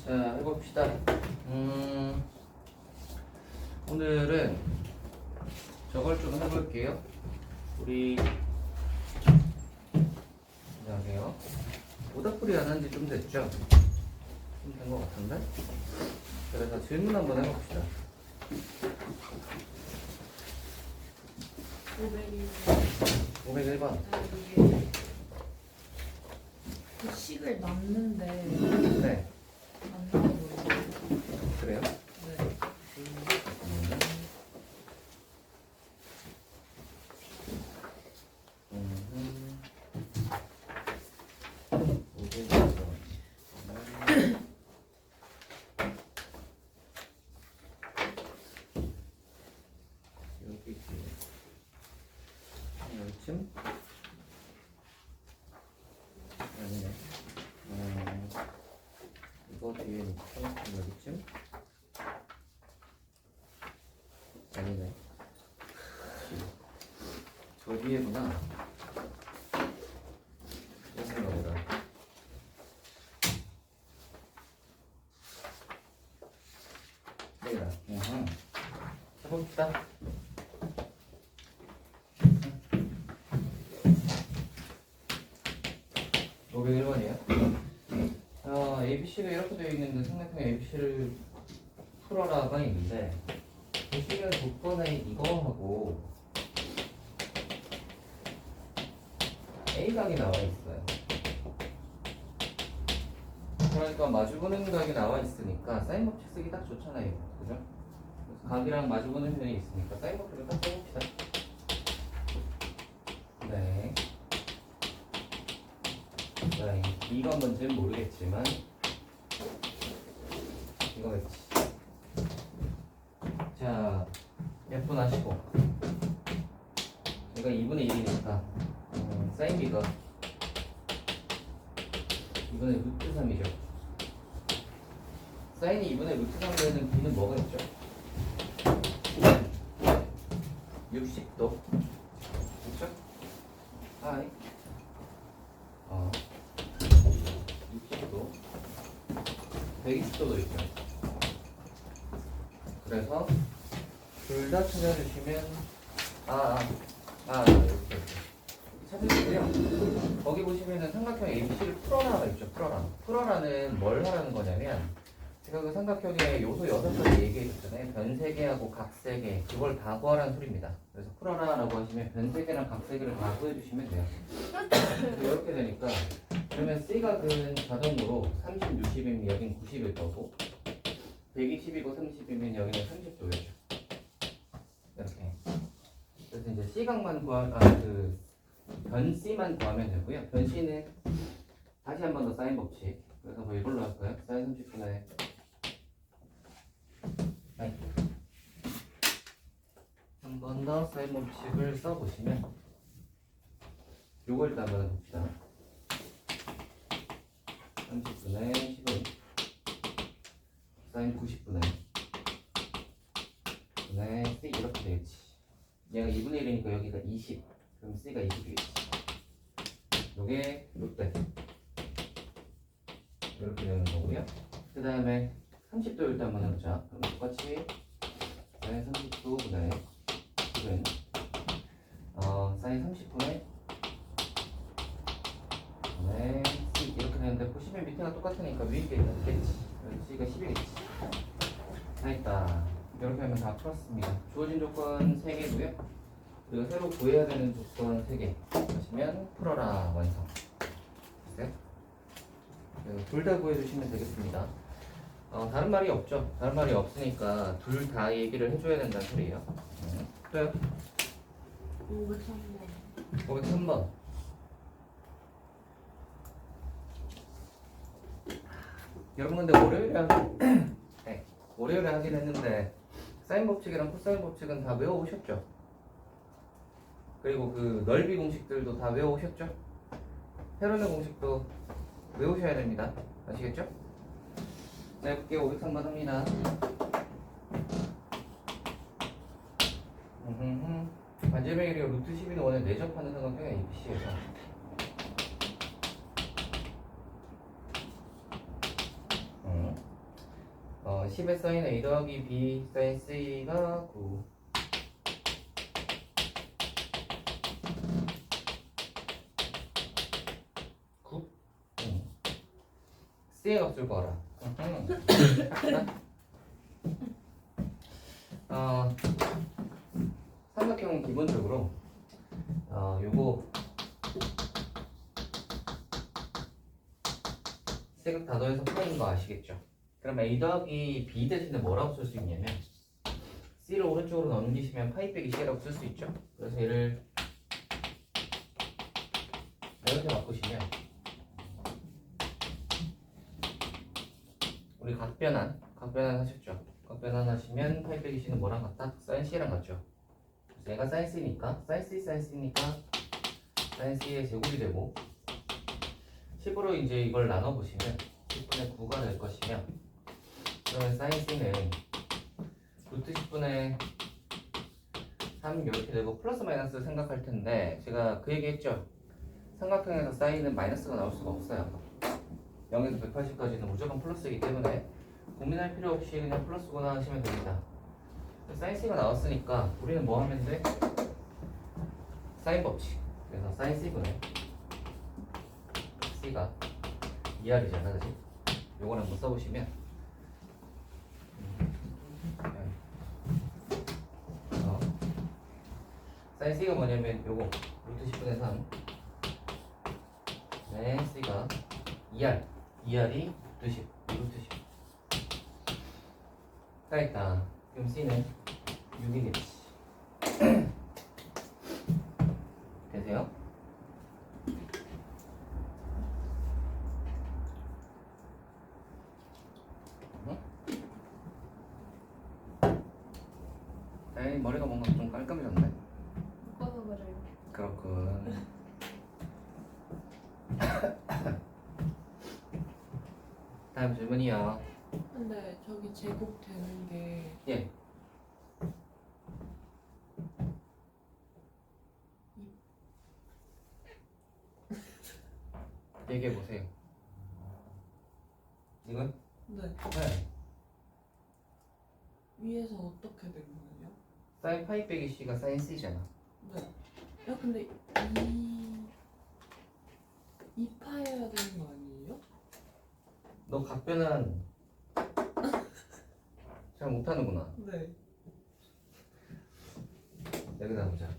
자, 해봅시다. 오늘은 저걸 좀 해볼게요. 우리 안녕하세요. 모닥불이 안 한 지 좀 됐죠? 좀 된 것 같은데? 그래서 질문 한번 해봅시다. 501번. 그 식을 놨는데 네. 안 나와버려요. 그래요? 네. 여기쯤? 아니네. 이거 뒤에 놓고 여기쯤? 아니네. 저 뒤에구나. 여기가 뭐다. 여기다. 해봅시다. 여기 1번이에요. ABC가 이렇게 되어 있는데 삼각형 ABC를 풀어라가 있는데 보시면 조건에 이거하고 A각이 나와 있어요. 그러니까 마주보는 각이 나와 있으니까 사인 법칙 쓰기 딱 좋잖아요. 그죠? 그래서 각이랑 마주보는 면이 있으니까 사인 법칙을 딱 써봅시다. 네. 자, 이건 뭔지는 모르겠지만 이거겠지. 자, F분 하시고 얘가 2분의 1이니까 사인 B가 2분의 루트 3이죠. 사인이 2분의 루트 3 되는 B는 뭐가 있죠? 60도. 그렇죠? 아이 60도 120도도 있죠. 그래서 둘 다 찾아주시면 이렇게 찾아주세요. 거기 보시면은 삼각형 ABC를 풀어라가 있죠. 풀어라는 뭘 하라는 거냐면 제가 그 삼각형의 요소 6가지 얘기해줬잖아요. 변 3개하고 각 3개 그걸 다 구하라는 소리입니다. 그래서 풀어라라고 하시면 변 3개랑 각 3개를 다 구해주시면 돼요. 이렇게 되니까 그러면 C각은 자동으로 30, 60이면 여긴 90일 거고 120이고 30이면 여기는 30도겠죠. 이렇게. 그래서 이제 C각만 변 C만 구하면 되고요. 변 C는 다시 한 번 더 사인 법칙. 그래서 뭐 이걸로 할까요? 사인 30분의 한 번 더 사인 법칙을 써보시면 요걸 일단 한번 봅시다. 30분의 10은 사인 90분의 분의 C 이렇게 되겠지. 얘가 2분의 1이니까 여기가 20 그럼 C가 20이겠지. 요게 롯데 이렇게 되는 거고요. 그 다음에 30도 일단 한번 해보자. 그럼 똑같이 사인 30도분의 10은 사인 30분의 분의 C 이렇게 되는데 보시면 밑에가 똑같으니까 위에 게 있겠지. C가 10이겠지. 다 있다. 이렇게 하면 다 풀었습니다. 주어진 조건 3개고요. 그리고 새로 구해야 되는 조건 3개 하시면 풀어라 완성. 됐어요? 둘 다 구해주시면 되겠습니다. 다른 말이 없죠. 다른 말이 없으니까 둘 다 얘기를 해줘야 된다는 소리예요. 또요? 503번. 503번. 여러분 근데 월요일에 하긴 했는데 사인 법칙이랑 코사인 법칙은 다 외워오셨죠? 그리고 그 넓이 공식들도 다 외워오셨죠? 헤르네 공식도 외우셔야 됩니다. 아시겠죠? 자, 해볼게요. 503번 합니다. 반지름의 길이가 루트 12는 원에 내접하는 삼각형의 ABC에서 10의 사인 A 더하기 B 사인 C가 9. C의 값을 구하라. 삼각형은 기본적으로 요거 세각 다 더해서 푸는 거 아시겠죠? 그럼 A 더하기 B 대신에 뭐라고 쓸 수 있냐면 C를 오른쪽으로 넘기시면 파이 빼기 C라고 쓸 수 있죠. 그래서 얘를 이렇게 바꾸시면 우리 각변환 하셨죠? 각변환 하시면 파이 빼기 C는 뭐랑 같다? 사인 C랑 같죠? 그래서 얘가 사인 C니까 사인 C니까 사인 C의 제곱이 되고 10으로 이제 이걸 나눠보시면 10분의 9가 될 것이며 그러면 사인 C는 루트 10분의 3 이렇게 되고 플러스 마이너스 생각할 텐데 제가 그 얘기 했죠? 삼각형에서 사인은 마이너스가 나올 수가 없어요. 0에서 180까지는 무조건 플러스이기 때문에 고민할 필요 없이 그냥 플러스구나 하시면 됩니다. 사인 C가 나왔으니까 우리는 뭐 하면 돼? 사인 법칙. 그래서 사인 C분의 C가 2R이잖아, 그치? 요걸 한번 써보시면 사인 C가 뭐냐면 요거 루트 10분의 3 네, C가 2R 2R이 루트 10 루트 10 따있다. 그럼 C는 6이겠지. 되세요? 에이, 머리가 뭔가 좀 깔끔해졌네. 묶어서 그래요. 그렇군. 다음 질문이요. 근데 저기 제곱 되는 게 예. 얘기해 보세요. 이건? 네. 네. 위에서 어떻게 된 거예요? 사인 파이 빼기 C가 사인 C잖아. 네. 야 근데 이파여야 되는 거 아니에요? 너 각변은 잘 못하는구나. 네. 여기다 보자.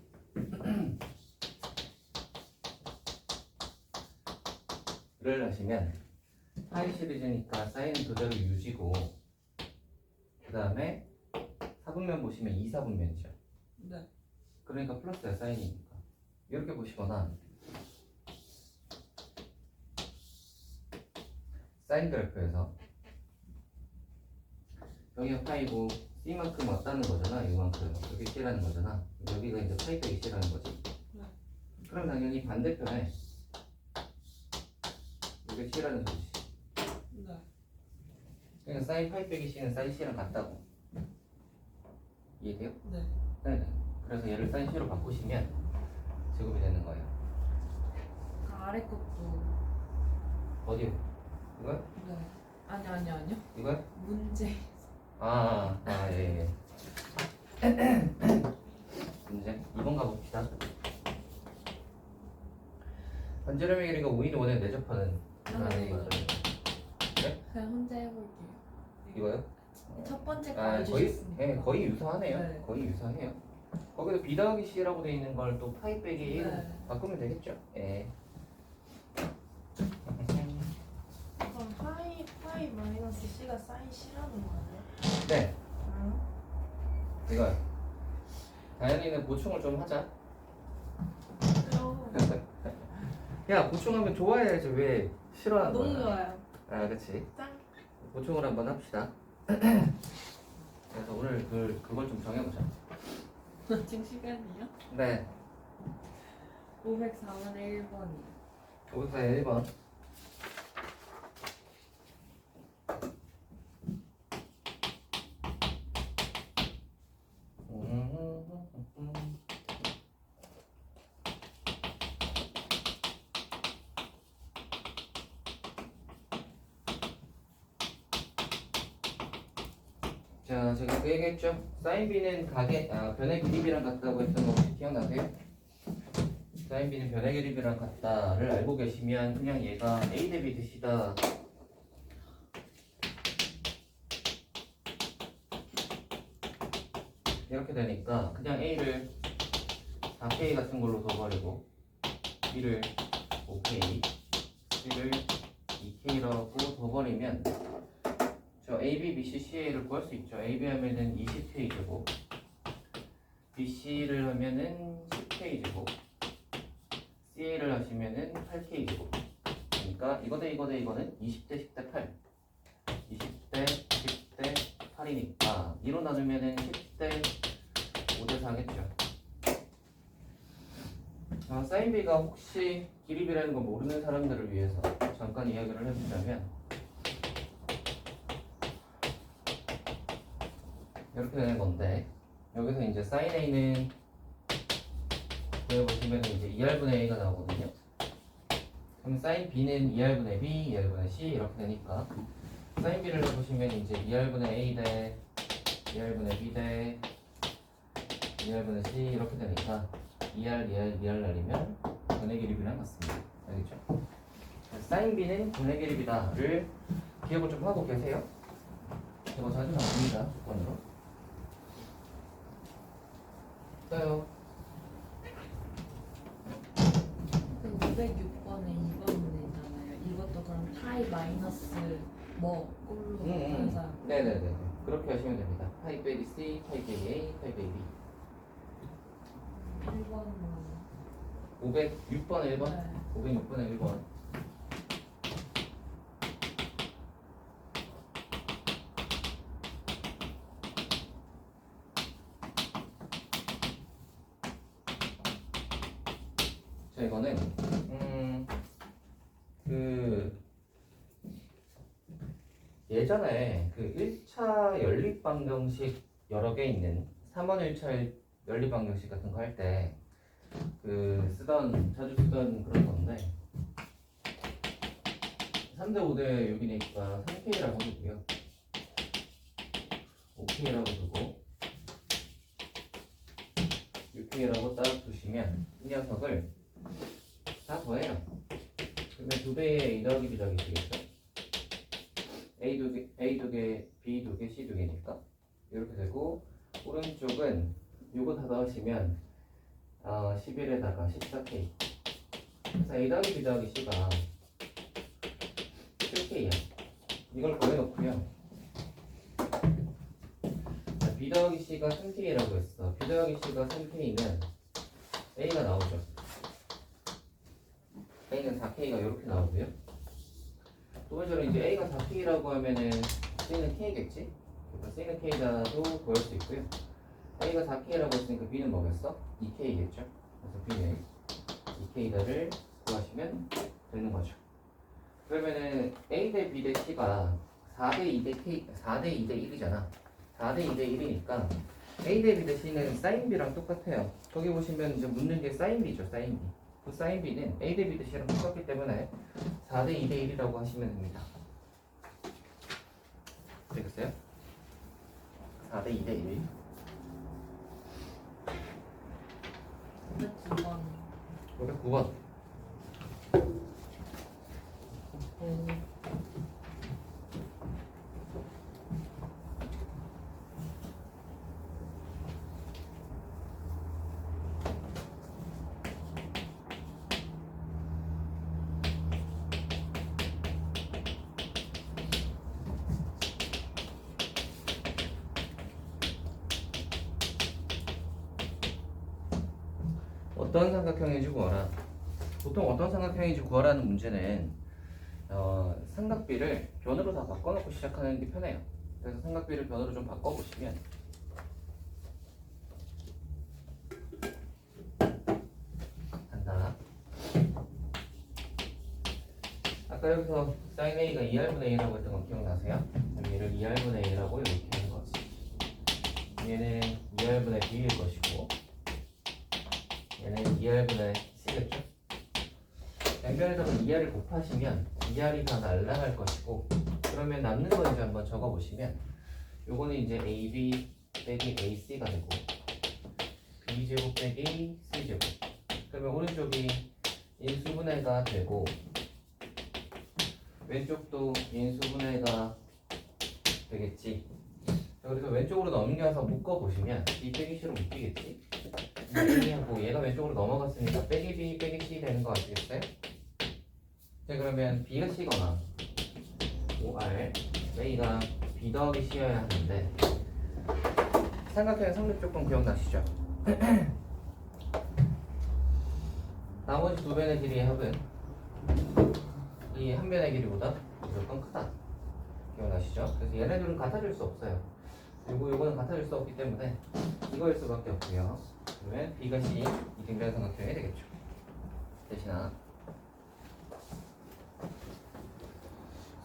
를 하시면 파이 시리즈니까 사인은 그대로 유지고 그 다음에 4분면 보시면 2, 4분면이죠. 네. 그러니까 플러스야 사인이니까 이렇게 보시거나 사인 그래프에서 여기가 파이고 C만큼 왔다는 거잖아. 이만큼 여기 C라는 거잖아. 여기가 이제 파이 빼기 C라는 거지. 네. 그럼 당연히 반대편에 이게 C라는 소리지. 네. 그러니까 사인 파이 빼기 C는 사인 C랑 같다고. 이해돼요? 네. 네. 그래서 얘를 사인 C로 바꾸시면 제곱이 되는 거예요. 그 아래 것도. 어디요? 이거요? 네. 아니요. 이거요? 문제. 예. 문제 2번 가봅시다. 반지름의 길이가 5인 5의 내접하는 네. 거죠. 네? 그냥 혼자 해볼게요. 이거요? 첫 번째 거 거의 알려주셨으니까. 거의 유사하네요. 네. 거의 유사해요. 거기도 B 더하기 C라고 돼 있는 걸 또 파이 빼기 A로 네. 바꾸면 되겠죠. 예. 그럼 파이 마이너스 C가 사인 C라는 거예요? 네. 응? 이거요. 다현이는 보충을 좀 하자. 그럼 야, 보충하면 좋아해야지 왜 싫어하는 거야? 너무 좋아요. 아, 그렇지. 짱. 보충을 한번 합시다. 그래서 오늘 그걸 좀 정해보자. 지금 시간이요? 네. 504번에 1번이요. 504에 1번. 자, 제가 그 얘기했죠. 사인 b는 변의 길이비랑 같다고 했던 거 혹시 기억나세요? 사인 b는 변의 길이비랑 같다를 알고 계시면 그냥 얘가 a 대 b 듯이다. 이렇게 되니까 그냥 a를 4k 같은 걸로 둬버리고 b를 5k, c를 2k라고 둬버리면 저 AB, BC, CA를 구할 수 있죠. AB 하면은 20K제곱, BC를 하면은 10K제곱, CA를 하시면은 8K제곱. 그러니까 이거 대 이거 대 이거는 20대 10대 8, 20대 10대 8이니까 2로 나누면은 10대 5대 4겠죠. 사인 B가 혹시 길이비라는 거 모르는 사람들을 위해서 잠깐 이야기를 해보자면 이렇게 되는 건데 여기서 이제 사인 A는 구해보시면 이제 2R분의 A가 나오거든요. 그럼 사인 B는 2R분의 B, 2R분의 C 이렇게 되니까 사인 B를 해보시면 이제 2R분의 A 대 2R분의 B 대 2R분의 C 이렇게 되니까 2R, 2R, 2R 날리면 분의 길이비랑 같습니다. 알겠죠? 사인 B는 분의 길이비다를 기억을 좀 하고 계세요. 이거 자주 나옵니다. 조건으로. 떠요. 그 506번에 2번 문제잖아요. 이것도 그럼 파이 마이너스 뭐 꼴로 항상 네네네. 그렇게 하시면 됩니다. 파이 빼기 C, 파이 빼기 A, 파이 빼기 B. 1번으로 506번에 1번? 네. 506번에 1번. 자, 이거는 예전에 그 1차 연립 방정식 여러 개 있는 3원 1차 연립 방정식 같은 거 할 때 자주 쓰던 그런 건데 3대 5대 6이니까 3K라고 두고요. 5K라고 두고 6K라고 딱 두시면 이 녀석을 다 더해요. 그러면 2배의 A 더하기 B 더하기 C겠죠? A 2개, B 2개, C 2개니까 이렇게 되고 오른쪽은 요거 다 넣으시면 11에다가 14K. 그래서 A 더하기 B 더하기 C가 7K야. 이걸 더해놓고요. 자, B 더하기 C가 3K라고 했어. B 더하기 C가 3K면 A가 나오죠. A는 4K가 이렇게 나오고요. 두 번째로 이제 A가 4K라고 하면은 C는 K겠지? 그러니까 C는 K다도 구할 수 있고요. A가 4K라고 했으니까 B는 뭐겠어? 2K겠죠? 그래서 B는 2K다를 구하시면 되는 거죠. 그러면은 A 대 B 대 C가 4대 2 대 K, 4대 2 대 1이잖아. 4대 2 대 1이니까 A 대 B 대 C는 사인 B랑 똑같아요. 거기 보시면 이제 묻는 게 사인 B죠, 사인 B. 그 사인 B는 A 대 B 대 C랑 똑같기 때문에 4대 2 대 1이라고 하시면 됩니다. 되겠어요? 4대 2 대 1. 509번 509번. 어떤 삼각형인지 구하라. 보통 어떤 삼각형인지 구하라는 문제는 삼각비를 변으로 다 바꿔놓고 시작하는 게 편해요. 그래서 삼각비를 변으로 좀 바꿔보시면 간다. 아까 여기서 sin A가 2R분의 A라고 했던 거 기억나세요? 그럼 얘를 2R분의 A라고 이렇게 하는 거지. 얘는 2R분의 B일 것이고 얘는 2R분의 C겠죠? 양변에다가 2R을 곱하시면 2R이 다 날라갈 것이고 그러면 남는 거 이제 한번 적어보시면 요거는 이제 AB 빼기 AC가 되고 B제곱 빼기 C제곱. 그러면 오른쪽이 인수분해가 되고 왼쪽도 인수분해가 되겠지. 자, 그래서 왼쪽으로 넘겨서 묶어보시면 B 빼기 C로 묶이겠지. A하고 얘가 왼쪽으로 넘어갔으니까 빼기 B 빼기 C 되는 거 아시겠어요? 자, 그러면 B가 C거나 OR A가 B 더하기 C여야 하는데 삼각형의 성립 조건 기억나시죠? 나머지 두 변의 길이의 합은 이 한 변의 길이보다 무조건 크다. 기억나시죠? 그래서 얘네들은 같아질 수 없어요. 그리고 요거는 같아질 수 없기 때문에 이거일 수밖에 없고요. 그러면 B가 C 이등변 삼각형이 되겠죠. 대신아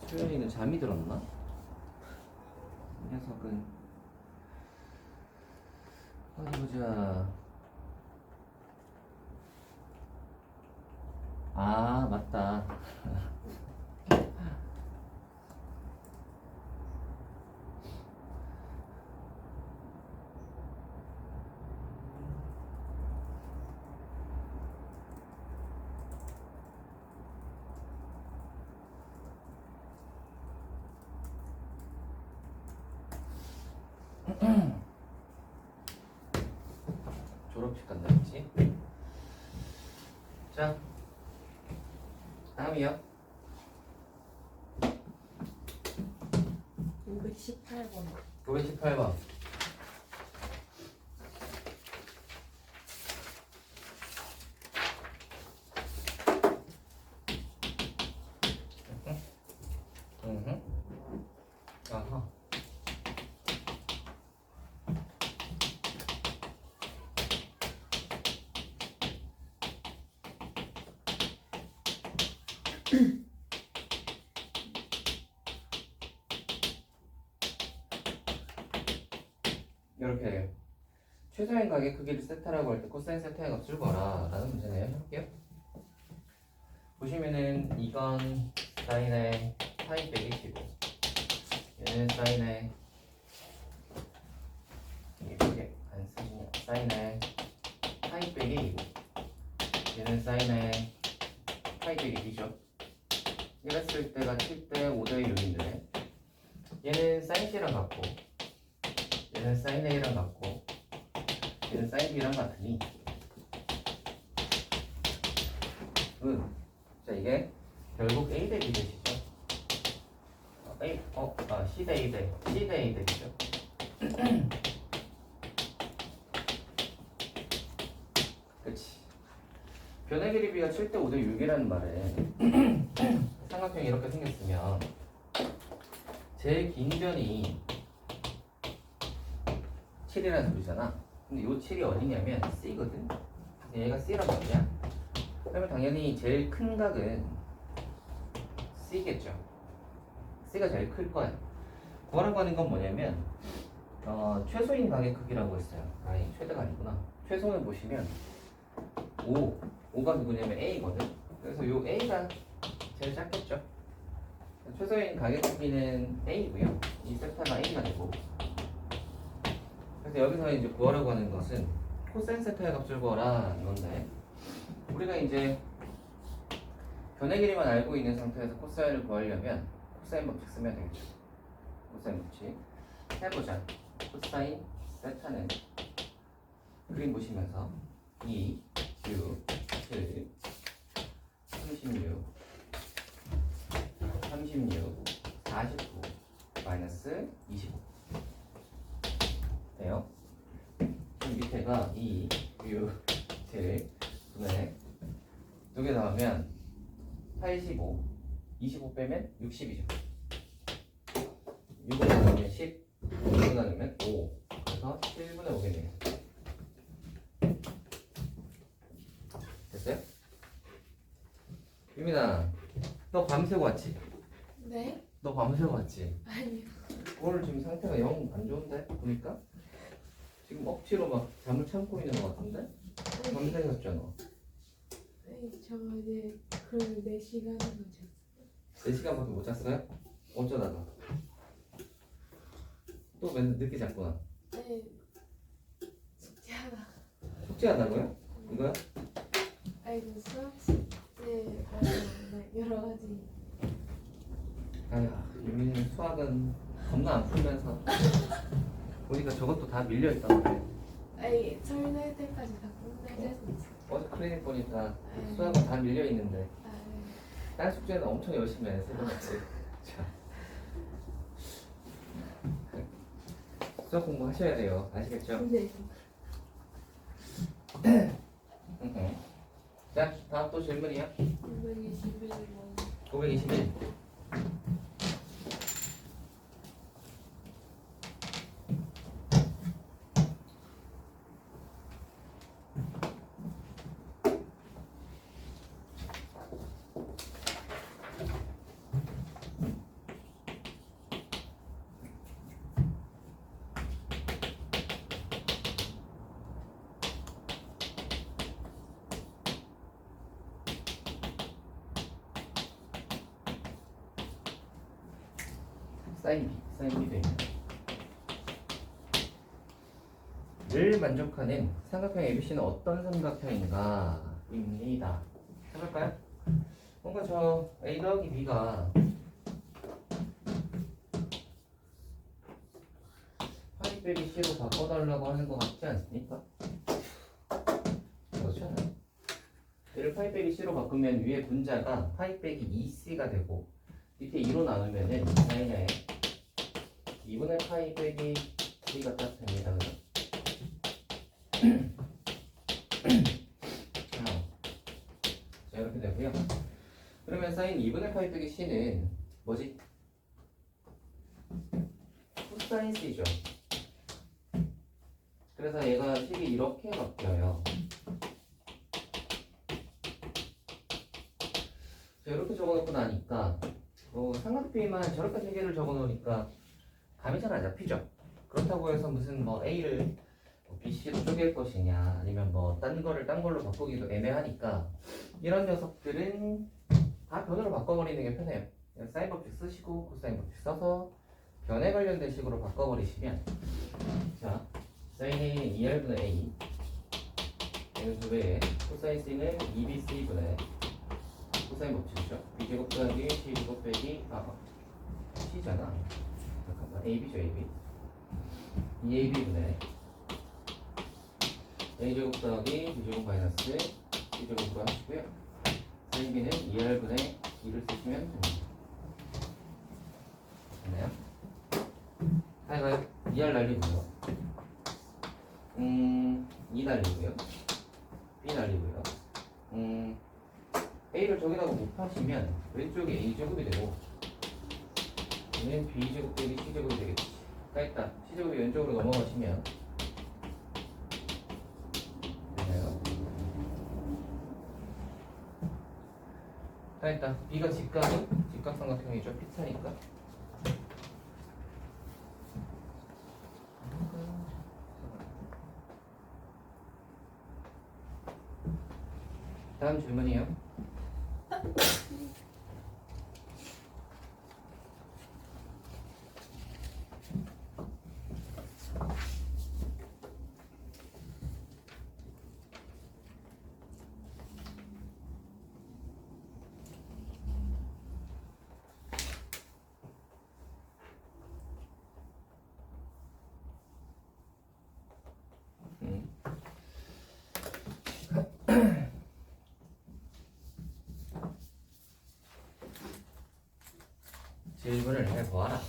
수연이는 잠이 들었나? 이 녀석은 어디 보자. 아 맞다. 졸업식 간다 했지? 자 다음이요. 518번. 918번. 아하. 이렇게 돼요. 최소한 가격 크기를 세타라고 할 때 코사인 세타의 값을 구하라 라는 문제네요. 해볼게요. 보시면은 이건 사인의 파이 빼기 15, 얘는 사인의 이렇게 안 쓰시냐, 사인의 파이 빼기 2고 얘는 사인의 파이 빼기 2죠. 이랬을 때가 7대 5대 6인데 얘는 사인 C랑 같고 얘는 사인 A랑 같고 얘는 사인 B랑 같으니 자 이게 결국 A 대 B 대시죠. C 대 A 대 C 대 A 대시죠. 그치. 변의 길이 B가 7대 5대 6이라는 말은 삼각형이 이렇게 생겼으면 제일 긴 변이 7이라는 소리잖아. 근데 요 7이 어디냐면 C거든. 얘가 C란 말이야. 그러면 당연히 제일 큰 각은 C겠죠. C가 제일 클 거야. 구하라고 하는 건 뭐냐면 최소인 각의 크기라고 했어요. 아니 최대가 아니구나. 최소는 보시면 5가 누구냐면 A거든. 그래서 요 A가 제일 작겠죠. 최소인 각의 크기는 A고요. 이 세타가 A가 되고. 그래서 여기서 이제 구하라고 하는 것은 코사인 세타의 값을 구하라는 건데 우리가 이제 변의 길이만 알고 있는 상태에서 코사인을 구하려면 코사인 법칙 쓰면 되겠죠. 코사인 법칙 해보자. 코사인 세타는 그림 보시면서 2, 6, 7, 36, 36, 49, 마이너스 25 돼요. 지금 밑에가 2, 6, 7, 9에 두 개 나오면 85, 25 빼면 60이죠. 6을 나누면 10, 5를 나누면 5. 그래서 7분의 5겠네요. 됐어요? 유민아, 너 밤새고 왔지? 네? 너 밤새고 왔지? 아니요. 오늘 지금 상태가 영 안 좋은데? 보니까? 지금 억지로 막 잠을 참고 있는 것 같은데? 밤새셨잖아. 네, 저 이제 그럼 4시간을 잤어요. 4시간밖에 못 잤어요? 어쩌다가? 또 맨날 늦게 잤구나. 네. 숙제하다. 숙제 한다고요? 이거요? 아이고 수학 숙제 여러 가지. 아휴, 유민이 수학은 겁나 안 풀면서 보니까 저것도 다 밀려있단 말이에요. 아이 설날 때까지 다 끝낼 수 있어. 어제 클리닉 보니까 네. 수학은 다 밀려있는데 아, 네. 다른 숙제는 엄청 열심히 해서 자, 수학 공부하셔야 돼요. 아시겠죠? 네. 자, 다음 또 질문이요. 921번. 921. 사인 B, 사인 B도 있네. 를 만족하는 삼각형 ABC는 어떤 삼각형인가? 입니다. 해볼까요? 뭔가 저 A 더하기 B가 파이 빼기 C로 바꿔달라고 하는 것 같지 않습니까? 그렇지 않아요? 얘를 파이 빼기 C로 바꾸면 위에 분자가 파이 빼기 2C가 되고 밑에 2로 나누면은 사인의 2분의 파이 빼기 C가 딱 됩니다. 자, 이렇게 되고요. 그러면 사인 2분의 파이 빼기 C는 뭐지? 코사인 C죠. 그래서 얘가 식이 이렇게 바뀌어요. 자, 이렇게 적어놓고 나니까 삼각비만 저렇게 세 개를 적어놓으니까 감이 잘 안 잡히죠. 그렇다고 해서 무슨 뭐 A를 BC로 쪼갤 것이냐 아니면 뭐 딴 거를 딴 걸로 바꾸기도 애매하니까 이런 녀석들은 다 변으로 바꿔버리는 게 편해요. 그냥 사인 법칙 쓰시고 코사인 법칙 써서 변에 관련된 식으로 바꿔버리시면 자 사인 A는 2R분의 A 얘는 두 배에 코사인 C는 2BC분의 코사인 법칙이죠. B제곱 더하기 C제곱 빼기 C잖아. 잠깐만 AB죠 AB 2AB분의 A제곱 더하기 B제곱 마이너스 C제곱으로 하시고요. 사인 B는 2R분의 2를 쓰시면 됩니다. 됐나요? 하여간 2R 날리고요. 2 날리고요. B 날리고요. A를 저기다가 곱하시면 왼쪽에 A제곱이 되고 얘는 B제곱 빼기 C제곱이 되겠지. 까있다. C제곱이 왼쪽으로 넘어가시면 되나요? 까있다. B가 직각삼각형이죠. 피차니까. 다음 질문이요. 질문을 해보아라.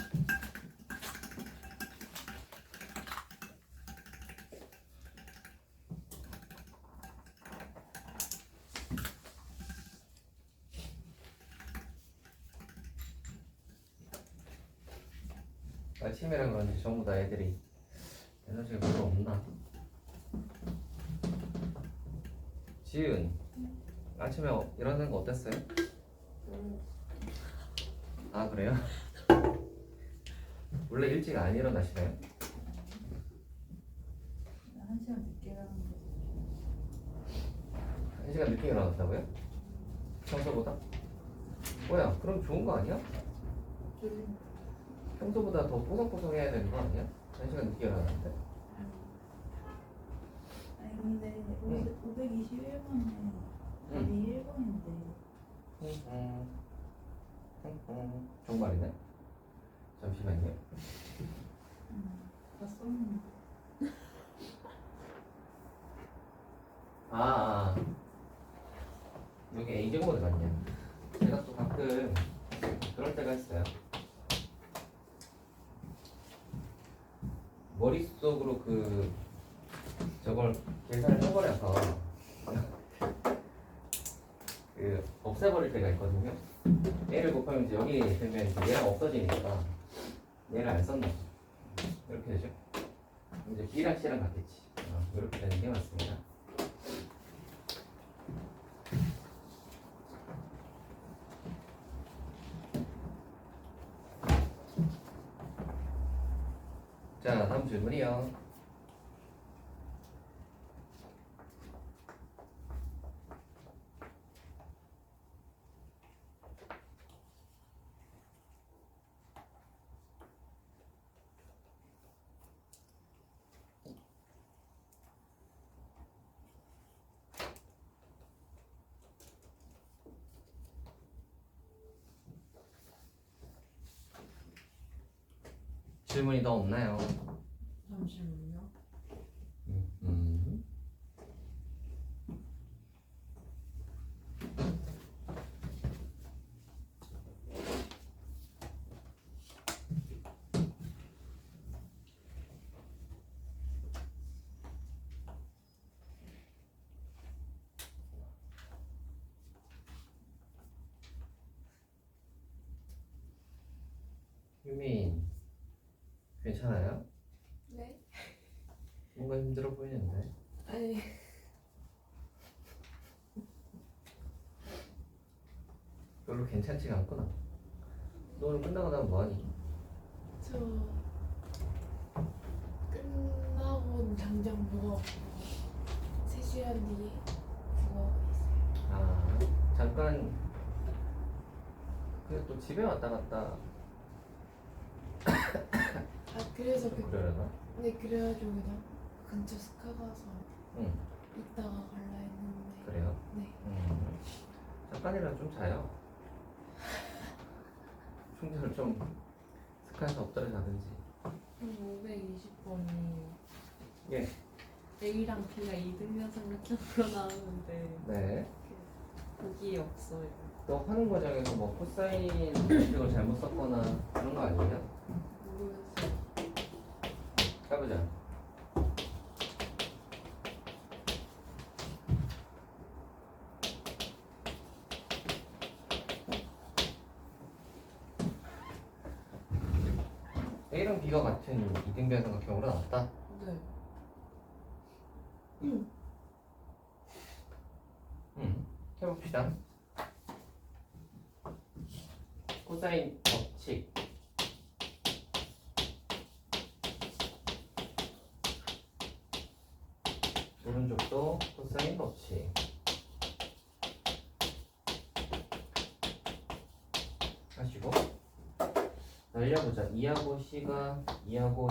아침이라 그런지 전부 다 애들이 에너지가 별로 없나? 지은 아침에 일어나는 거 어땠어요? 아 그래요? 원래 일찍 안 일어나시나요? 1시간 늦게 일어났는데 1시간 늦게 일어났다고요? 평소보다? 뭐야 그럼 좋은 거 아니야? 졸린 평소보다 더 뽀송뽀송해야 되는 거 아니야? 1시간 늦게 일어나는데. 아니 근데 응. 521번에 답이 1번인데 정말이네. 잠시만요. 다 썼는데 아, 여기 A제곱으로 맞냐? 제가 또 가끔 그럴 때가 있어요. 머릿속으로 저걸 계산을 해버려서 없애버릴 때가 있거든요. 얘를 곱하면 이제 여기 되면 이제 얘가 없어지니까 얘를 안 썼나 봐. 이렇게 되죠. 이제 B랑 C랑 같겠지. 이렇게 되는 게 맞습니다. 자, 다음 질문이요. 질문이 더 없나요? 잠시만요. 음. 유민, 괜찮아요? 네? 뭔가 힘들어 보이는데. 아니, 별로 괜찮지가 않구나. 너 오늘 끝나고 나면 뭐하니? 저 끝나고 당장 뭐가 없고 3시간 뒤에 그거 있어요. 아, 잠깐 또 집에 왔다 갔다 그래서 그러려나? 네, 그래가지고 그냥 근처 스카 가서 응, 이따가 갈라 했는데. 그래요. 네. 잠깐이라도 좀 자요. 충전을 좀 스카에서 엎드려 자든지. 520번이 예. A랑 B가 2등변 삼각형으로 나오는데 네. 거기 없어요. 또 하는 과정에서 뭐 코사인 방식을 잘못 썼거나 그런 거 아니에요? 모르겠어요. 해보자. A랑 B가 같은 이등변 삼각형으로 나왔다. 네. 해봅시다. 코사인 법칙. 오른쪽도 코사인 법칙. 하시고 날려보자. 2하고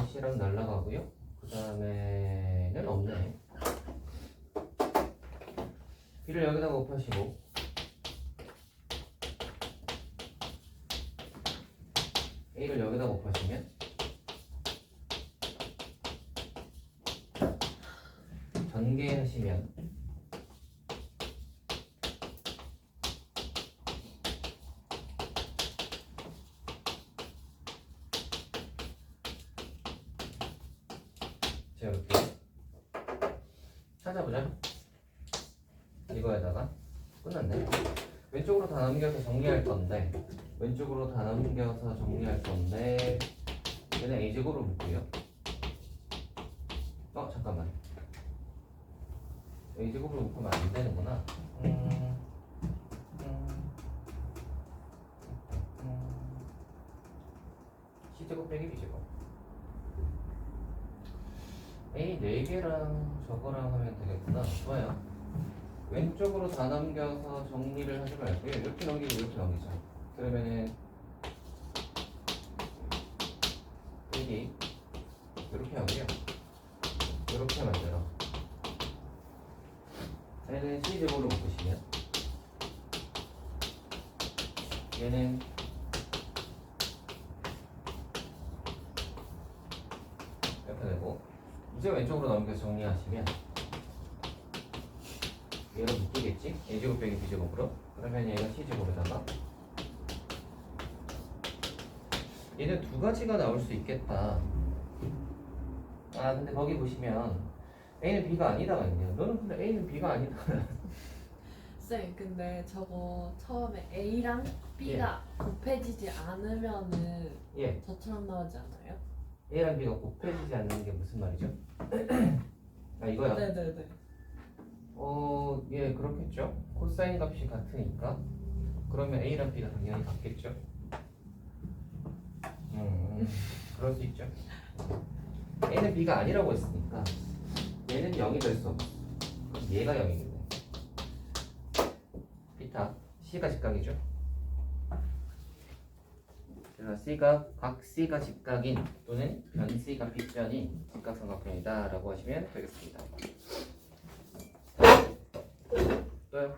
C랑 날라가고요. 그 다음에는 없네. B를 여기다 곱하시고 A를 여기다 곱하시면 전개하시면 자, 이렇게 찾아보자. 이거에다가 끝났네. 왼쪽으로 다 넘겨서 정리할 건데 얘는 A제곱으로 묶고요. 잠깐만. A제곱으로 묶으면 안 되는구나. C제곱 빼기 B제곱. A 4개랑 저거랑 하면 되겠구나. 좋아요. 왼쪽으로 다 넘겨서 정리를 하지 말고요. 이렇게 넘기고 이렇게 넘기자. 그러면은 여기 이렇게 하고요. 이렇게 만들어. 얘는 C제곱으로 묶으시면 얘는 이렇게 되고 이제 왼쪽으로 넘겨서 정리하시면 얘로 묶이겠지? A제곱 빼기 B제곱으로. 그러면 얘가 C제곱에다가 얘는 두 가지가 나올 수 있겠다. 아 근데 거기 보시면 A는 B가 아니다가 있네요. 너는 근데 A는 B가 아니다. 쌤, 근데 저거 처음에 A랑 B가 곱해지지 않으면은 예, 저처럼 나오지 않아요? A랑 B가 곱해지지 않는 게 무슨 말이죠? 아 이거야. 네네네. 예 그렇겠죠. 코사인 값이 같으니까 그러면 A랑 B가 당연히 같겠죠. 그럴 수 있죠. A는 B가 아니라고 했으니까 얘는 0이 될 수 없어. 그럼 얘가 0이겠네. 비타 C가 직각이죠. 그래서 C가 각 C가 직각인 또는 변 C가 빗변인 직각삼각형이다 라고 하시면 되겠습니다. 또요?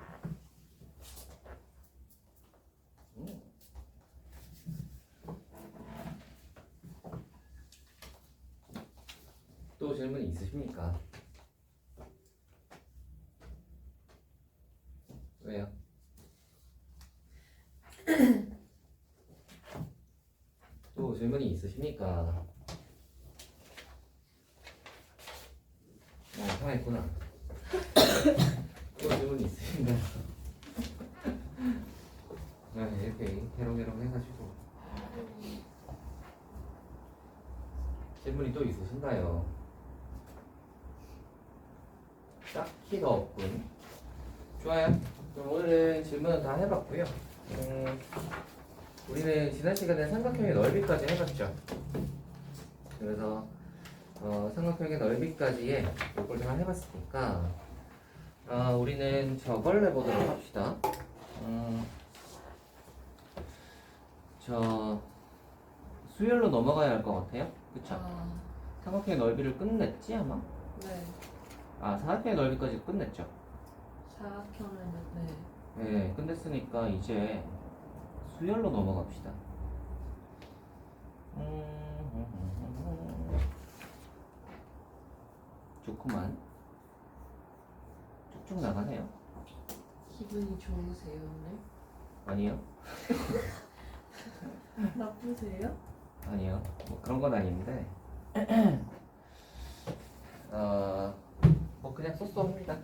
또 질문 있으십니까? 왜요? 또 질문이 있으십니까? 상했구나. 또 질문이 있으신가? 이렇게 대롱대롱 해가지고 질문이 또 있으신가요? 딱히가 없군. 좋아요. 그럼 오늘은 질문은 다 해봤고요. 우리는 지난 시간에 삼각형의 넓이까지 해봤죠. 그래서 삼각형의 넓이까지의 요걸 다 해봤으니까 우리는 저걸 해보도록 합시다. 저 수열로 넘어가야 할 것 같아요. 그쵸? 삼각형의 넓이를 끝냈지 아마? 네. 사각형의 넓이까지 끝냈죠. 사각형은 네. 네, 끝냈으니까 이제 수열로 넘어갑시다. 좋구만. 쭉쭉 나가네요. 기분이 좋으세요 오늘? 아니요, 나쁘세요? 아니요. 뭐 그런 건 아닌데, 뭐 그냥 쏘쏘합니다.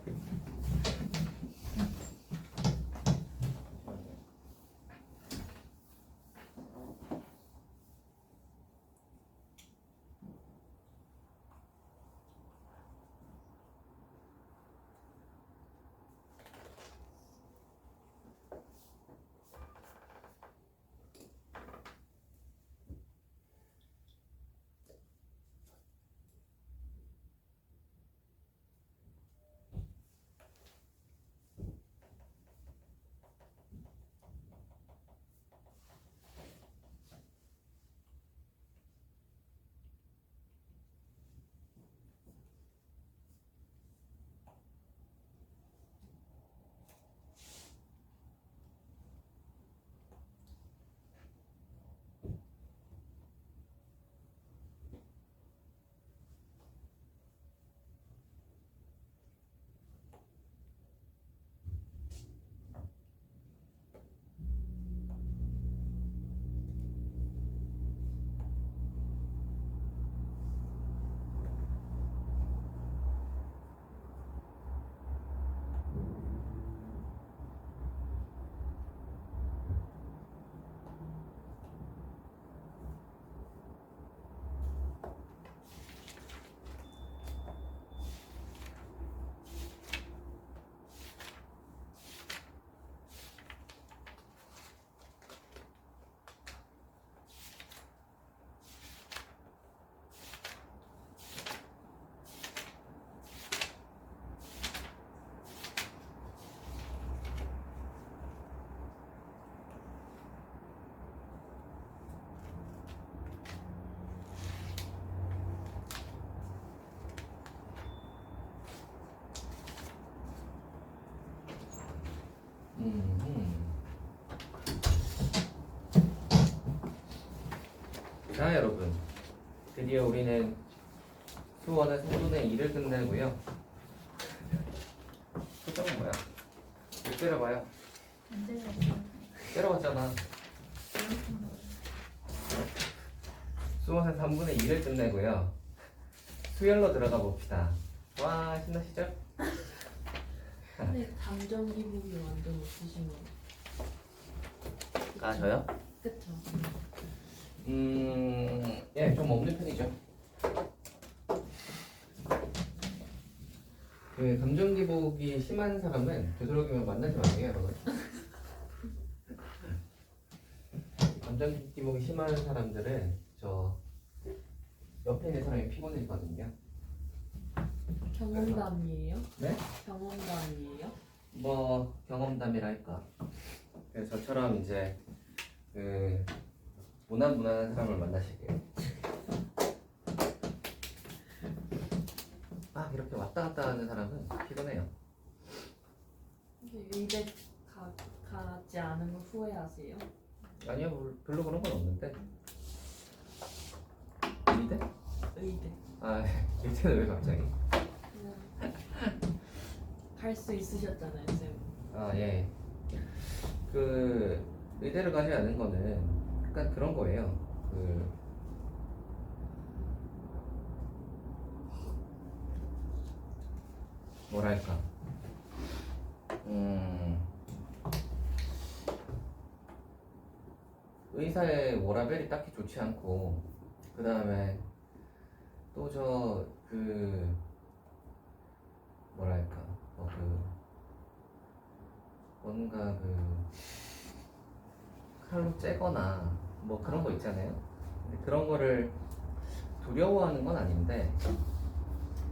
자, 여러분, 드디어 우리는 수원은 3분의 2를 끝내고요. 표정은 뭐야? 왜 때려봐요? 안 돼요. 때려봤잖아. 수원은 3분의 2를 끝내고요. 수열로 들어가 봅시다. 와, 신나시죠? 근데 감정 기복이 완전 없으신 거. 아, 저요? 그쵸? 예, 좀 없는 편이죠. 그 감정 기복이 심한 사람은 되도록이면 만나지 마세요, 여러분. 감정 기복이 심한 사람들은 저 옆에 있는 사람이 피곤해지거든요. 경험담이에요? 네? 경험담이에요? 뭐 경험담이랄까. 그래서 저처럼 이제 그 무난한 사람을 만나시게요. 막 이렇게 왔다 갔다 하는 사람은 피곤해요. 의대 가지 않은 거 후회하세요? 아니요, 별로 그런 건 없는데. 의대? 의대. 아, 의대는 왜 갑자기? 갈 수 있으셨잖아요, 쌤. 아, 예. 그 의대를 가지 않은 거는 약간 그런 거예요. 그 뭐랄까. 의사의 워라밸이 딱히 좋지 않고, 그 다음에 또 저 그 뭐랄까, 뭔가 칼로 째거나 뭐 그런 거 있잖아요. 근데 그런 거를 두려워하는 건 아닌데,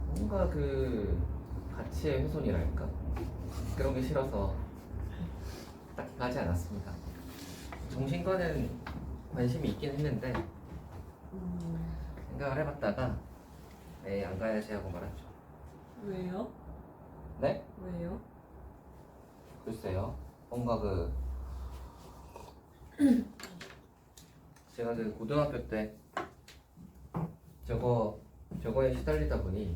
뭔가 가치의 훼손이랄까, 그런 게 싫어서 딱히 가지 않았습니다. 정신과는 관심이 있긴 했는데 생각을 해봤다가 에이, 안 가야지 하고 말았죠. 왜요? 네? 왜요? 글쎄요. 뭔가 제가 고등학교 때 저거에 시달리다 보니,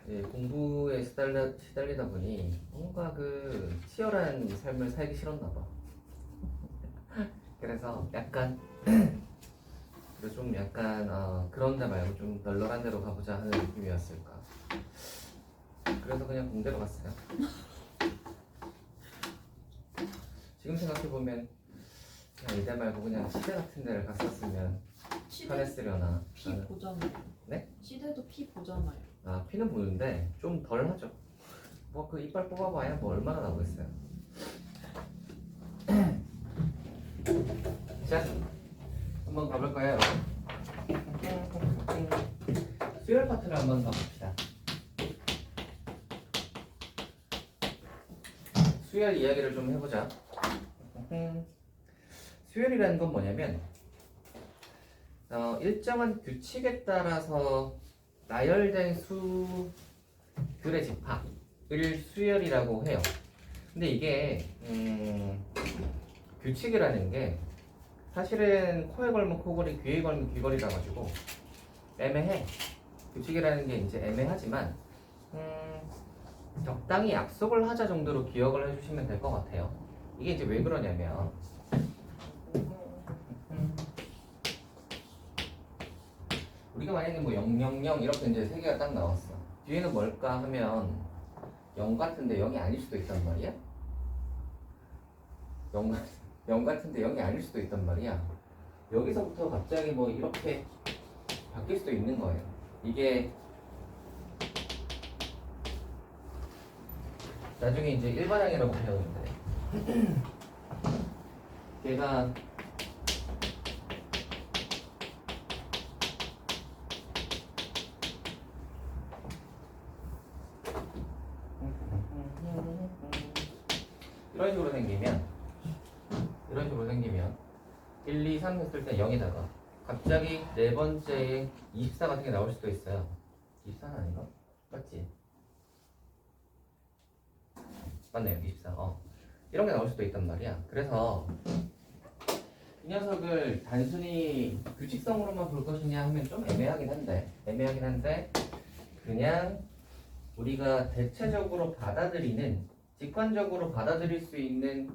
예, 공부에 시달리다 보니 뭔가 치열한 삶을 살기 싫었나 봐. 그래서 약간 좀 약간 그런 데 말고 좀 널널한 데로 가보자 하는 느낌이었을까. 그래서 그냥 공대로 갔어요. 지금 생각해보면 그냥 이대 말고 그냥 시대 같은 데를 갔었으면 편했으려나. 피 보잖아요. 네? 시대도 피 보잖아요. 아, 피는 보는데 좀 덜 하죠. 뭐 이빨 뽑아봐야 뭐 얼마나 나오겠어요. 자, 한번 가볼까요, 여러분? 수열 파트를 한번 가봅시다. 수열 이야기를 좀 해보자. 수열이라는 건 뭐냐면 일정한 규칙에 따라서 나열된 수들의 집합을 수열이라고 해요. 근데 이게 규칙이라는 게 사실은 코에 걸면 코걸이, 귀에 걸면 귀걸이라 가지고 애매해. 규칙이라는 게 이제 애매하지만 적당히 약속을 하자 정도로 기억을 해주시면 될 것 같아요. 이게 이제 왜 그러냐면 우리가 만약에 뭐 000 이렇게 이제 세 개가 딱 나왔어. 뒤에는 뭘까 하면 0 같은데 0이 아닐 수도 있단 말이야. 0 같은데 0이 아닐 수도 있단 말이야. 여기서부터 갑자기 뭐 이렇게 바뀔 수도 있는 거예요. 이게 나중에 이제 일반항이라고 배우는데 걔가 이런 식으로 생기면 1, 2, 3 했을 때 0에다가 갑자기 네 번째에 24 같은 게 나올 수도 있어요. 24는 아닌가? 맞지? 맞네요, 24. 이런 게 나올 수도 있단 말이야. 그래서 이 녀석을 단순히 규칙성으로만 볼 것이냐 하면 좀 애매하긴 한데 그냥 우리가 대체적으로 받아들이는 직관적으로 받아들일 수 있는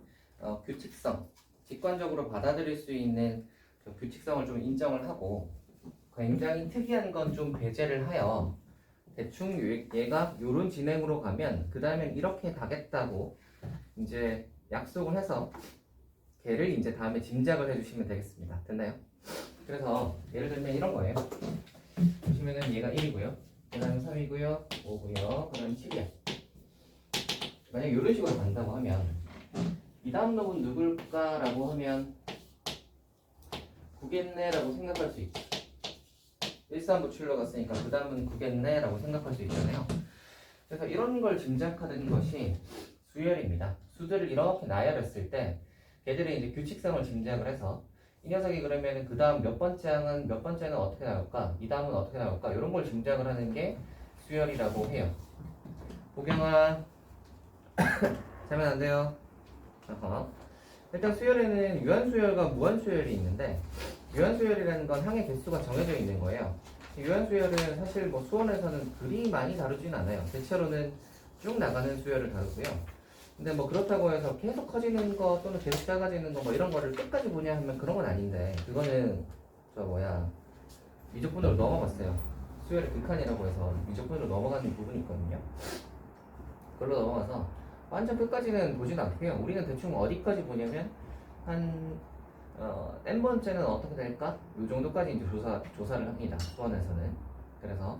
규칙성, 직관적으로 받아들일 수 있는 그 규칙성을 좀 인정을 하고 굉장히 특이한 건 좀 배제를 하여 대충 얘가 요런 진행으로 가면 그 다음엔 이렇게 가겠다고 이제 약속을 해서 걔를 이제 다음에 짐작을 해주시면 되겠습니다. 됐나요? 그래서 예를 들면 이런 거예요. 보시면은 얘가 1이고요. 그 다음에 3이고요. 5고요. 그 다음에 7이야. 만약 이런 식으로 간다고 하면 이 다음 놈은 누굴까라고 하면 9겠네라고 생각할 수 있지. 13부출로 갔으니까 그 다음은 9겠네라고 생각할 수 있잖아요. 그래서 이런 걸 짐작하는 것이 수열입니다. 수들을 이렇게 나열했을 때 걔들이 이제 규칙성을 짐작을 해서 이 녀석이 그러면 그 다음 몇 번째는 어떻게 나올까? 이 다음은 어떻게 나올까? 이런 걸 짐작을 하는 게 수열이라고 해요. 보경아 자면 안 돼요. 일단 수열에는 유한수열과 무한수열이 있는데 유한수열이라는 건 항의 개수가 정해져 있는 거예요. 유한수열은 사실 뭐 수원에서는 그리 많이 다루지는 않아요. 대체로는 쭉 나가는 수열을 다루고요. 근데 뭐 그렇다고 해서 계속 커지는 거 또는 계속 작아지는 거 뭐 이런 거를 끝까지 보냐 하면 그런 건 아닌데 그거는 미적분으로 넘어갔어요. 수열의 극한이라고 해서 미적분으로 넘어가는 부분이 있거든요. 그걸로 넘어가서 완전 끝까지는 보진 않고요. 우리는 대충 어디까지 보냐면 한 n번째는 어떻게 될까? 이 정도까지 이제 조사를 합니다. 수원에서는. 그래서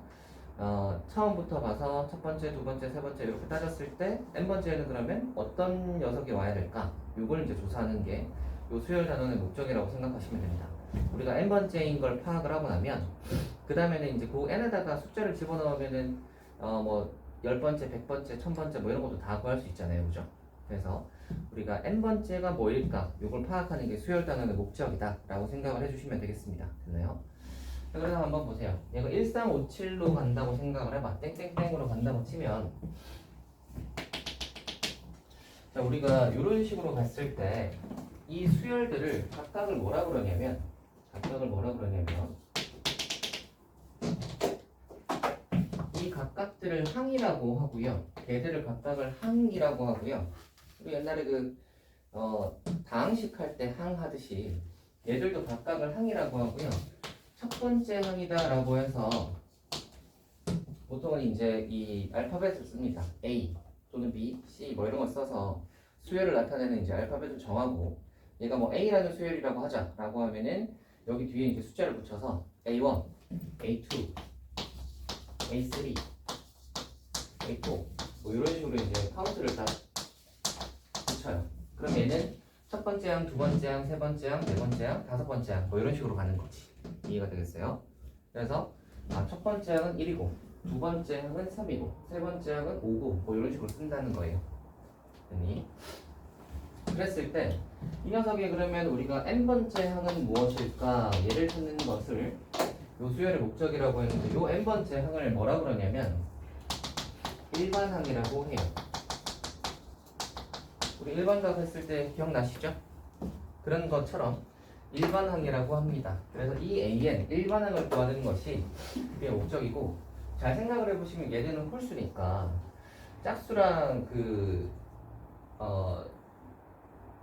처음부터 봐서 첫 번째, 두 번째, 세 번째 이렇게 따졌을 때 n번째는 그러면 어떤 녀석이 와야 될까? 이걸 이제 조사하는 게 이 수열 단원의 목적이라고 생각하시면 됩니다. 우리가 n번째인 걸 파악을 하고 나면 그 다음에는 이제 그 n에다가 숫자를 집어넣으면은 뭐 10번째, 100번째, 1000번째 뭐 이런 것도 다 구할 수 있잖아요. 그죠? 그래서 우리가 n번째가 뭐일까? 이걸 파악하는 게 수열 단원의 목적이다 라고 생각을 해주시면 되겠습니다. 됐나요? 그래서 한번 보세요. 얘가 1357로 간다고 생각을 해봐. 땡땡땡으로 간다고 치면 자 우리가 이런 식으로 갔을 때 이 수열들을 각각을 뭐라 그러냐면 이 각각들을 항이라고 하고요. 걔들을 각각을 항이라고 하고요. 우리 옛날에 다항식 할 때 항 하듯이 얘들도 각각을 항이라고 하고요. 첫 번째 항이다라고 해서 보통은 이제 이 알파벳을 씁니다. A 또는 B, C 뭐 이런 거 써서 수열을 나타내는 이제 알파벳을 정하고 얘가 뭐 A라는 수열이라고 하자라고 하면은 여기 뒤에 이제 숫자를 붙여서 A1, A2, A3, A4 뭐 이런 식으로 이제 카운트를 다 붙여요. 그럼 얘는 첫 번째 항, 두 번째 항, 세 번째 항, 네 번째 항, 다섯 번째 항 뭐 이런 식으로 가는 거지. 이해가 되겠어요? 그래서 첫 번째 항은 1이고 두 번째 항은 3이고 세 번째 항은 5고 뭐 이런 식으로 쓴다는 거예요. 됐니? 그랬을 때 이 녀석이 그러면 우리가 n번째 항은 무엇일까? 얘를 찾는 것을 요 수열의 목적이라고 했는데 요 n번째 항을 뭐라 그러냐면 일반항이라고 해요. 우리 일반각 했을 때 기억나시죠? 그런 것처럼 일반항이라고 합니다. 그래서 이 AN 일반항을 구하는 것이 그게 목적이고 잘 생각을 해보시면 얘네는 홀수니까 짝수랑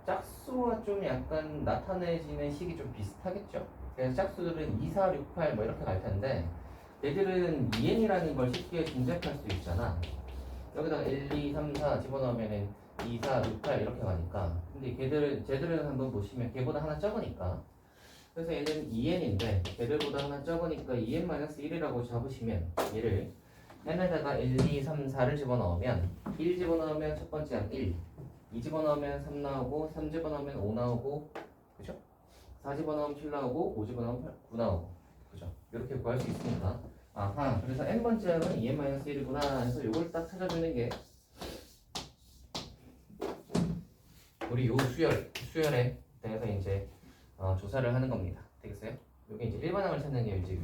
짝수와 좀 약간 나타내지는 식이 좀 비슷하겠죠. 그래서 짝수들은 2, 4, 6, 8 뭐 이렇게 갈 텐데 얘들은 2n이라는 걸 쉽게 짐작할 수 있잖아. 여기다가 1, 2, 3, 4 집어넣으면은 2, 4, 6, 8 이렇게 가니까. 근데 쟤들은 한번 보시면 걔보다 하나 적으니까. 그래서 얘는 2n인데 걔들보다 하나 적으니까 2n-1이라고 잡으시면 얘를 n에다가 1, 2, 3, 4를 집어넣으면 1 집어넣으면 첫 번째 항 1, 2 집어넣으면 3 나오고 3 집어넣으면 5 나오고 그죠? 4 집어넣으면 7 나오고 5 집어넣으면 9 나오고 그죠? 이렇게 구할 수 있으니까 그래서 n번째 항은 2n-1이구나 해서 이걸 딱 찾아주는 게 우리 요 수열에 대해서 이제 조사를 하는 겁니다. 되겠어요? 이게 이제 일반항을 찾는 게 이제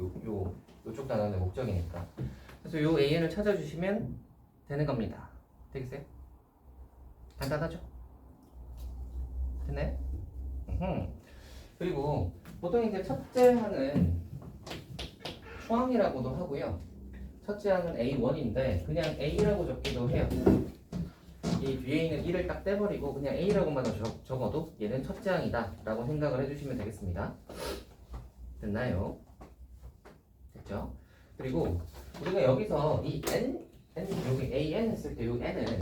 요쪽 단원의 목적이니까. 그래서 요 AN을 찾아주시면 되는 겁니다. 되겠어요? 간단하죠? 됐네? 그리고 보통 이제 첫째 항은 초항이라고도 하고요. 첫째 항은 A1인데 그냥 A라고 적기도 해요. 이 뒤에 있는 1을 딱 떼버리고 그냥 A라고만 적어도 얘는 첫째 항이다 라고 생각을 해주시면 되겠습니다. 됐나요? 됐죠? 그리고 우리가 여기서 이 여기 AN 했을 때 이 N은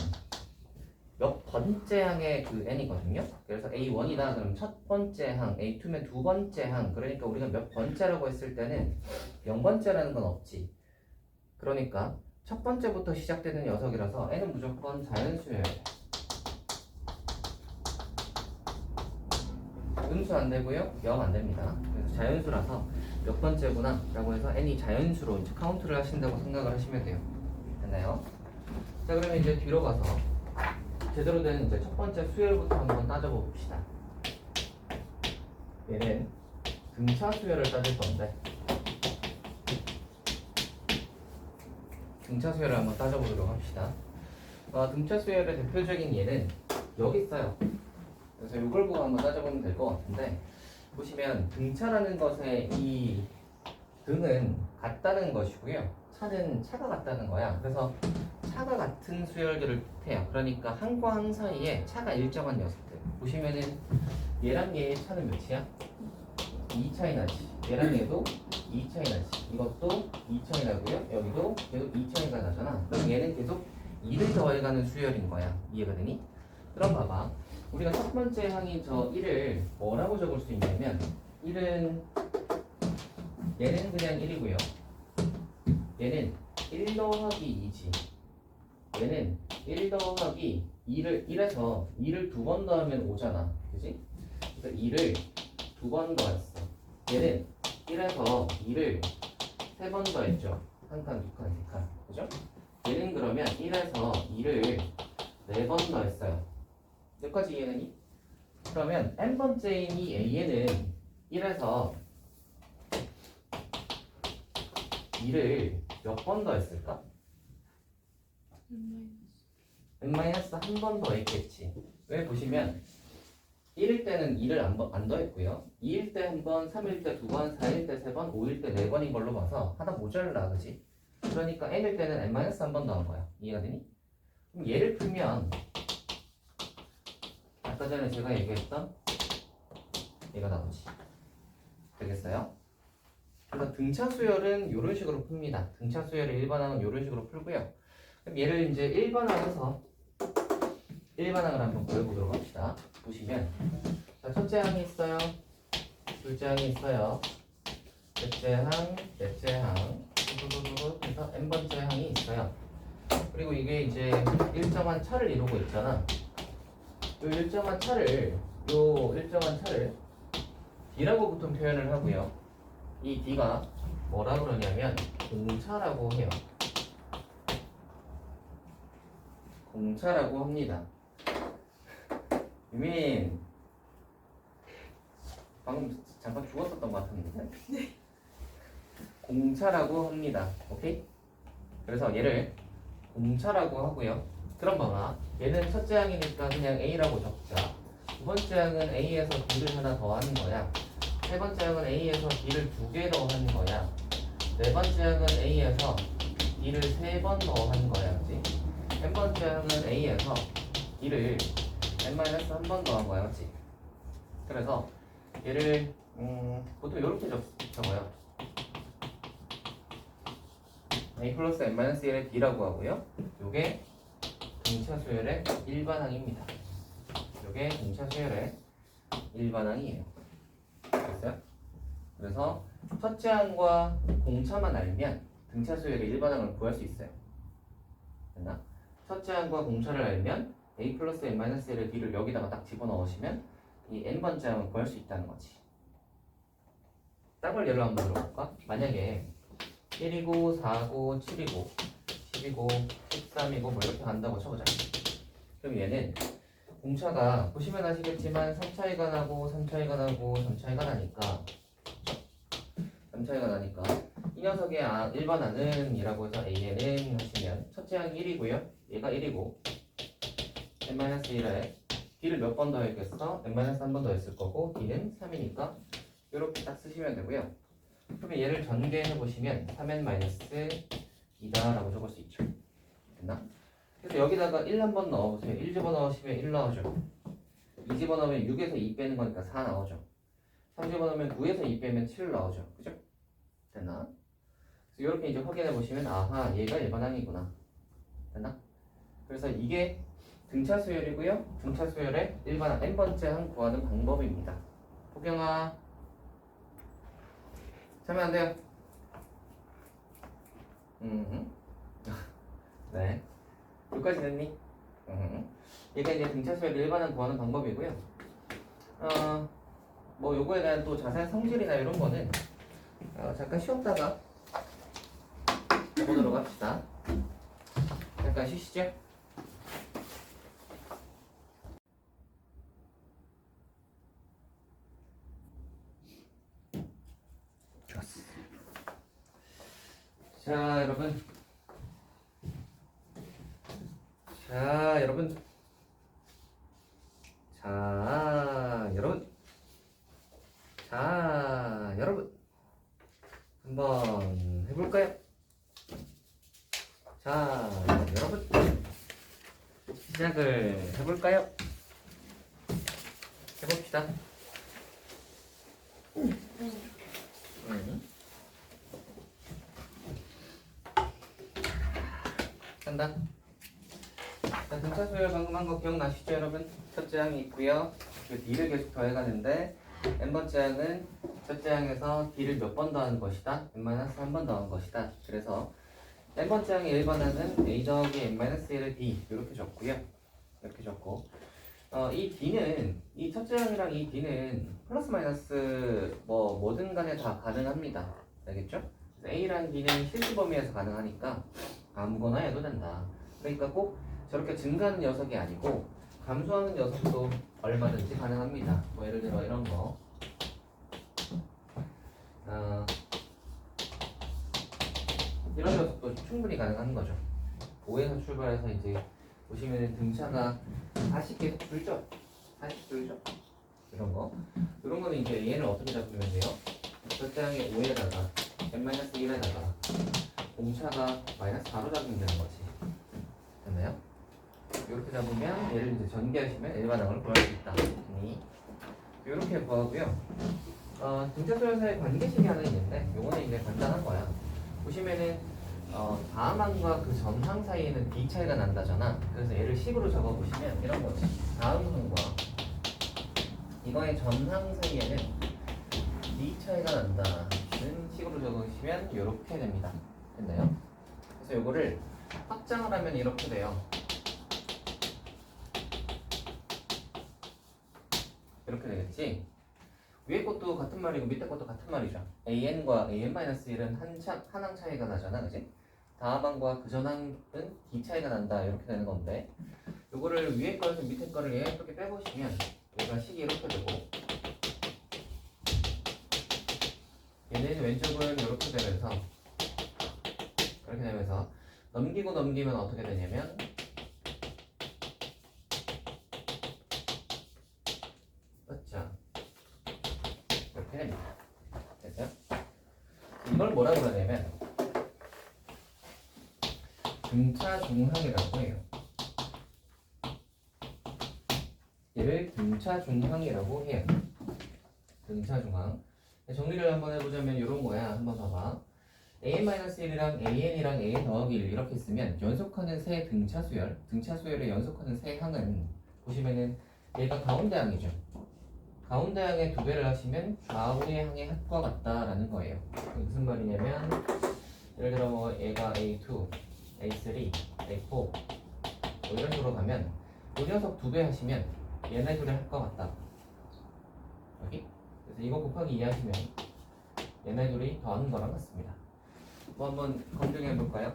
몇 번째 항의 그 N이거든요. 그래서 A1이다 그럼 첫 번째 항, A2면 두 번째 항. 그러니까 우리가 몇 번째라고 했을 때는 0번째라는 건 없지. 그러니까 첫 번째부터 시작되는 녀석이라서 N은 무조건 자연수예요. 음수 안 되고요. 0 안 됩니다. 그래서 자연수라서 몇 번째구나 라고 해서 N이 자연수로 이제 카운트를 하신다고 생각을 하시면 돼요. 됐나요? 자, 그러면 이제 뒤로 가서 제대로 된 이제 첫 번째 수열부터 한번 따져봅시다. 얘는 등차 수열을 따질 건데 등차 수열을 한번 따져보도록 합시다. 등차 수열의 대표적인 예는 여기 있어요. 그래서 이걸 보고 한번 따져보면 될 것 같은데 보시면 등차라는 것의 이 등은 같다는 것이고요. 차는 차가 같다는 거야. 그래서 차가 같은 수열들을 뜻해요. 그러니까 항과 항 사이에 차가 일정한 녀석들. 보시면은 얘랑 얘의 차는 몇이야? 2 차이 나지. 얘랑 얘도 2 차이 나지. 이것도 2 차이 나고요. 여기도 계속 2 차이가 나잖아. 그럼 얘는 계속 2를 더해가는 수열인 거야. 이해가 되니? 그럼 봐봐. 우리가 첫 번째 항인 저 1을 뭐라고 적을 수 있냐면 1은 얘는 그냥 1이고요. 얘는 1 더하기 2지. 얘는 1 더하기 1에서 2를 두 번 더하면 5잖아. 그지? 그래서 2를 두 번 더했어. 얘는 1에서 2를 세 번 더했죠. 한 칸, 두 칸, 세 칸. 그죠? 얘는 그러면 1에서 2를 네 번 더했어요. 여기까지 이해되니? 그러면 n번째인 이 a는 1에서 2를 몇 번 더했을까? n-1 번 더했겠지. 왜? 보시면 1일 때는 2를 안 더했고요. 2일 때 한 번, 3일 때 두 번, 4일 때 세 번, 5일 때 네 번인 걸로 봐서 하나 모자라, 그지? 그러니까 n일 때는 n-1 번 더한 거야. 이해가 되니? 그럼 얘를 풀면 아까 전에 제가 얘기했던 얘가 나오지. 되겠어요? 그래서 등차 수열은 이런 식으로 풉니다. 등차 수열의 일반항은 이런 식으로 풀고요. 그럼 얘를 이제 일반항에서 일반항을 한번 보여보도록 합시다. 보시면 자, 첫째 항이 있어요. 둘째 항이 있어요. 셋째 항, 넷째 항, 그래서 n번째 항이 있어요. 그리고 이게 이제 일정한 차를 이루고 있잖아. 요 일정한 차를 D라고 보통 표현을 하고요. 이 D가 뭐라 그러냐면 공차라고 해요. 공차라고 합니다. 유민 방금 잠깐 죽었었던 것 같은데. 네. 공차라고 합니다. 오케이? 그래서 얘를 공차라고 하고요. 그럼 봐봐. 얘는 첫째 항이니까 그냥 A라고 적자. 두 번째 항은 A에서 B를 하나 더 하는 거야. 세 번째 항은 A에서 B를 두 개 더 하는 거야. 네 번째 항은 A에서 B를 세 번 더 하는 거야. 그치? n 번째 항은 A에서 B를 n-1 번 더 한 거야. 그치? 그래서 얘를 보통 이렇게 적어요. A 플러스 n-1의 D라고 하고요. 요게 등차 수열의 일반항입니다. 요게 등차 수열의 일반항이에요. 됐어요? 그래서 첫째 항과 공차만 알면 등차 수열의 일반항을 구할 수 있어요. 됐나? 첫째 항과 공차를 알면 A 플러스 n-1의 D를 여기다가 딱 집어넣으시면 이 n번째 항을 구할 수 있다는 거지. 딴걸 예로 한번 들어볼까? 만약에 1이고 4고 7이고 10이고 13이고 뭐 이렇게 간다고 쳐보자. 그럼 얘는 공차가 보시면 아시겠지만 3차이가 나고 3차이가 나고 3차이가 나니까 3차이가 나니까 이 녀석의 일반항은 이라고 해서 AN은 하시면 첫째 항이 1이고요. 얘가 1이고 n-1에 D를 몇 번 더 했겠어? n-한 번 더 했을 거고 D는 3이니까 이렇게 딱 쓰시면 되고요. 그러면 얘를 전개해 보시면 3n-2다 라고 적을 수 있죠. 됐나? 그래서 여기다가 1 한번 넣어보세요. 1 집어넣으시면 1 나오죠. 2 집어넣으면 6에서 2 빼는 거니까 4 나오죠. 3 집어넣으면 9에서 2 빼면 7 나오죠. 그죠? 됐나? 그래서 이렇게 이제 확인해 보시면 아하 얘가 일반항이구나. 됐나? 그래서 이게 등차 수열이고요. 등차 수열의 일반항 n번째 항 구하는 방법입니다. 호경아 자면 안 돼요. 네. 여기까지 됐니? 얘가 이제 등차 수열의 일반항 구하는 방법이고요. 뭐 요거에 대한 또 자세한 성질이나 이런 거는 잠깐 쉬었다가 해보도록 합시다. 잠깐 쉬시죠. 좋았어. 자, 여러분. 자, 여러분. 자, 여러분. 자, 여러분. 한번 해볼까요? 자, 여러분. 시작을 해볼까요? 해봅시다. 간다. 자, 등차 수열 방금 한 거 기억나시죠, 여러분? 첫째 항이 있고요. 그 D를 계속 더해가는데 n번째 항은 첫째 항에서 D를 몇 번 더하는 것이다? n-한 번 더하는 것이다. 그래서 n번째 항의 1번 항은 a 더하기 n-1의 D 이렇게 적고요. 이렇게 적고 이 D는 이 첫째 항이랑 이 D는 플러스 마이너스 뭐든 간에 다 가능합니다. 알겠죠? A랑 D는 실수 범위에서 가능하니까 아무거나 해도 된다. 그러니까 꼭 저렇게 증가하는 녀석이 아니고 감소하는 녀석도 얼마든지 가능합니다. 뭐 예를 들어 이런 거 이런 녀석도 충분히 가능한 거죠. 5에서 출발해서 이제 보시면은 등차가 40 계속 줄죠? 40 줄죠? 이런 거는 이제 얘를 어떻게 잡으면 돼요? 첫째 항의 5에다가 n-1에다가 공차가 -4로 잡으면 되는 거지. 됐나요? 이렇게 잡으면 얘를 이제 전개하시면 일반항을 구할 수 있다. 이렇게 구하고요. 등차 수열 사이 관계식이 하나 있는데 요거는 이제 간단한 거야. 보시면은 다음항과 그 전항 사이에는 D 차이가 난다잖아. 그래서 얘를 식으로 적어보시면 이런 거지. 다음 항과 이거의 전항 사이에는 D 차이가 난다는 식으로 적으시면 이렇게 됩니다. 됐나요? 그래서 요거를 확장을 하면 이렇게 돼요. 이렇게 되겠지? 위에 것도 같은 말이고 밑에 것도 같은 말이죠. an과 an-1은 한 항 차이가 나잖아, 그지? 다음 항과 그 전 항은 d 차이가 난다 이렇게 되는 건데 요거를 위에 거에서 밑에 거를 예쁘게 빼보시면 얘가 식이 이렇게 되고 얘는 왼쪽은 이렇게 되면서 이렇게 되면서 넘기고 넘기면 어떻게 되냐면 맞죠? 이렇게 됩니다. 됐어요? 이걸 뭐라고 그러냐면 등차 중항이라고 해요. 얘를 등차 중항이라고 해요. 등차 중항. 정리를 한번 해보자면 이런 거야. 한번 봐봐. an-1이랑 an이랑 an 더하기 1 이렇게 쓰면 연속하는 세 등차 수열, 등차 수열에 연속하는 세 항은 보시면은 얘가 가운데 항이죠. 가운데 항의 2배를 하시면 좌우의 항의 합과 같다라는 거예요. 무슨 말이냐면 예를 들어 뭐 얘가 A2, A3, A4 뭐 이런 식으로 가면 이 녀석 2배 하시면 얘네 둘의 합과 같다. 여기? 그래서 이거 곱하기 2 하시면 얘네 둘이 더하는 거랑 같습니다. 뭐 한번 검증해 볼까요?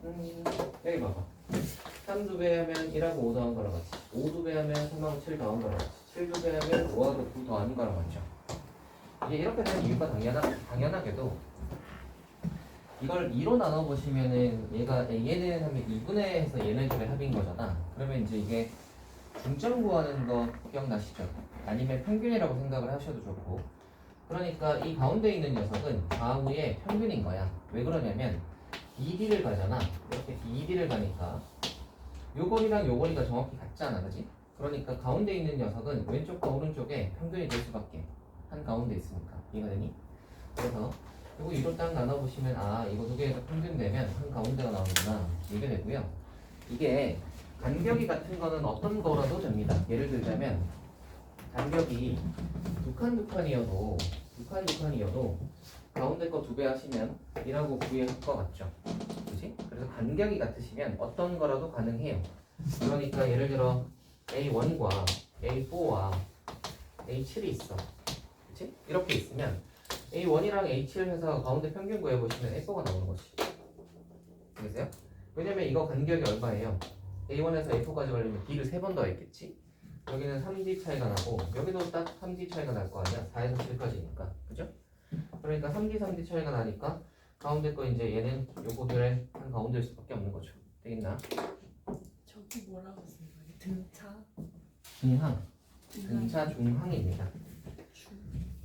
여기 봐봐. 3 2배 하면 1하고 5 더한 거랑 같이 5 2배 하면 3하고 7 더한 거랑 같이 7 2배 하면 5하고 9 더하는 거랑 같죠. 이게 이렇게 되는 이유가 당연하게도 이걸 2로 나눠보시면은 얘는 하면 2분의 해서 얘네들의 합인 거잖아. 그러면 이제 이게 중점 구하는 거 기억나시죠? 아니면 평균이라고 생각을 하셔도 좋고. 그러니까 이 가운데 있는 녀석은 좌우의 평균인 거야. 왜 그러냐면 BD를 가잖아. 이렇게 BD를 가니까 요 거리랑 요 거리가 정확히 같잖아, 그지? 그러니까 가운데 있는 녀석은 왼쪽과 오른쪽에 평균이 될 수밖에. 한 가운데 있으니까. 이해가 되니? 그래서 이거 위로 딱 나눠보시면 아 이거 두 개에서 평균 내면 한 가운데가 나오는구나 이게 되고요. 이게 간격이 같은 거는 어떤 거라도 됩니다. 예를 들자면 간격이 두 칸이어도 가운데 거 두 배 하시면 1하고 9의 합과 같죠. 그치? 그래서 간격이 같으시면 어떤 거라도 가능해요. 그러니까 예를 들어 A1과 A4와 A7이 있어. 그치? 이렇게 있으면 A1이랑 A7 해서 가운데 평균 구해보시면 A4가 나오는 거지. 알겠어요? 왜냐면 이거 간격이 얼마예요? A1에서 A4까지 걸리면 D를 3번 더했겠지? 여기는 3D 차이가 나고 여기도 딱 3D 차이가 날 거 아니야? 4에서 7까지니까. 그죠? 그러니까 3D 차이가 나니까 가운데 거 이제 얘는 요거들의 한 가운데일 수밖에 없는 거죠. 되겠나? 저기 뭐라고 쓴 거예요? 등차? 중항. 등차 중항입니다.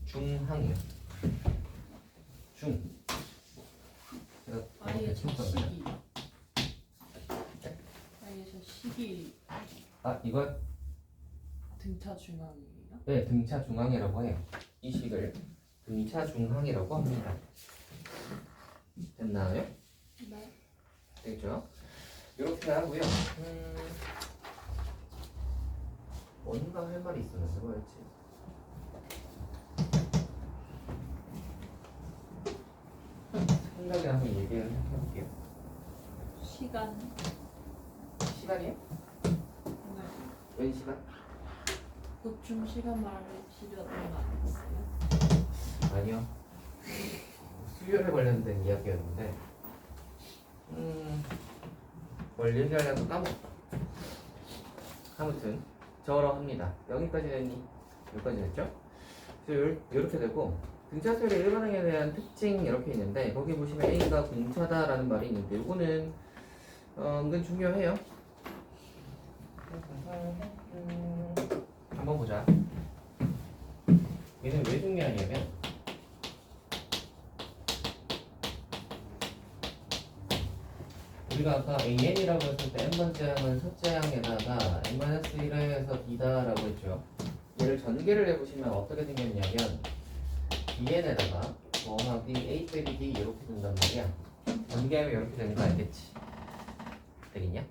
중항이요. 중. 제가 아예 저 대충 시기. 네? 아예 저 시기 아 이거 등차 중앙이에요? 네 등차 중항이라고 해요. 이 식을 등차 중항이라고 합니다. 됐나요? 네. 되겠죠? 이렇게 하고요. 뭔가 할 말이 있었는데 뭐였지? 생각에 한번 얘기를 해볼게요. 시간. 시간이요? 네. 웬 시간? 보충 시간 말하시려던 거 아니었어요? 아니요. 수요일에 관련된 이야기였는데 뭘 얘기하려고 까먹었다. 아무튼 저러 합니다. 여기까지 됐니? 여기까지 됐죠? 그래서 이렇게 되고 등차수열의 일반항에 대한 특징 이렇게 있는데 거기 보시면 A가 공차다라는 말이 있는데 이거는 은근 중요해요. 한번 보자. 얘는 왜 중요하냐면 우리가 아까 AN이라고 했을 때 n번째 항은 첫째 항에다가 n-1에서 D다라고 했죠. 얘를 전개를 해보시면 어떻게 생겼냐면 BN에다가 더하기 A 빼기 D 이렇게 된단 말이야. 전개하면 이렇게 되는 거 알겠지? 되겠냐?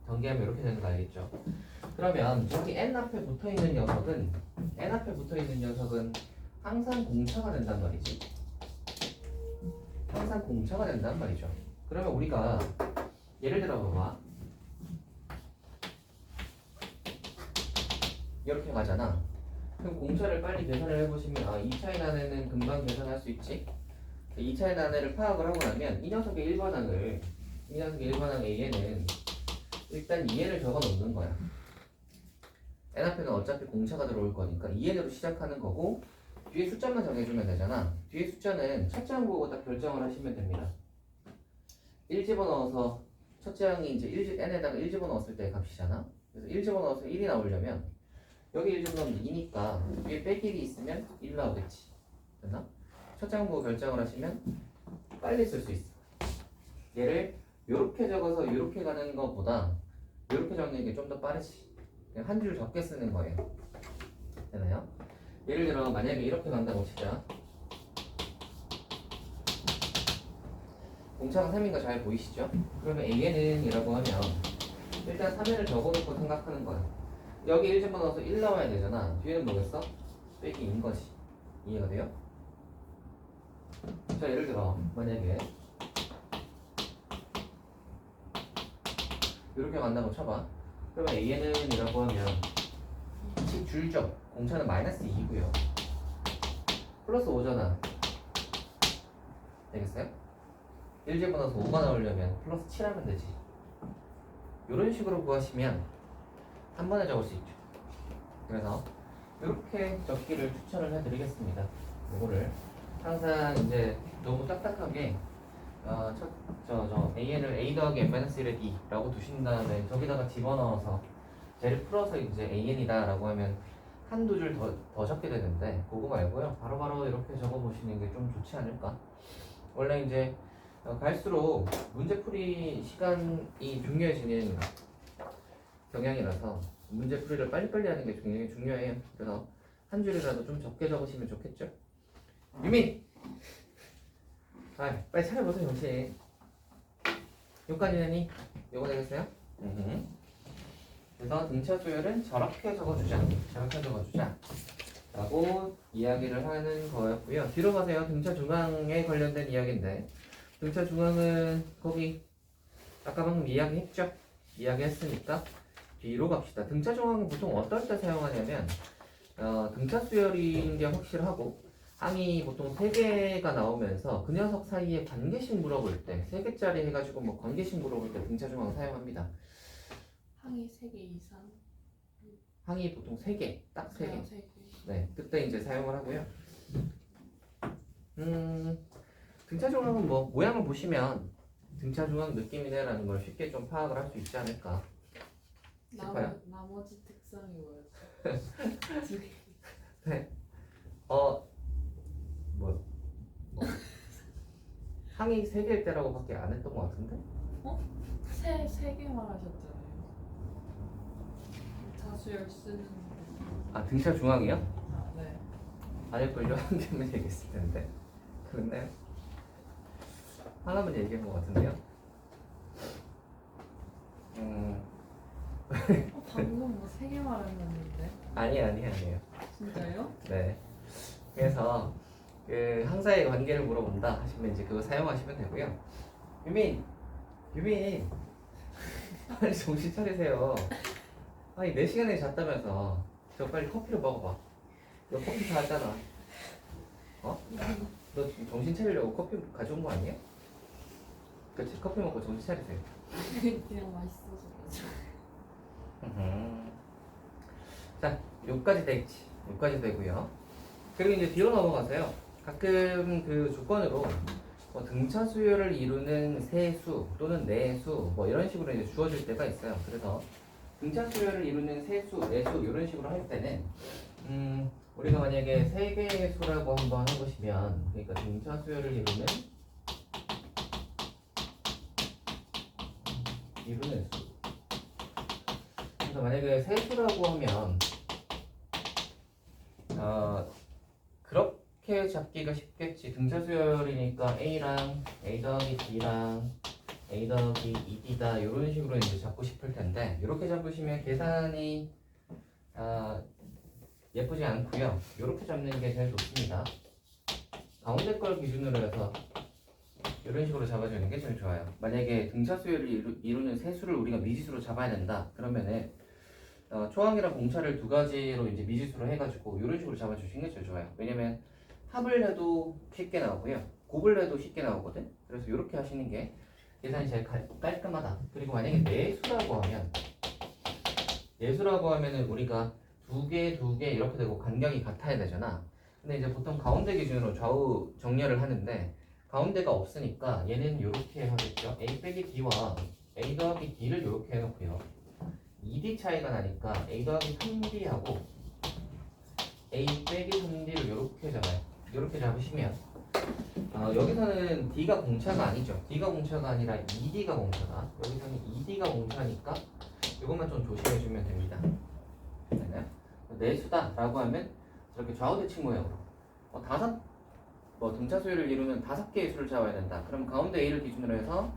전개하면 이렇게 되는 거 알겠죠? 그러면 저기 n 앞에 붙어있는 녀석은 항상 공차가 된단 말이지. 항상 공차가 된단 말이죠. 그러면 우리가 예를 들어 봐봐. 이렇게 가잖아. 그럼 공차를 빨리 계산을 해보시면 아 2차의 난해는 금방 계산할 수 있지. 2차의 난해를 파악을 하고 나면 이 녀석의 일반항 A에는 일단 2n을 적어 놓는 거야. n 앞에는 어차피 공차가 들어올 거니까 2n으로 시작하는 거고 뒤에 숫자만 정해주면 되잖아. 뒤에 숫자는 첫째 항 보고 딱 결정을 하시면 됩니다. 1 집어넣어서 첫째 항이 이제 n에다가 1 집어넣었을 때 값이잖아. 그래서 1 집어넣어서 1이 나오려면 여기 1 집어넣으면 2니까 뒤에 빼기 1이 있으면 1 나오겠지. 됐나? 첫째 항 보고 결정을 하시면 빨리 쓸 수 있어. 얘를 요렇게 적어서 요렇게 가는 것보다 요렇게 적는 게 좀 더 빠르지. 한 줄 적게 쓰는 거예요. 되나요? 예를 들어 만약에 이렇게 간다고 치자. 공차가 3인 거 잘 보이시죠? 그러면 AN은 이라고 하면 일단 3n을 적어놓고 생각하는 거야. 여기 1 집어넣어서 1 나와야 되잖아. 뒤에는 뭐겠어? 빼기 2인 거지. 이해가 돼요? 자 예를 들어 만약에 이렇게 간다고 쳐봐. 그러면 AN은 이라고 하면 줄죠. 공차는 마이너스 2고요. 플러스 5잖아. 되겠어요? 1 집어넣어서 5가 나오려면 플러스 7 하면 되지. 이런 식으로 구하시면 한 번에 적을 수 있죠. 그래서 이렇게 적기를 추천을 해드리겠습니다. 이거를 항상 이제 너무 딱딱하게 AN을 A 더하기 n-1의 D라고 두신 다음에 저기다가 집어넣어서 쟤를 풀어서 이제 AN이다라고 하면 한두 줄 더 적게 되는데 그거 말고요. 바로바로 이렇게 적어보시는 게 좀 좋지 않을까? 원래 이제 갈수록 문제풀이 시간이 중요해지는 경향이라서 문제풀이를 빨리빨리 하는 게 굉장히 중요해요. 그래서 한 줄이라도 좀 적게 적으시면 좋겠죠? 유민! 아, 빨리 차려보세요, 정신. 여기까지는 요거 되겠어요? 그래서 등차 수열은 저렇게 적어주자. 저렇게 적어주자. 라고 이야기를 하는 거였고요. 뒤로 가세요. 등차 중앙에 관련된 이야기인데 등차 중앙은 거기 아까 방금 이야기했죠? 이야기했으니까 뒤로 갑시다. 등차 중앙은 보통 어떨 때 사용하냐면 등차 수열인 게 확실하고 항이 보통 3개가 나오면서 그 녀석 사이에 관계식 물어볼 때 3개짜리 해가지고 뭐 관계식 물어볼 때 등차 중앙 사용합니다. 항이 3개 이상. 항이 보통 3개, 딱 3개. 3개. 네, 그때 이제 사용을 하고요. 등차 중앙은 뭐 모양을 보시면 등차 중앙 느낌이네라는 걸 쉽게 좀 파악을 할 수 있지 않을까 싶어요. 나머지 특성이 뭐였죠? 네. 뭐 항이 3개일 때라고밖에 안 했던 것 같은데? 세 개 말하셨잖아요. 자수열 쓰는. 아, 등차 중앙이요? 아, 네. 아닐걸요? 한 개만 얘기했을 텐데. 그랬나요? 하나만 얘기한 것 같은데요? 방금 뭐 3개 말했는데. 아니에요. 진짜요? 네. 그래서 그 항사의 관계를 물어본다 하시면 이제 그거 사용하시면 되고요. 유민 빨리 정신 차리세요. 아니 4시간에 잤다면서 저 빨리 커피를 먹어봐. 너 커피 다 하잖아. 어? 너 지금 정신 차리려고 커피 가져온 거 아니야? 그치, 커피 먹고 정신 차리세요. 그냥 맛있어서 그렇죠. 자, 요까지 되겠지. 요까지 되고요. 그리고 이제 뒤로 넘어가세요. 가끔 그 조건으로 뭐 등차 수열을 이루는 세수 또는 내수 뭐 이런 식으로 이제 주어질 때가 있어요. 그래서 등차 수열을 이루는 세수, 내수 이런 식으로 할 때는 우리가 만약에 3개의 수라고 한번 해보시면 그러니까 등차 수열을 이루는 수. 그래서 만약에 세수라고 하면 그렇게 잡기가 쉽겠지. 등차 수열이니까 A랑 A 더하기 D랑 A 더하기 2D다 이런 식으로 이제 잡고 싶을 텐데 이렇게 잡으시면 계산이 예쁘지 않고요. 이렇게 잡는 게 제일 좋습니다. 가운데 걸 기준으로 해서 이런 식으로 잡아주는 게 제일 좋아요. 만약에 등차 수열을 이루는 세수를 우리가 미지수로 잡아야 된다. 그러면은 초항이랑 공차를 2가지로 이제 미지수로 해가지고 이런 식으로 잡아주시는 게 제일 좋아요. 왜냐면 합을 해도 쉽게 나오고요. 곱을 해도 쉽게 나오거든. 그래서 이렇게 하시는 게 계산이 제일 깔끔하다. 그리고 만약에 내수라고 하면은 우리가 2개 이렇게 되고 간격이 같아야 되잖아. 근데 이제 보통 가운데 기준으로 좌우 정렬을 하는데 가운데가 없으니까 얘는 이렇게 하겠죠. A 빼기 D와 A 더하기 D를 이렇게 해놓고요. 2D 차이가 나니까 A 더하기 3D하고 A 빼기 3D를 이렇게 잡아요. 이렇게 잡으시면 여기서는 D가 공차가 아니죠. D가 공차가 아니라 2D가 공차다. 여기서는 2D가 공차니까 이것만 좀 조심해주면 됩니다. 됐나요? 내수다 라고 하면 저렇게 좌우대칭 모양으로 등차 수열을 이루는 5개의 수를 잡아야 된다. 그럼 가운데 A를 기준으로 해서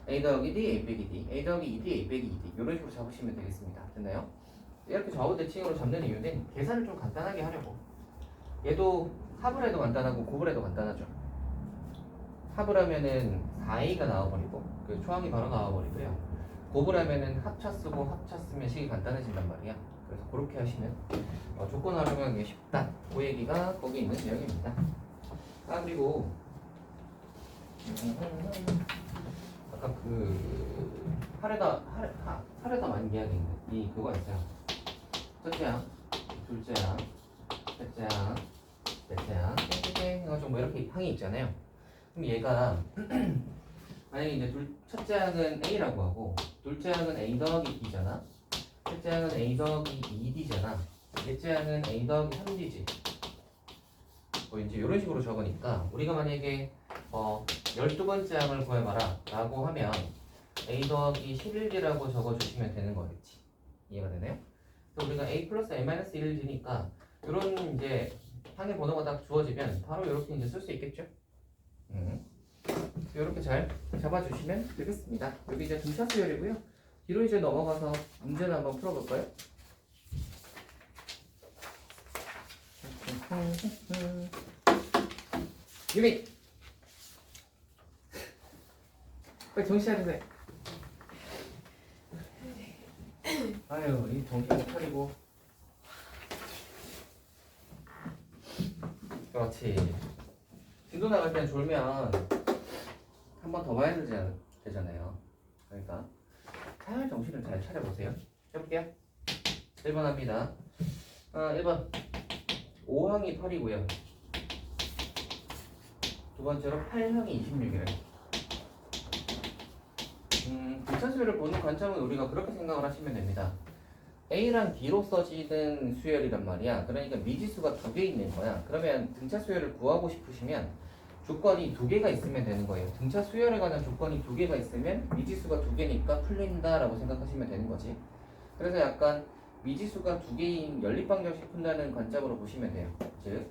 A 더하기 D, A 빼기 D, A 더하기 2D, A 빼기 2D 이런 식으로 잡으시면 되겠습니다. 됐나요? 이렇게 좌우대칭으로 잡는 이유는 계산을 좀 간단하게 하려고. 얘도 합을 해도 간단하고 곱을 해도 간단하죠. 합을 하면은 4A가 나와버리고 그 초항이 바로 나와버리고요. 곱을 하면은 합차 쓰고 합차 쓰면 식이 간단해진단 말이야. 그래서 그렇게 하시면 조건 활용하기 쉽다. 그 얘기가 거기 있는 내용입니다. 그리고 아까 그 하려다 많이 이야기했는데 이 그거 있어요. 첫째 항, 둘째 항, 셋째 항, 넷째 항, 땡땡땡 해가지고 뭐 이렇게 항이 있잖아요. 그럼 얘가 만약에 이제 첫째 항은 A라고 하고 둘째 항은 A 더하기 B잖아. 첫째 항은 a 더하기 2d잖아. 넷째 항은 a 더하기 3d지. 뭐 이제 이런 식으로 적으니까 우리가 만약에 12번째 항을 구해봐라 라고 하면 a 더하기 11d라고 적어주시면 되는 거겠지. 이해가 되나요? 그래서 우리가 a 플러스 a 마이너스 1d니까 이런 이제 항의 번호가 딱 주어지면 바로 이렇게 이제 쓸 수 있겠죠? 이렇게 잘 잡아주시면 되겠습니다. 여기 이제 등차 수열이고요. 뒤로 이제 넘어가서 문제를 한번 풀어볼까요? 유미! 빨리 정신 차리세요. 아유, 이 정신 차리고. 그렇지. 진도 나갈 땐 졸면 한 번 더 봐야 되잖아요. 그러니까 잘 정신을 잘 차려보세요. 해볼게요. 1번 합니다. 1번 5항이 8이고요. 두 번째로 8항이 26이래요. 등차 수열을 보는 관점은 우리가 그렇게 생각을 하시면 됩니다. A랑 D로 써지는 수열이란 말이야. 그러니까 미지수가 2개 있는 거야. 그러면 등차 수열을 구하고 싶으시면 조건이 2개가 있으면 되는 거예요. 등차 수열에 관한 조건이 2개가 있으면 미지수가 2개니까 풀린다라고 생각하시면 되는 거지. 그래서 약간 미지수가 2개인 연립방정식 푼다는 관점으로 보시면 돼요. 즉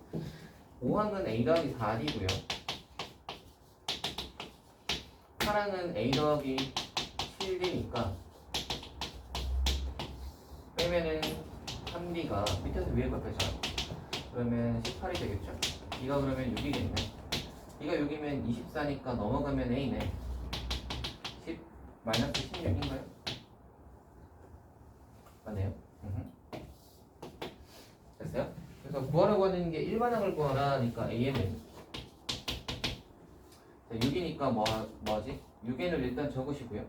5항은 A 더하기 4D고요. 8항은 A 더하기 7D니까 빼면은 3D가 밑에서 위에 바뀌었잖아. 그러면 18이 되겠죠? D가 그러면 6이겠네. D가 6이면 24니까 넘어가면 A네. 10 마이너스 16인가요? 맞네요. 됐어요? 그래서 구하라고 하는 게 일반항을 구하라 하니까 AN은 6이니까 뭐지? 6N을 일단 적으시고요.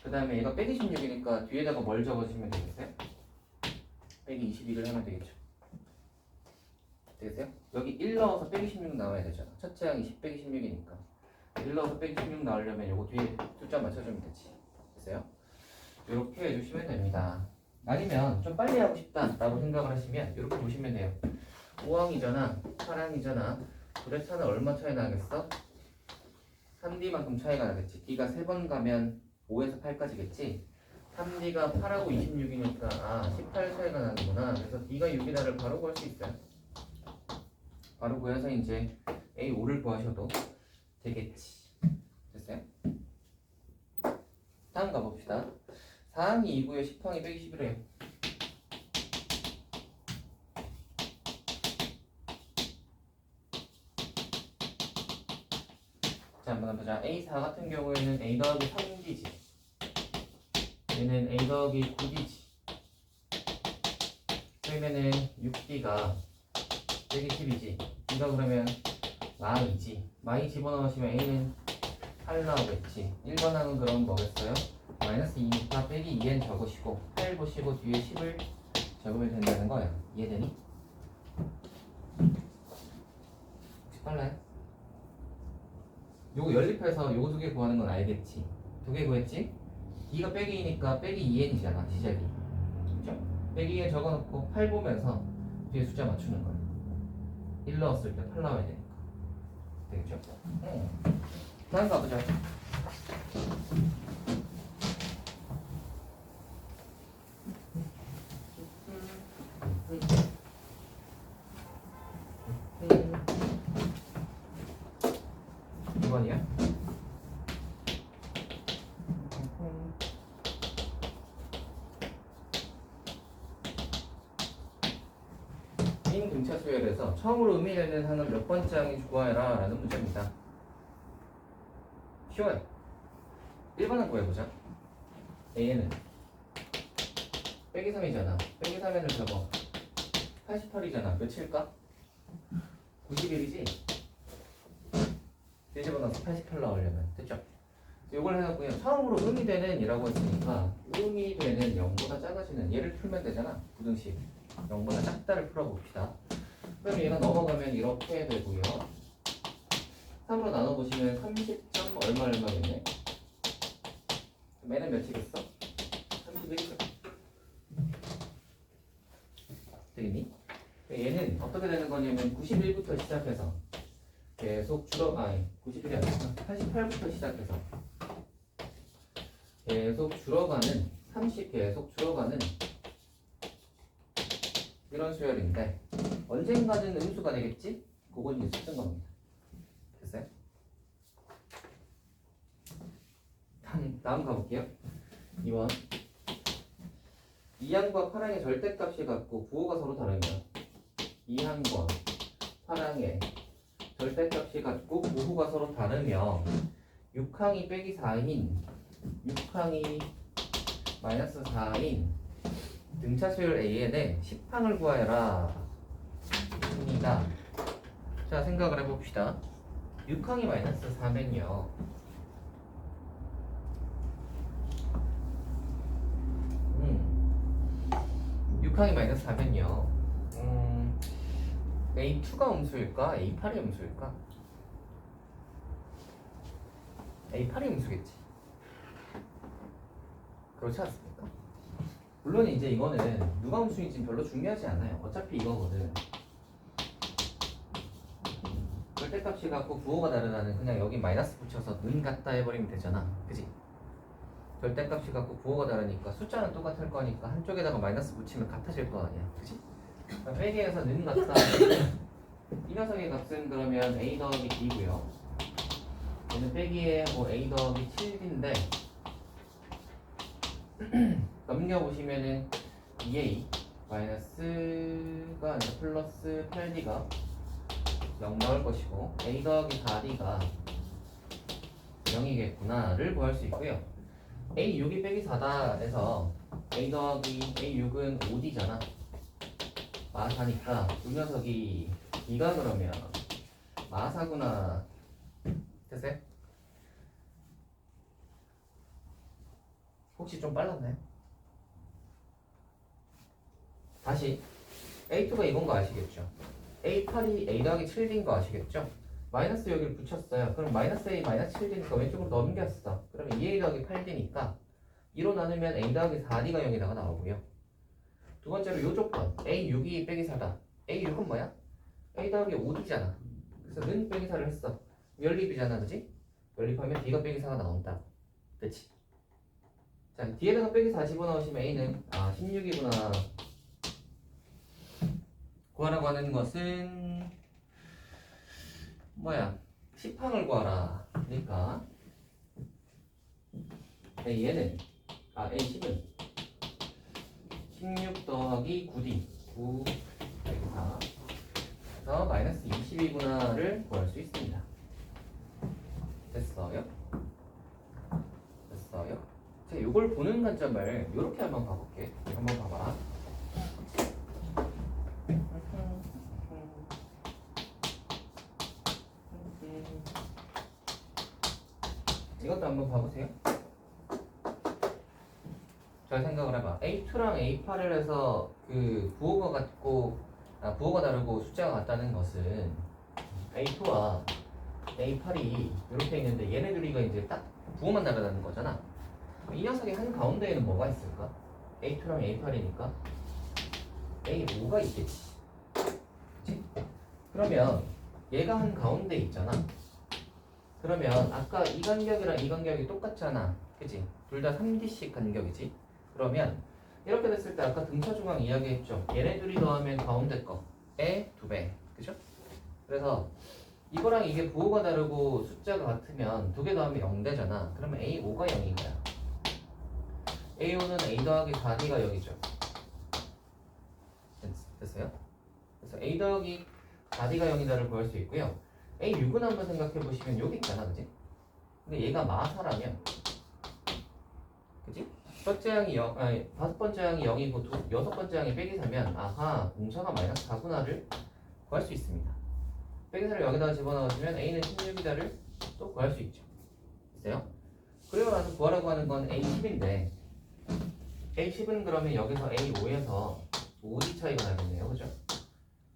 그 다음에 얘가 빼기 16이니까 뒤에다가 뭘 적어주시면 되겠어요? 빼기 22를 하면 되겠죠. 되겠어요? 여기 1 넣어서 빼기 16 나와야 되잖아. 첫째 항이 10 빼기 16이니까 1 넣어서 빼기 16 나오려면 요거 뒤에 숫자 맞춰주면 되지. 됐어요? 이렇게 해주시면 됩니다. 아니면 좀 빨리 하고 싶다라고 생각을 하시면 이렇게 보시면 돼요. 5항이잖아 8항이잖아 둘의 차는 얼마 차이 나겠어? 3D만큼 차이가 나겠지. D가 3번 가면 5에서 8까지겠지. 3D가 8하고 26이니까 18 차이가 나는구나. 그래서 D가 6이다를 바로 구할 수 있어요. 바로 구해서 이제 A5를 구하셔도 되겠지. 됐어요? 다음 가봅시다. 4항이 2고요 10항이 빼기 11이에요. 자, 한번 보자. A4 같은 경우에는 A 더하기 3D지. 얘는 A 더하기 9D지. 그러면은 6D가 빼기 10이지. D가 그러면 마이지. 마이 집어넣으시면 A는 8 나오겠지. 1번 항은 그럼 뭐겠어요? 마이너스 2니까 빼기 2N 적으시고 8 보시고 뒤에 10을 적으면 된다는 거야. 이해되니? 혹시 빨라요? 요거 연립해서 요거 2개 구하는 건 알겠지? 2개 구했지? D가 빼기 2니까 빼기 2N이잖아 시작이. 그쵸? 빼기 2N 적어놓고 8 보면서 뒤에 숫자 맞추는 거야. 1 넣었을 때 8 나와야 되니까. 되겠죠? 다음 가보자. 이번이야? 인 등차 수열에서 처음으로 의미되는 항은 몇 번째 항인지 구하여라 라는 문제입니다. 쉬워요. 1번은 구해보자. A는 빼기 3이잖아. 빼기 3N을 적어. 88이잖아. 몇일까? 91이지? 뒤집어넣어서 88 나오려면 됐죠? 이걸 해갖고요. 처음으로 의미되는 이라고 했으니까 의미되는 0보다 작아지는 얘를 풀면 되잖아. 부등식 0보다 작다를 풀어봅시다. 그럼 얘가 넘어가면 이렇게 되고요. 3으로 나눠보시면 30점 얼마겠네. 그럼 얘는 몇이겠어? 91이죠. 되겠니? 얘는 어떻게 되는 거냐면 91부터 시작해서 계속 91이 아니라 88부터 시작해서 계속 줄어가는 30 계속 줄어가는 이런 수열인데 언젠가는 음수가 되겠지? 그건 이제 쓰는 겁니다. 됐어요? 다음 가볼게요. 2번 이항과 파랑의 절대값이 같고 부호가 서로 다르면 이항과 파랑의 절대값이 같고 부호가 서로 다르며 6항이 빼기 4인 6항이 마이너스 4인 등차수열 AN의 10항을 구하여라 입니다. 자, 생각을 해봅시다. 6항이 마이너스 4면요 6항이 마이너스 4면요 A2가 음수일까? A8이 음수일까? A8이 음수겠지. 그렇지 않습니까? 물론 이제 이거는 누가 음수인지 별로 중요하지 않아요. 어차피 이거거든. 절대값이 같고 부호가 다르다는 그냥 여기 마이너스 붙여서 는 같다 해버리면 되잖아. 그지? 절대값이 같고 부호가 다르니까 숫자는 똑같을 거니까 한쪽에다가 마이너스 붙이면 같아질 거 아니야. 그지? 빼기에서 는 같다. 이 녀석의 값은 그러면 a 더하기 b고요. 얘는 빼기에 뭐 a 더하기 7b인데 넘겨보시면은 2a 마이너스가 아니라 플러스 8b가 0 나올 것이고 a 더하기 4d가 0이겠구나를 구할 수 있고요. a6이 빼기 4다 해서 a 더하기 a6은 5d잖아. 마사니까 이 녀석이 b가 그러면 마사구나. 됐어요? 혹시 좀 빨랐나요? 다시 A2가 이건 거 아시겠죠? A8이 A 더하기 7D인 거 아시겠죠? 마이너스 여기를 붙였어요. 그럼 마이너스 A 마이너스 7D니까 왼쪽으로 넘겼어. 그러면 2A 더하기 8D니까 2로 나누면 A 더하기 4D가 0에다가 나오고요. 두 번째로 요 조건 A6이 빼기 4다. A6은 뭐야? A 더하기 5D잖아. 그래서 는 빼기 4를 했어. 연립이잖아, 그지? 연립하면 D가 빼기 4가 나온다. 됐지? 자, 뒤에다가 빼기 4 집어넣으시면 A는 16이구나. 구하라고 하는 것은 뭐야? 10항을 구하라. 그러니까 얘는 A10은 16 더하기 9D 9 빼기 4 그래서 마이너스 20이구나를 구할 수 있습니다. 됐어요? 됐어요? 자, 이걸 보는 관점을 이렇게 한번 봐볼게. 한번 봐봐. 이것도 한번 봐보세요. 잘 생각을 해봐. A2랑 A8을 해서 그 부호가 다르고 숫자가 같다는 것은 A2와 A8이 이렇게 있는데 얘네들이가 이제 딱 부호만 다르다는 거잖아. 이 녀석의 한 가운데에는 뭐가 있을까? A2랑 A8이니까 A5가 있겠지. 그치? 그러면 얘가 한 가운데 있잖아. 그러면 아까 이 간격이랑 이 간격이 똑같잖아. 그치? 둘 다 3D씩 간격이지. 그러면 이렇게 됐을 때 아까 등차 중앙 이야기했죠. 얘네 둘이 더하면 가운데 거에 2배. 그죠? 그래서 이거랑 이게 부호가 다르고 숫자가 같으면 2개 더하면 0 되잖아. 그러면 A5가 0인 거야. A5는 A 더하기 4D가 0이죠. 됐어요? 그래서 A 더하기 4D가 0이다를 구할 수 있고요. A6은 한번 생각해 보시면 여기 있잖아, 그지? 근데 얘가 마사라면, 그지? 첫째 항이 0, 다섯 번째 항이 0이고 여섯 번째 항이 빼기 4면 아하, 공차가 마이너스 4구나를 구할 수 있습니다. 빼기 4를 여기다가 집어넣으시면 A는 16이다를 또 구할 수 있죠. 됐어요? 그리고 나서 구하라고 하는 건 A10인데 A10은 그러면 여기서 A5에서 5D 차이가 나겠네요, 그죠?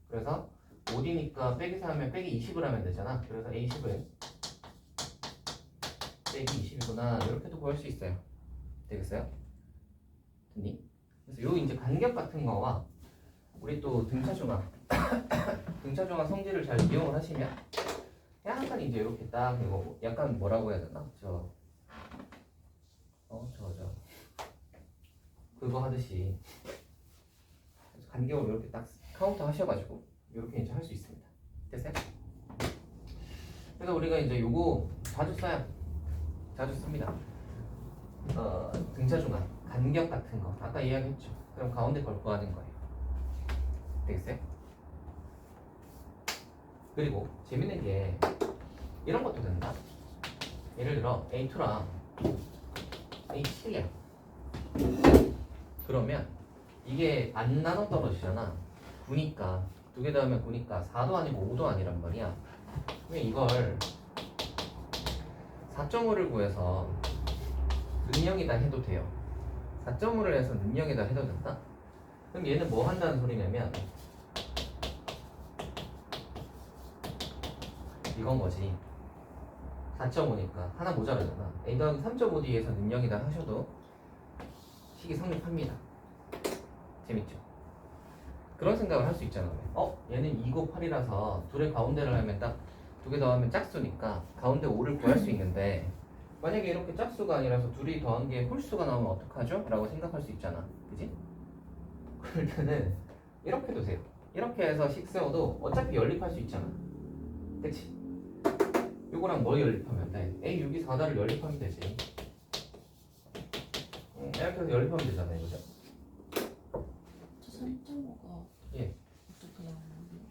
그래서 5D니까 빼기 4 하면 빼기 20을 하면 되잖아. 그래서 A10은 빼기 20이구나 이렇게도 구할 수 있어요. 되겠어요? 됐니? 그래서 요 이제 간격 같은 거와 우리 또 등차중앙 등차중앙 성질을 잘 이용을 하시면 약간 이제 이렇게 딱 이거 약간 뭐라고 해야 되나? 그거 하듯이 간격을 이렇게 딱 카운트 하셔가지고 이렇게 이제 할 수 있습니다. 됐어요? 그래서 우리가 이제 요거 자주 써요. 자주 씁니다. 등차중앙 간격 같은 거 아까 이야기했죠. 그럼 가운데 걸 구하는 거예요. 되겠어요? 그리고 재밌는 게 이런 것도 된다. 예를 들어 A2랑 A7이야. 그러면 이게 안 나눠 떨어지잖아. 9니까 두 개 더하면 9니까 4도 아니고 5도 아니란 말이야. 그러면 이걸 4.5를 구해서 능력이다 해도 돼요. 4.5를 해서 능력이다 해도 된다? 그럼 얘는 뭐 한다는 소리냐면 이건 거지. 4.5니까 하나 모자라잖아. A 더하기 3.5D에서 능력이다 하셔도 식이 성립합니다. 재밌죠? 그런 생각을 할 수 있잖아. 얘는 2 곱 8이라서 둘의 가운데를 하면 딱 두 개 더하면 짝수니까 가운데 5를 구할 수 있는데 만약에 이렇게 짝수가 아니라서 둘이 더한 게 홀수가 나오면 어떡하죠? 라고 생각할 수 있잖아. 그지? 그럴 때는 이렇게도 돼요. 이렇게 해서 식 세워도 어차피 연립할 수 있잖아. 그치? 요거랑 뭐 연립하면 돼? A6이 4다를 연립하면 되지. 이렇게 해서 연립하면 되잖아요. 그죠? 저 3.5가 예. 어떻게 나오는데?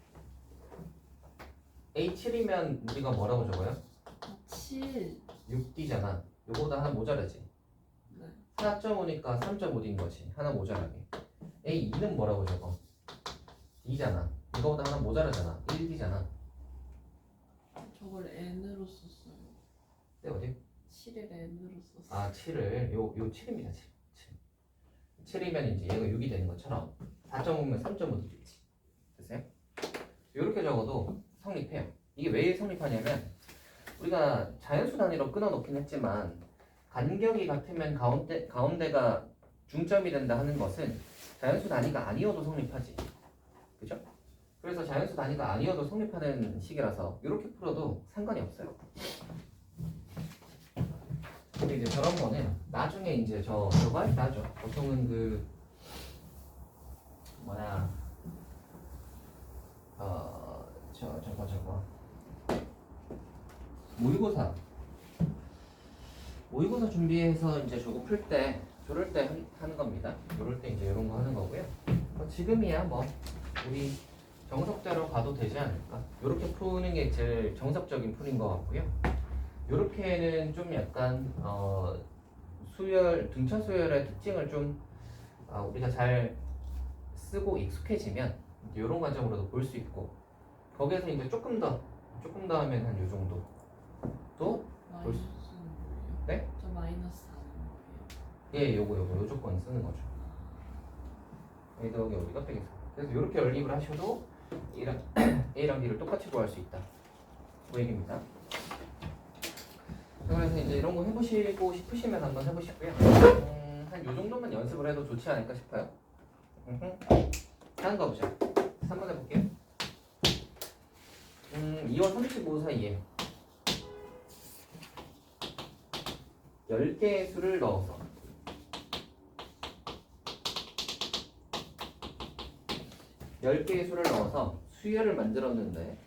A7이면 우리가 뭐라고 적어요? 7. 6D잖아. 요거보다 하나 모자라지. 네. 4.5니까 3.5D인 거지. 하나 모자라게. A2는 뭐라고 적어? D잖아. 이거보다 하나 모자라잖아. 1D잖아. 저걸 n으로 썼어요. 네, 어디? 7을 n으로 썼어요. 아, 7을 요 7입니다. 7. 7이면 이제 얘가 6이 되는 것처럼 4.5면 3.5도 되지. 됐어요? 이렇게 적어도 성립해요. 이게 왜 성립하냐면 우리가 자연수 단위로 끊어 놓긴 했지만 간격이 같으면 가운데가 중점이 된다 하는 것은 자연수 단위가 아니어도 성립하지. 그죠? 그래서 자연수 단위가 아니어도 성립하는 식이라서 이렇게 풀어도 상관이 없어요. 근데 이제 저런 거는 나중에 이제 저거 할 때 하죠. 보통은 그 저거 모의고사 준비해서 이제 저거 풀 때 저럴 때 하는 겁니다. 저럴 때 이제 이런 거 하는 거고요. 지금이야 뭐 우리 정석대로 가도 되지 않을까? 이렇게 푸는 게 제일 정석적인 풀인 것 같고요. 이렇게는 좀 약간 수열 등차 수열의 특징을 좀 우리가 잘 쓰고 익숙해지면 이런 과정으로도 볼 수 있고 거기에서 이제 조금 더 하면 한 요 정도 또 볼 수. 마이너스는 뭐예요? 네? 저 마이너스 4는 뭐예요? 예, 요 조건 쓰는 거죠. 여기 어디가 빼겠어. 그래서 이렇게 연립을 하셔도 A랑 B를 똑같이 구할 수 있다. 그 얘기입니다. 그래서 이제 이런 거 해보시고 싶으시면 한번 해보시고요. 한 요 정도만 연습을 해도 좋지 않을까 싶어요. 다른 거 보자. 3번 해볼게요. 2와 35 사이에 10개의 수를 넣어서 수열을 만들었는데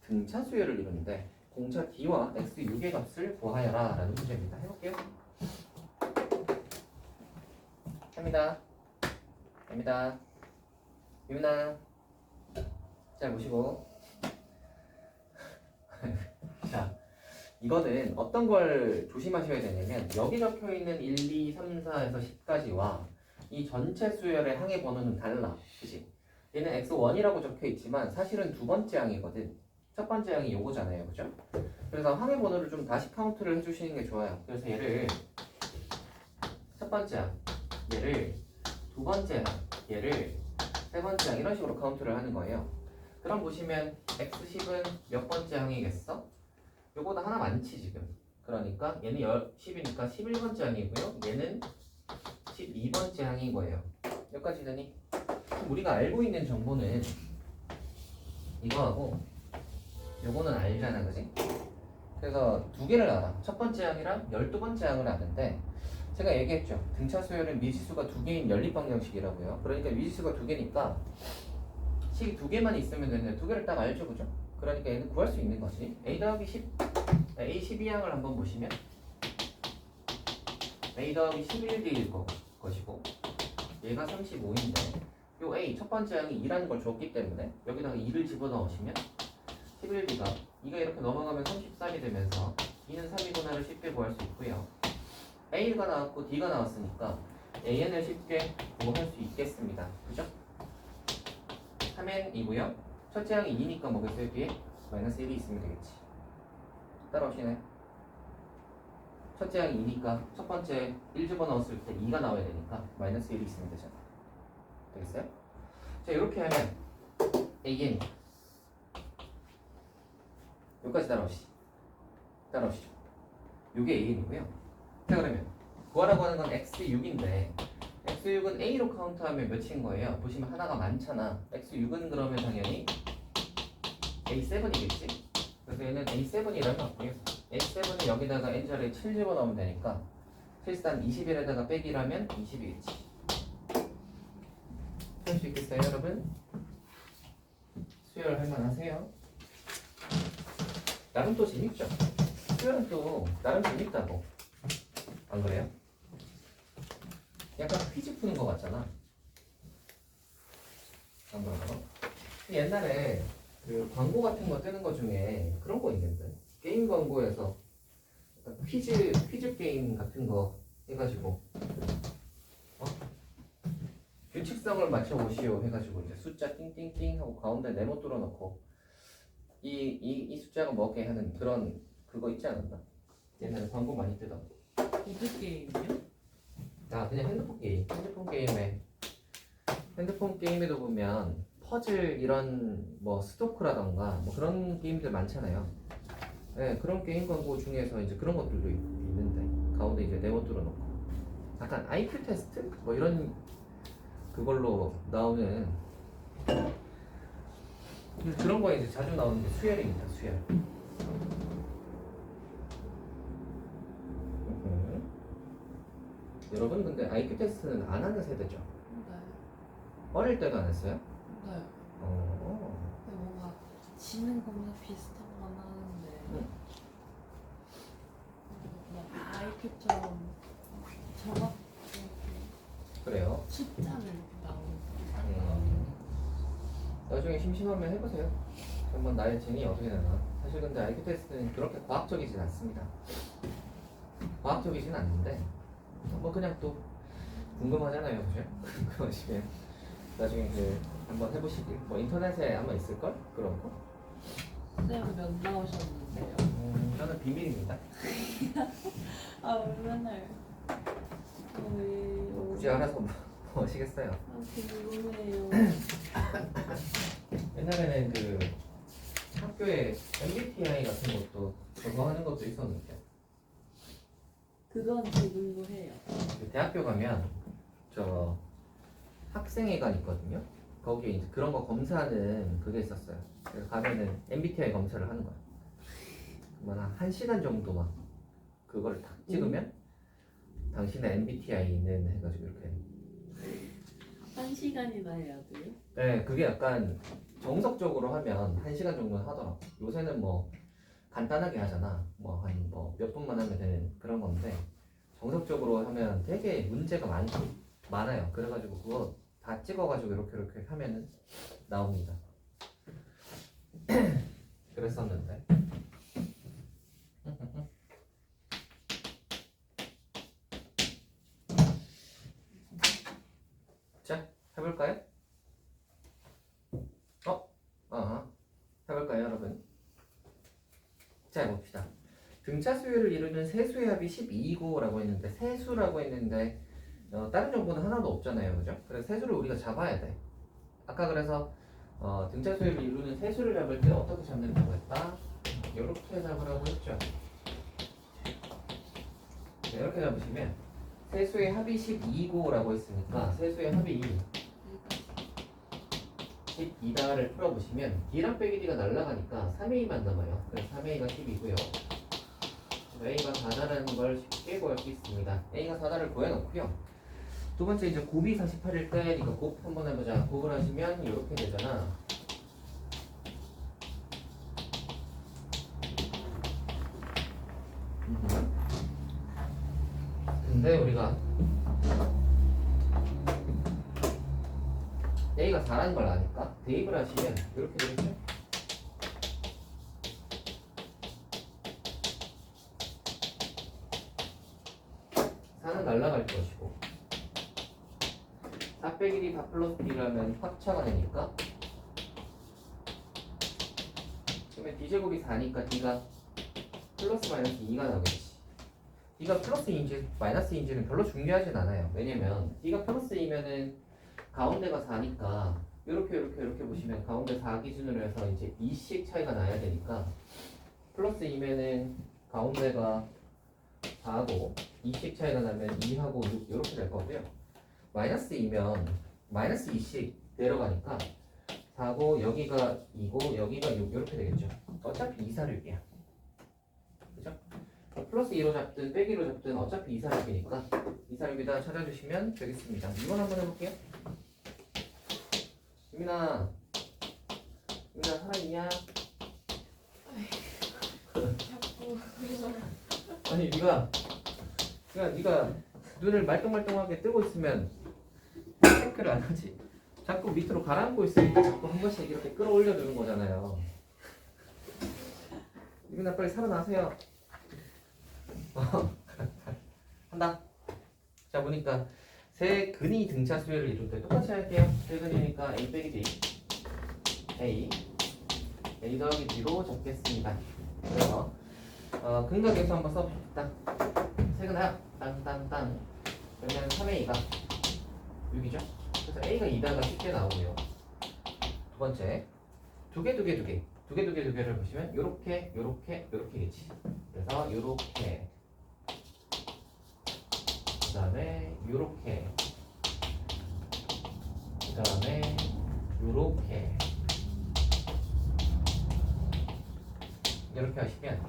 등차 수열을 이루는데 공차 D와 X6의 값을 구하여라 라는 문제입니다. 해볼게요. 합니다. 유민아 잘 보시고 자 이거는 어떤 걸 조심하셔야 되냐면 여기 적혀있는 1, 2, 3, 4에서 10까지와 이 전체 수열의 항의 번호는 달라. 그치? 얘는 X1이라고 적혀있지만 사실은 두 번째 항이거든. 첫 번째 항이 요거잖아요. 그죠? 그래서 항의 번호를 좀 다시 카운트를 해주시는 게 좋아요. 그래서 얘를 첫 번째 항, 얘를 두 번째 항, 얘를 세 번째 항 이런 식으로 카운트를 하는 거예요. 그럼 보시면 X10은 몇 번째 항이겠어? 요거보다 하나 많지 지금. 그러니까 얘는 10이니까 11번째 항이고요. 얘는 12번째 항인 거예요. 여기까지 되니? 우리가 알고 있는 정보는 이거하고 요거는 알잖아, 그지? 그래서 두 개를 알아. 첫 번째 항이랑 12번째 항을 아는데 제가 얘기했죠. 등차 수열은 미지수가 두 개인 연립 방정식이라고요. 그러니까 미지수가 두 개니까 식이 두 개만 있으면 되는데 두 개를 딱 알죠, 그죠? 그러니까 얘는 구할 수 있는 거지. A 더하기 10, A 12항을 한번 보시면 A 더하기 11D일 것이고 얘가 35인데 요 A 첫 번째 항이 2라는 걸 줬기 때문에 여기다가 2를 집어넣으시면 11D가 2가 이렇게 넘어가면 33이 되면서 2는 3이구나를 쉽게 구할 수 있고요. A가 나왔고 D가 나왔으니까 AN을 쉽게 구할 수 있겠습니다. 그죠? 3n이고요. 첫째 항이 2니까 뭐겠어요? 뒤에 마이너스 1이 있으면 되겠지. 따라오시네. 첫째 항이 2니까 첫 번째 1 집어넣었을 때 2가 나와야 되니까 마이너스 1이 있으면 되잖아. 되겠어요? 자, 이렇게 하면 AN 여기까지 따라오시죠. 이게 AN이고요. 자, 그러면 구하라고 하는 건 X6인데 X6은 A로 카운트하면 몇인 거예요? 보시면 하나가 많잖아. X6은 그러면 당연히 A7이겠지? 그래서 얘는 A7이라고 할게요. A7은 여기다가 n자리에 7 집어넣으면 되니까 실산 21에다가 빼기라면 20이겠지. 할 수 있겠어요, 여러분? 수열 할만하세요? 나름 또 재밌죠? 수열은 또 나름 재밌다고. 안 그래요? 약간 퀴즈 푸는 거 같잖아. 안 그러나? 옛날에 그 광고 같은 거 뜨는 거 중에 그런 거 있는데 게임 광고에서 약간 퀴즈 게임 같은 거 해가지고 규칙성을 맞춰보시오 해가지고 이제 숫자 띵띵띵 하고 가운데 네모 뚫어놓고 이 숫자가 뭐게 하는 그런 그거 있지 않았나? 옛날에 광고 많이 뜨던. 보드게임이요? 아, 그냥 핸드폰 게임에도 보면 퍼즐 이런 뭐 스토크라던가 뭐 그런 게임들 많잖아요. 네, 그런 게임 광고 중에서 이제 그런 것들도 있는데 가운데 이제 네모 뚫어놓고 약간 IQ 테스트 뭐 이런 그걸로 나오는 그런 거에 이제 자주 나오는 게 수열입니다. 수열. 여러분 근데 IQ 테스트는 안 하는 세대죠? 네. 어릴 때도 안 했어요? 네. 어. 근데 뭔가 지능 검사 비슷한 건 하는데 뭐 IQ처럼 정확 그래요. 숫자를 나오는 나중에 심심하면 해보세요. 한번 나의 진이 어떻게 되나. 사실 근데 IQ 테스트는 그렇게 과학적이진 않습니다. 과학적이진 않는데 뭐 그냥 또 궁금하잖아요, 그죠? 그러시면 나중에 그 한번 해보시길. 뭐 인터넷에 아마 있을걸? 그런 거? 쌤 몇 나오셨는데요? 저는 비밀입니다. 아, 왜 맨날. 왜. 굳이 알아서 뭐 하시겠어요? 아, 궁금해요. 옛날에는 그 학교에 MBTI 같은 것도 그거 하는 것도 있었는데 그건 지금도 해요. 그 대학교 가면 저 학생회관 있거든요. 거기에 이제 그런 거 검사하는 그게 있었어요. 그래서 가면은 MBTI 검사를 하는 거야. 그러면 한 1시간 정도 막 그거를 딱 찍으면 당신의 MBTI는 해가지고 이렇게. 1시간이나 해야 돼요? 네, 그게 약간 정석적으로 하면 1시간 정도는 하더라고. 요새는 뭐 간단하게 하잖아. 뭐 한 뭐 몇 분만 하면 되는 그런 건데 정석적으로 하면 되게 문제가 많아요. 그래가지고 그거 다 찍어가지고 이렇게 하면은 나옵니다. 그랬었는데. 자, 해볼까요? 해볼까요, 여러분? 자, 해봅시다. 등차 수열을 이루는 세수의 합이 12이고라고 했는데 세수라고 했는데 다른 정보는 하나도 없잖아요, 그죠? 그래서 세수를 우리가 잡아야 돼. 아까 그래서 등차 수열을 이루는 세수를 잡을 때 어떻게 잡는다고 했다? 이렇게 잡으라고 했죠. 네, 이렇게 잡으시면 세수의 합이 12고라고 했으니까 세수의 합이 12다를 풀어보시면 D랑 빼기 D가 날라가니까 3A만 남아요. 그래서 3A가 10이고요. A가 4다라는 걸 쉽게 구할 수 있습니다. A가 4다를 구해놓고요. 두 번째 이제 곱이 48일 때 이거 곱 한번 해보자. 곱을 하시면 이렇게 되잖아. 근데 우리가 A가 4라는 걸 아니까 대입을 하시면 이렇게 되겠죠? 는 날라갈 것이고 4 빼기 D 4 플러스 D라면 합차가 되니까 그러면 D제곱이 4니까 D가 플러스 마이너스 2가 나오겠지. D가 플러스인지 마이너스인지는 별로 중요하진 않아요. 왜냐면 D가 플러스이면은 가운데가 4니까 이렇게 보시면 가운데 4 기준으로 해서 이제 2씩 차이가 나야 되니까 플러스이면은 가운데가 4하고 2씩 차이가 나면 2하고 6 이렇게 될 거고요. 마이너스이면 마이너스 2씩 내려가니까 4고 여기가 2고 여기가 6 이렇게 되겠죠. 어차피 2, 4, 6이야. 그죠? 플러스 2로 잡든 빼기로 잡든 어차피 2, 4, 6이니까 2, 4, 6에다 찾아주시면 되겠습니다. 이번 한번 해볼게요. 유민아 살아있냐? 자꾸 아니 네가 눈을 말똥말똥하게 뜨고 있으면 체크를 안 하지. 자꾸 밑으로 가라앉고 있으니까 자꾸 한 번씩 이렇게 끌어올려 주는 거잖아요. 유민아 빨리 살아나세요. 한다. 자 보니까 세 근이 등차 수열을 이룰 때 똑같이 할게요. 세 근이니까 A 빼기 D A 더하기 D로 적겠습니다. 그래서 근각에서 한번 써봅시다. 세근아 땅땅땅 그러면 3A가 6이죠. 그래서 A가 2다가 쉽게 나오고요. 두 번째 두 개를 보시면 요렇게겠지. 그래서 요렇게 그 다음에 요렇게 그 다음에 요렇게 이렇게 하시면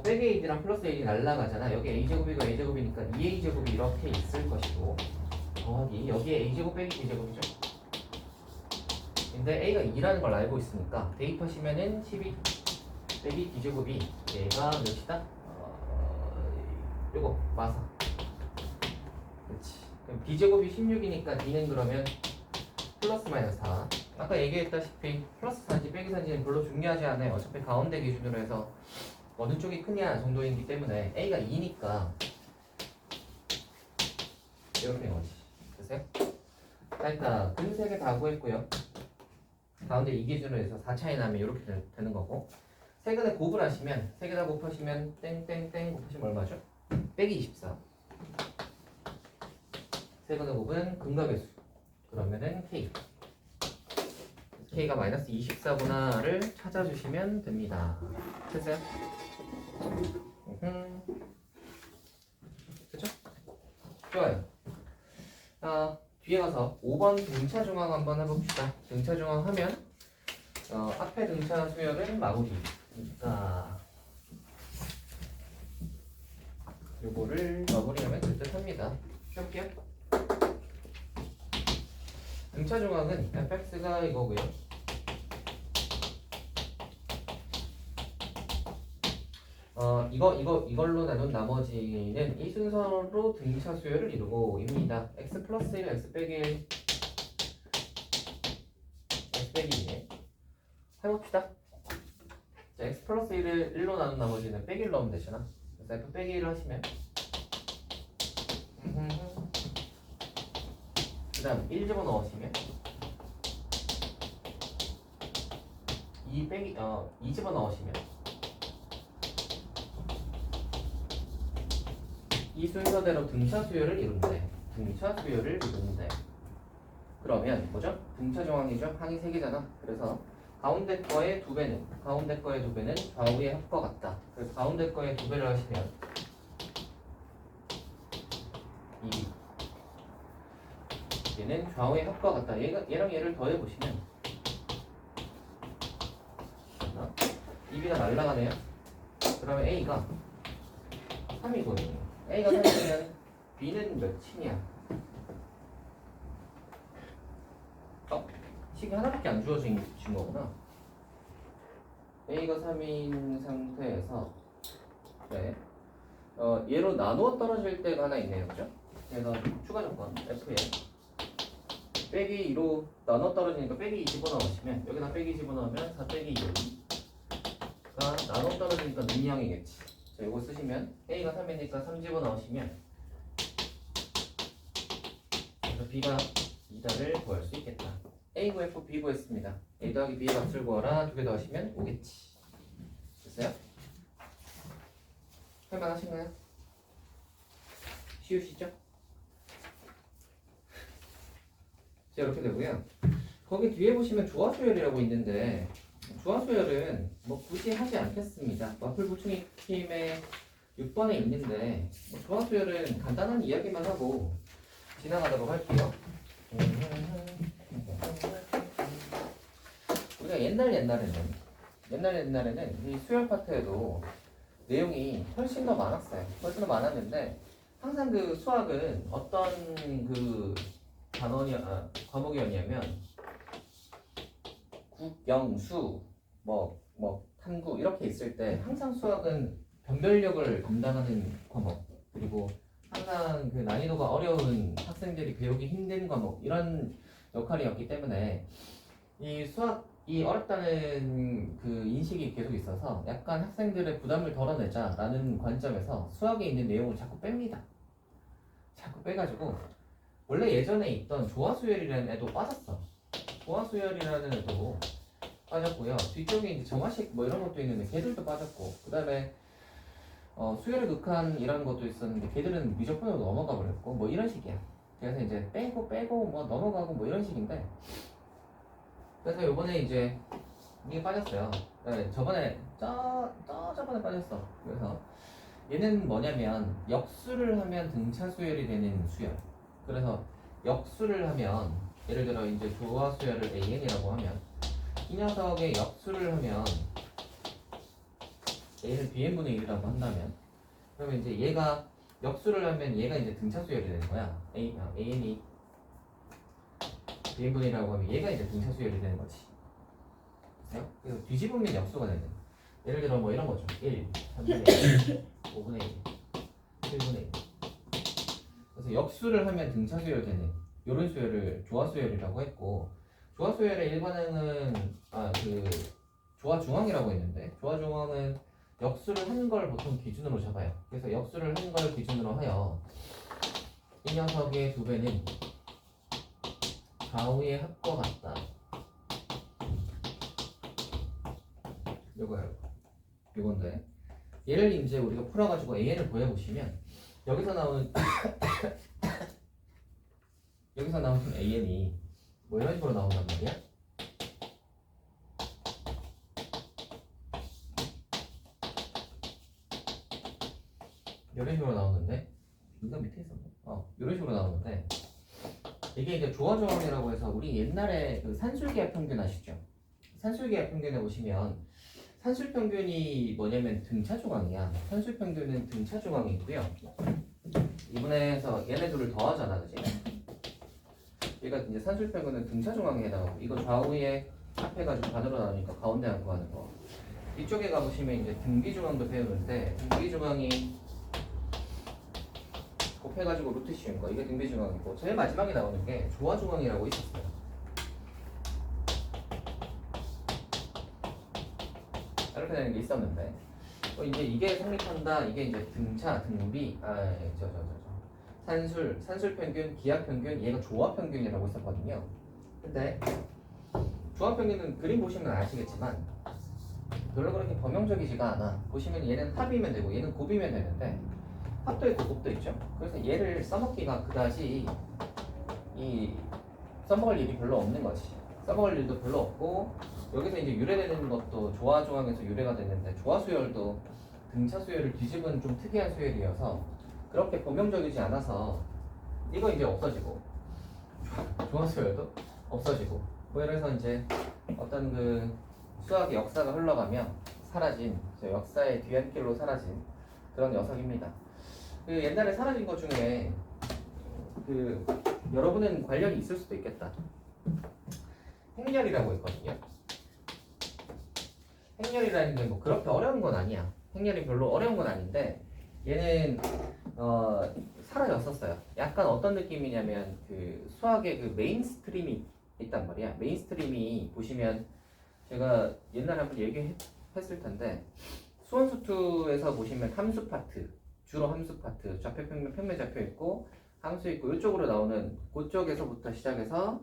빼기 A랑 플러스 A 날라가잖아. 여기 A제곱이고 A제곱이니까 2A제곱이 이렇게 있을 것이고 더하기 여기에 A제곱 빼기 B제곱이죠. 근데 A가 2라는 걸 알고 있으니까 대입하시면은 12 빼기 D제곱이 얘가 몇이다? 요거 마사. 그렇지. 그럼 D제곱이 16이니까 D는 그러면 플러스 마이너스 4. 아까 얘기했다시피 플러스 4인지 빼기 4인지는 별로 중요하지 않아요. 어차피 가운데 기준으로 해서 어느 쪽이 크냐 정도이기 때문에 A가 2니까 이렇게 된 거지. 됐어요? 자 일단 근 3개 다 구했고요. 가운데 2 기준으로 해서 4 차이 나면 이렇게 되는 거고 세근에 곱을 하시면 3개 다 곱하시면 땡땡땡 곱하시면 얼마죠? 빼기 24. 세근의 곱은 근각의 수. 그러면은 K. K가 마이너스 24구나를 찾아주시면 됩니다. 됐어요? 그쵸? 좋아요. 뒤에 가서 5번 등차 중앙 한번 해봅시다. 등차 중앙 하면 앞에 등차 수열은 마구리. 그러니까 요거를 마무리하면 될 듯합니다. 펴볼게요. 등차 중앙은 fx가 이거고요. 이걸로 나눈 나머지는 이 순서로 등차 수열을 이루고입니다. x 플러스 1, x 빼기 1, x 빼기 2 해봅시다. 자, x 플러스 1을 1로 나눈 나머지는 빼기 1 넣으면 되잖아. 그래서 f 빼기 1을 하시면 그 다음 1 집어넣으시면 2 집어넣으시면 이 순서대로 등차 수열을 이룬대. 그러면 뭐죠? 등차 정항이죠? 항이 3개잖아. 그래서 가운데 거의 2배는 좌우의 합과 같다. 그래서 가운데 거의 2배를 하시면 2B. 얘는 좌우의 합과 같다. 얘랑 얘를 더해보시면 2B가 날라가네요. 그러면 A가 3이거든요. A가 3이면 B는 몇이냐? 식이 하나밖에 안 주어진 거구나. A가 3인 상태에서 네. 얘로 나누어 떨어질 때가 하나 있네요. 그죠? 그래서 추가 조건 F에 빼기 2로 나눠 떨어지니까 빼기 2 집어넣으시면 여기다 빼기 집어넣으면 4 빼기 2가 나눠 떨어지니까 능량이겠지. 자, 이거 쓰시면 A가 3이니까 3 집어넣으시면 그래서 B가 2다를 구할 수 있겠다. A 구했고 B 구했습니다. A 더하기 B의 값을 구하라. 두 개 더하시면 오겠지. 됐어요? 할만하신가요? 쉬우시죠? 자, 이렇게 되고요. 거기 뒤에 보시면 조화수열이라고 있는데 조화수열은 뭐 굳이 하지 않겠습니다. 와플 보충 팀의 6번에 있는데 뭐 조화수열은 간단한 이야기만 하고 지나가도록 할게요. 우리가 옛날에는 이 수열 파트에도 내용이 훨씬 더 많았어요. 훨씬 더 많았는데 항상 그 수학은 어떤 그 과목이었냐면 국영수 뭐 탐구 이렇게 있을 때 항상 수학은 변별력을 담당하는 과목, 그리고 항상 그 난이도가 어려운 학생들이 배우기 힘든 과목, 이런 역할이었기 때문에 이 수학이 어렵다는 그 인식이 계속 있어서 약간 학생들의 부담을 덜어내자라는 관점에서 수학에 있는 내용을 자꾸 뺍니다. 자꾸 빼가지고 원래 예전에 있던 조화수열이라는 애도 빠졌어. 조화수열이라는 애도 빠졌고요. 뒤쪽에 이제 정화식 뭐 이런 것도 있는데 걔들도 빠졌고, 그 다음에 수열의 극한이라는 것도 있었는데 걔들은 미적분으로 넘어가 버렸고 뭐 이런 식이야. 그래서 이제 빼고 뭐 넘어가고 뭐 이런 식인데, 그래서 요번에 이제 이게 빠졌어요. 네, 저번에 빠졌어. 그래서 얘는 뭐냐면 역수를 하면 등차 수열이 되는 수열. 그래서 역수를 하면 예를 들어 이제 조화 수열을 AN이라고 하면 이 녀석의 역수를 하면 A를 BN분의 1이라고 한다면, 그러면 이제 얘가 역수를 하면 얘가 이제 등차 수열이 되는 거야. AN이 BN분의 1이라고 하면 얘가 이제 등차 수열이 되는 거지. 그래서 뒤집으면 역수가 되는. 예를 들어 뭐 이런 거죠. 1, 3분의 1, 5분의 1, 7분의 1. 그래서 역수를 하면 등차 수열 되는 이런 수열을 조화 수열이라고 했고, 조화 수열의 일반행은 그 조화 중앙이라고 했는데, 조화 중앙은 역수를 한 걸 보통 기준으로 잡아요. 그래서 역수를 한 걸 기준으로 하여 이 녀석의 두 배는 좌우의 합과 같다. 요건데 얘를 이제 우리가 풀어가지고 AN을 보여보시면 여기서 나오는 AN이 뭐 이런 식으로 나온단 말이야. 이런 식으로 나오는데, 이거 밑에 있었나? 이런 식으로 나오는데, 이게 이제 조화조항이라고 해서 우리 옛날에 그 산술계합 평균 아시죠? 산술계합 평균에 보시면 산술평균이 뭐냐면 등차조각이야. 산술평균은 등차조각이고요. 이분에서 얘네 둘을 더하잖아, 그지? 얘가 이제 산술평균은 등차조각에 해당하고, 이거 좌우에 합해가지고 반으로 나누니까 가운데 안 구하는 거. 이쪽에 가보시면 이제 등비조각도 배우는데, 등비조각이 곱해가지고 루트 씌운 거, 이게 등비조각이고, 제일 마지막에 나오는 게 조화조각이라고 있었어요. 이렇게 되는 게 있었는데, 이제 이게 성립한다. 이게 이제 등차, 등비, 산술 평균, 기하 평균, 얘가 조화 평균이라고 있었거든요. 근데 조화 평균은 그림 보시면 아시겠지만 별로 그렇게 범용적이지가 않아. 보시면 얘는 합이면 되고 얘는 곱이면 되는데 합도 있고 곱도 있죠. 그래서 얘를 써먹기가 그다지 써먹을 일이 별로 없는 거지. 써먹을 일도 별로 없고, 여기서 이제 유래되는 것도 조화 조항에서 유래가 되는데, 조화 수열도 등차 수열을 뒤집은 좀 특이한 수열이어서 그렇게 범용적이지 않아서 이거 이제 없어지고 조화수열도 없어지고 뭐 이래서 이제 어떤 그 수학의 역사가 흘러가며 사라진 저 역사의 뒤안길로 사라진 그런 녀석입니다. 그 옛날에 사라진 것 중에 그 여러분은 관련이 있을 수도 있겠다. 행렬이라고 있거든요. 행렬이라는 게 뭐 그렇게 어려운 건 아니야. 행렬이 별로 어려운 건 아닌데 얘는 사라졌었어요. 약간 어떤 느낌이냐면 그 수학의 그 메인스트림이 있단 말이야. 메인스트림이 보시면 제가 옛날에 한번 얘기했을 텐데 수원수투에서 보시면 함수 파트, 주로 함수 파트, 좌표 평면 평면 좌표 있고 함수 있고 이쪽으로 나오는 그쪽에서부터 시작해서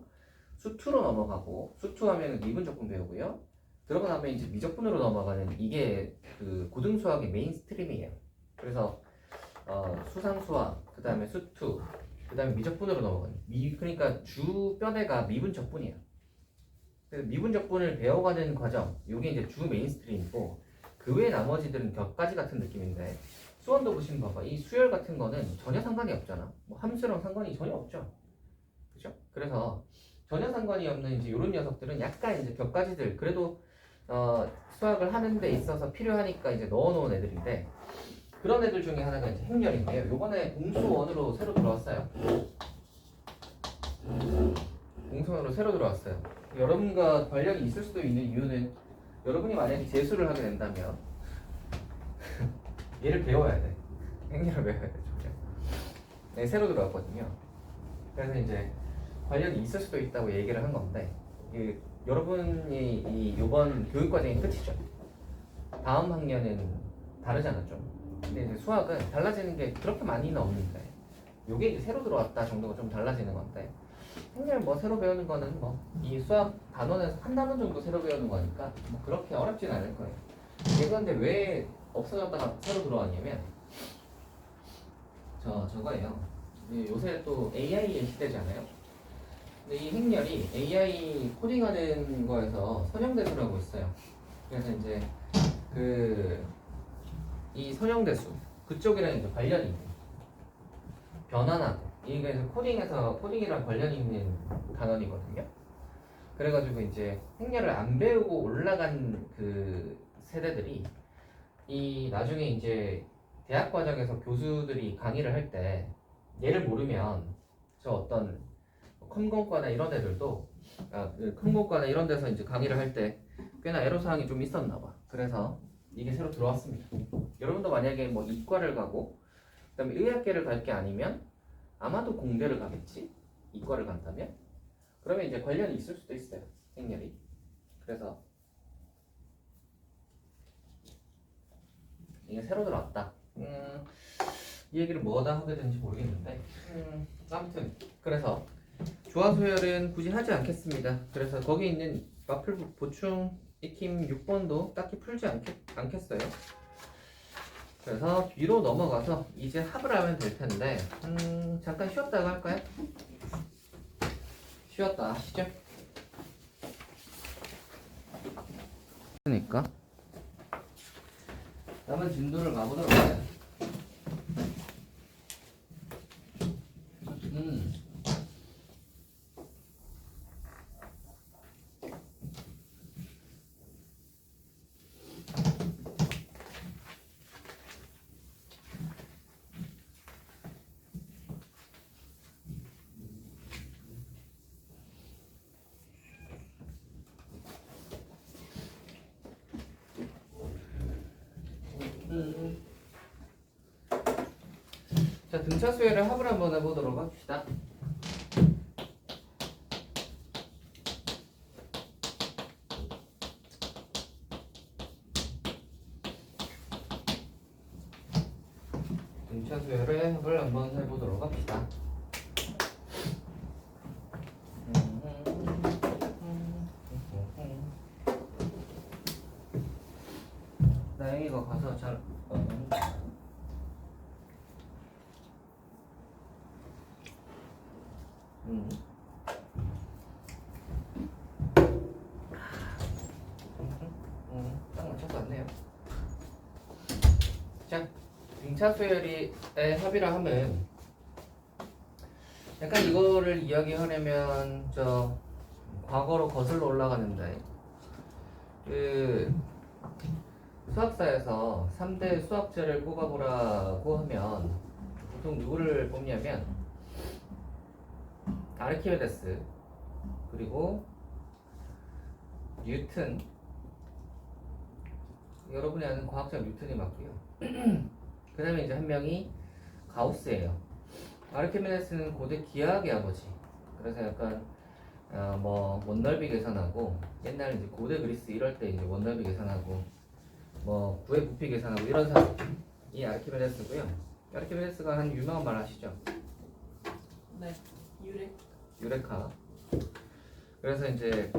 수투로 넘어가고 수투하면 미분적분 배우고요. 그러고 나면 이제 미적분으로 넘어가는 이게 그 고등수학의 메인스트림이에요. 그래서 수상수학, 그 다음에 수투, 그 다음에 미적분으로 넘어가는 그러니까 주 뼈대가 미분적분이에요. 그래서 미분적분을 배워가는 과정, 이게 이제 주 메인스트림이고 그 외 나머지들은 격가지 같은 느낌인데 수원도 보시면 봐봐. 이 수열 같은 거는 전혀 상관이 없잖아. 뭐 함수랑 상관이 전혀 없죠. 그죠? 그래서 전혀 상관이 없는 이제 이런 녀석들은 약간 이제 격가지들 그래도 수학을 하는 데 있어서 필요하니까 이제 넣어놓은 애들인데 그런 애들 중에 하나가 이제 행렬인데요. 요번에 공수원으로 새로 들어왔어요. 공수원으로 새로 들어왔어요. 여러분과 관련이 있을 수도 있는 이유는 여러분이 만약에 재수를 하게 된다면 얘를 배워야 돼. 행렬을 배워야 돼. 네, 새로 들어왔거든요. 그래서 이제 관련이 있을 수도 있다고 얘기를 한 건데 여러분이 이번 교육과정이 끝이죠. 다음 학년은 다르잖아 좀. 근데 이제 수학은 달라지는 게 그렇게 많이는 없는데 요게 이제 새로 들어왔다 정도가 좀 달라지는 건데 행렬 뭐 새로 배우는 거는 뭐 이 수학 단원에서 한 단원 정도 새로 배우는 거니까 뭐 그렇게 어렵진 않을 거예요. 얘가 근데 왜 없어졌다가 새로 들어왔냐면 저거예요. 요새 또 AI의 시대잖아요. 근데 이 행렬이 AI 코딩하는 거에서 선형대수라고 있어요. 그래서 이제 이 선형대수 그쪽이랑 이제 관련이 있는 변환하고 이게 코딩이랑 관련이 있는 단원이거든요. 그래가지고 이제 행렬을 안 배우고 올라간 그 세대들이 이 나중에 이제 대학 과정에서 교수들이 강의를 할 때 얘를 모르면 저 어떤 컴공과나 이런 애들도 컴공과나 이런 데서 이제 강의를 할 때 꽤나 애로사항이 좀 있었나 봐. 그래서 이게 새로 들어왔습니다. 여러분도 만약에 뭐 이과를 가고 그다음에 의학계를 갈 게 아니면 아마도 공대를 가겠지. 이과를 간다면 그러면 이제 관련이 있을 수도 있어요. 행렬이. 그래서 이게 새로 들어왔다. 이 얘기를 뭐다 하게 되는지 모르겠는데 아무튼 그래서 조화소열은 굳이 하지 않겠습니다. 그래서 거기 있는 마플 보충 익힘 6번도 딱히 풀지 않겠어요. 그래서 뒤로 넘어가서 이제 합을 하면 될 텐데 잠깐 쉬었다가 할까요? 쉬었다 하시죠. 그러니까 남은 진도를 가보도록 해요. 자, 등차 수열의 합을 한번 해보도록 합시다. 등차 수열의 합을 한번 해보도록 합시다. 나영이가 가서 잘 딱 맞춰서 왔네요. 자, 등차 수열의 합이라 하면 약간 이거를 이야기하려면 저 과거로 거슬러 올라가는데 그 수학사에서 3대 수학자를 꼽아보라고 하면 보통 누구를 뽑냐면 아르키메데스 그리고 뉴튼, 여러분이 아는 과학자 뉴튼이 맞고요. 그 다음에 이제 한 명이 가우스예요. 아르키메데스는 고대 기하학의 아버지. 그래서 약간 뭐 원넓이 계산하고 옛날 이제 고대 그리스 이럴 때 이제 원넓이 계산하고 뭐 구의 부피 계산하고 이런 사람이 아르키메데스고요. 아르키메데스가 한 유명한 말 아시죠? 네. 유래. 유레카. 그래서 이제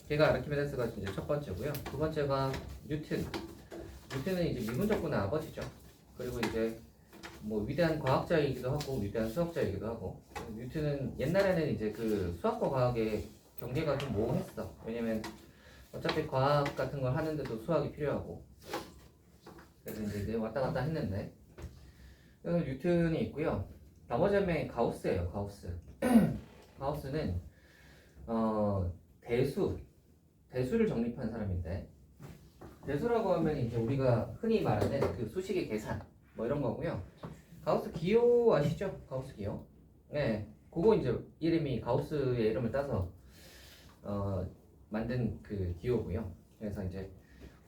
걔가 아르키메데스가 이제 첫 번째고요. 두 번째가 뉴튼. 뉴튼은 이제 미분적분의 아버지죠. 그리고 이제 뭐 위대한 과학자이기도 하고 위대한 수학자이기도 하고. 뉴튼은 옛날에는 이제 그 수학과 과학의 경계가 좀 모호했어. 왜냐면 어차피 과학 같은 걸 하는데도 수학이 필요하고. 그래서 이제 왔다 갔다 했는데. 그래서 뉴튼이 있고요. 나머지 한 명이 가우스예요. 가우스. 가우스는 대수를 정립한 사람인데, 대수라고 하면 이제 우리가 흔히 말하는 그 수식의 계산 뭐 이런 거고요. 가우스 기호 아시죠? 가우스 기호. 네, 그거 이제 이름이 가우스의 이름을 따서 만든 그 기호고요. 그래서 이제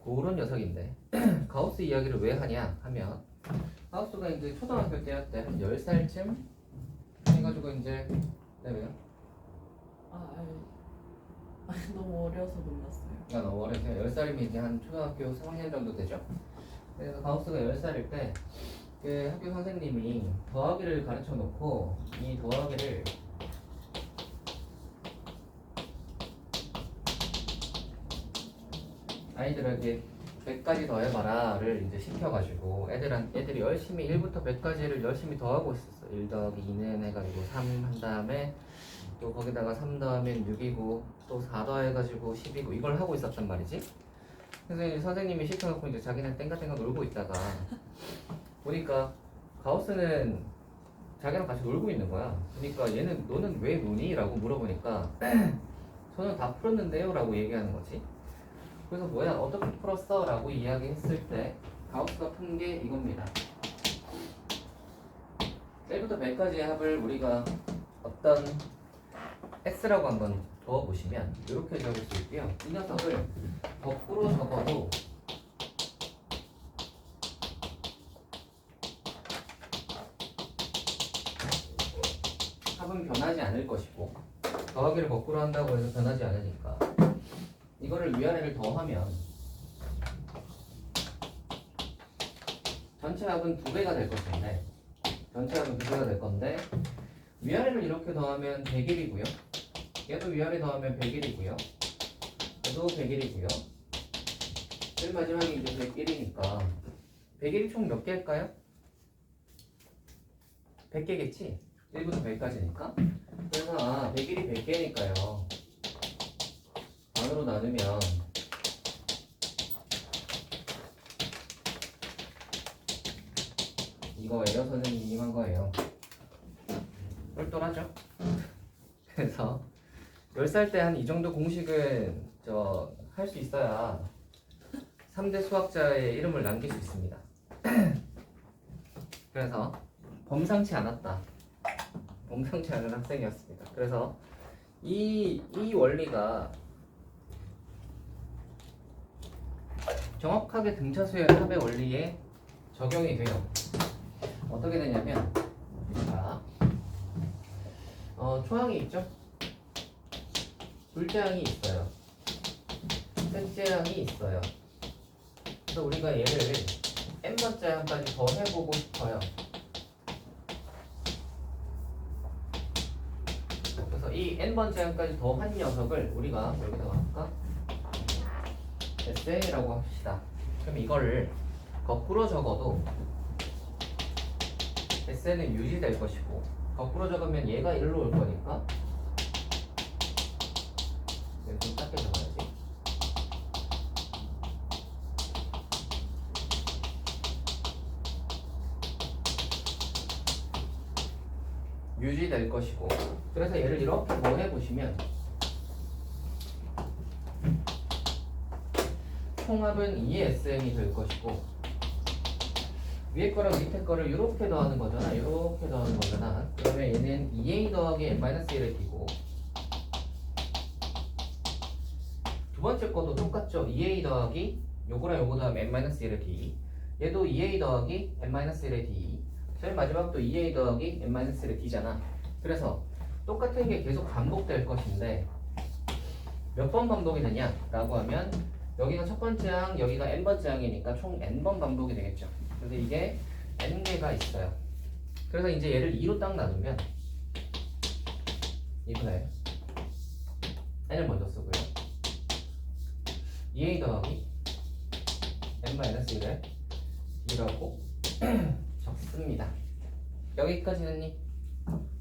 그런 녀석인데 가우스 이야기를 왜 하냐 하면 가우스가 이제 초등학교 때 한 10살쯤 해가지고 이제 왜요? 너무 어려서 몰랐어요. 너무 어려서 10살이면 이제 한 초등학교 3학년 정도 되죠. 그래서 가우스가 10살일 때 그 학교 선생님이 더하기를 가르쳐 놓고 이 더하기를 아이들에게 100까지 더해봐라를 이제 시켜가지고 애들이 열심히 1부터 100까지를 열심히 더하고 있었어. 1 더하기 2는 해가지고 3 한 다음에 또 거기다가 3 더하면 6이고 또 4 더해가지고 10이고 이걸 하고 있었단 말이지. 그래서 이제 선생님이 시켜놓고 이제 자기는 땡가땡가 놀고 있다가 보니까 가우스는 자기랑 같이 놀고 있는 거야. 그러니까 너는 왜 노니? 라고 물어보니까 저는 다 풀었는데요 라고 얘기하는 거지. 그래서 뭐야 어떻게 풀었어? 라고 이야기했을 때 가우스가 푼 게 이겁니다. 1부터 100까지의 합을 우리가 어떤 x라고 한번 적어보시면 이렇게 적을 수 있고요. 이 녀석을 거꾸로 적어도 합은 변하지 않을 것이고 더하기를 거꾸로 한다고 해서 변하지 않으니까 이거를 위아래를 더하면 전체 합은 2배가 될 것인데 전체 합은 2배가 될 건데 위아래를 이렇게 더하면 100일이고요. 얘도 위아래 더하면 100일이고요. 얘도 100일이고요. 맨 마지막에 이제 100일이니까 100일이 총 몇 개일까요? 100개겠지? 1부터 100까지니까. 그래서 100일이 100개니까요. 반으로 나누면 이거예요. 선생님이 한 거예요. 똘똘하죠? 그래서 10살 때 한 이 정도 공식은 할 수 있어야 3대 수학자의 이름을 남길 수 있습니다. 그래서 범상치 않았다. 범상치 않은 학생이었습니다. 그래서 이 원리가 정확하게 등차수의 합의 원리에 적용이 돼요. 어떻게 되냐면 자, 초항이 있죠? 둘째 항이 있어요. 셋째 항이 있어요. 그래서 우리가 얘를 n번째 항까지 더 해보고 싶어요. 그래서 이 n번째 항까지 더 한 녀석을 우리가 여기다가 할까? SN이라고 합시다. 그럼 이거를 거꾸로 적어도 SN은 유지될 것이고 거꾸로 적으면 얘가 1로 올 거니까 좀 작게 적어야지. 유지될 것이고, 그래서 얘를 이렇게 뭐 해보시면 총합은 2SN이 될 것이고, 위에 거랑 밑에 거를 이렇게 더하는 거잖아. 이렇게 더하는 거잖아. 그러면 얘는 2A 더하기 N-1의 D고, 두 번째 것도 똑같죠. 2A 더하기 요거랑 요거 더하면 N-1의 D. 얘도 2A 더하기 N-1의 D. 제일 마지막도 2A 더하기 N-1의 D잖아. 그래서 똑같은 게 계속 반복될 것인데 몇 번 반복이 되냐라고 하면 여기가 첫 번째 항, 여기가 N번째 항이니까 총 N번 반복이 되겠죠. 그래서 이게 N개가 있어요. 그래서 이제 얘를 2로 딱 나누면 이번에 N을 먼저 쓰고요. 2A 더하기 N-1의 D라고 적습니다. 여기까지 했니?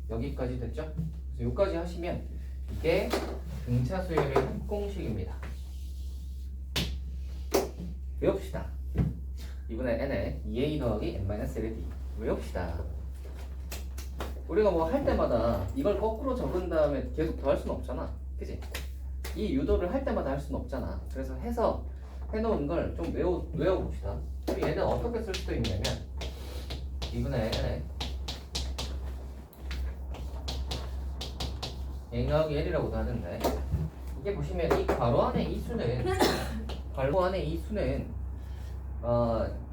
여기까지 됐죠? 그래서 여기까지 하시면 이게 등차수열의 합공식입니다. 외웁시다. 이번에 n에 2a 더하기 n-1의 d 외웁시다. 우리가 뭐 할 때마다 이걸 거꾸로 적은 다음에 계속 더할 수는 없잖아. 그치? 이 유도를 할 때마다 할 수는 없잖아. 그래서 해서 해놓은 걸 좀 외워봅시다. 얘는 어떻게 쓸 수도 있냐면 이번에 n에 a 더하기 1이라고도 하는데, 이게 보시면 이 괄호 안에 이 수는 괄호 안에 이 수는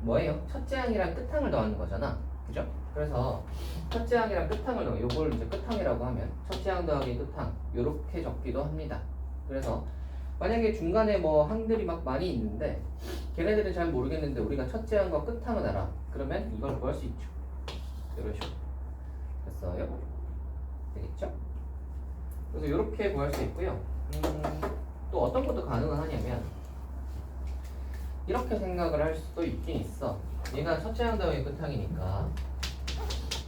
뭐예요? 첫째 항이랑 끝항을 더하는 거잖아. 그죠? 그래서 첫째 항이랑 끝항을 더하, 요걸 이제 끝항이라고 하면 첫째 항 더하기 끝항 요렇게 적기도 합니다. 그래서 만약에 중간에 뭐 항들이 막 많이 있는데 걔네들은 잘 모르겠는데 우리가 첫째 항과 끝항을 알아. 그러면 이걸 구할 수 있죠. 이런 식으로. 됐어요? 되겠죠? 그래서 이렇게 구할 수 있고요. 또 어떤 것도 가능은 하냐면 이렇게 생각을 할 수도 있긴 있어. 얘가 첫째 항 더하기 끝항이니까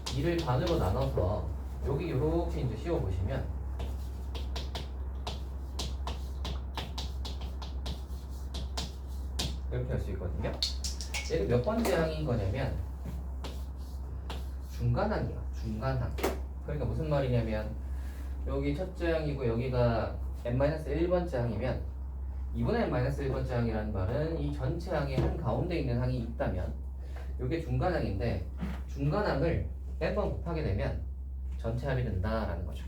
2를 반으로 나눠서 여기 이렇게 이제 씌워보시면 이렇게 할 수 있거든요. 얘는 몇 번째 항인 거냐면 중간항이야. 중간항. 그러니까 무슨 말이냐면 여기 첫째 항이고 여기가 n-1번째 항이면 2분의 n-1번째 항이라는 말은 이 전체 항의 한 가운데 있는 항이 있다면 이게 중간항인데 중간항을 n번 곱하게 되면 전체 합이 된다라는 거죠.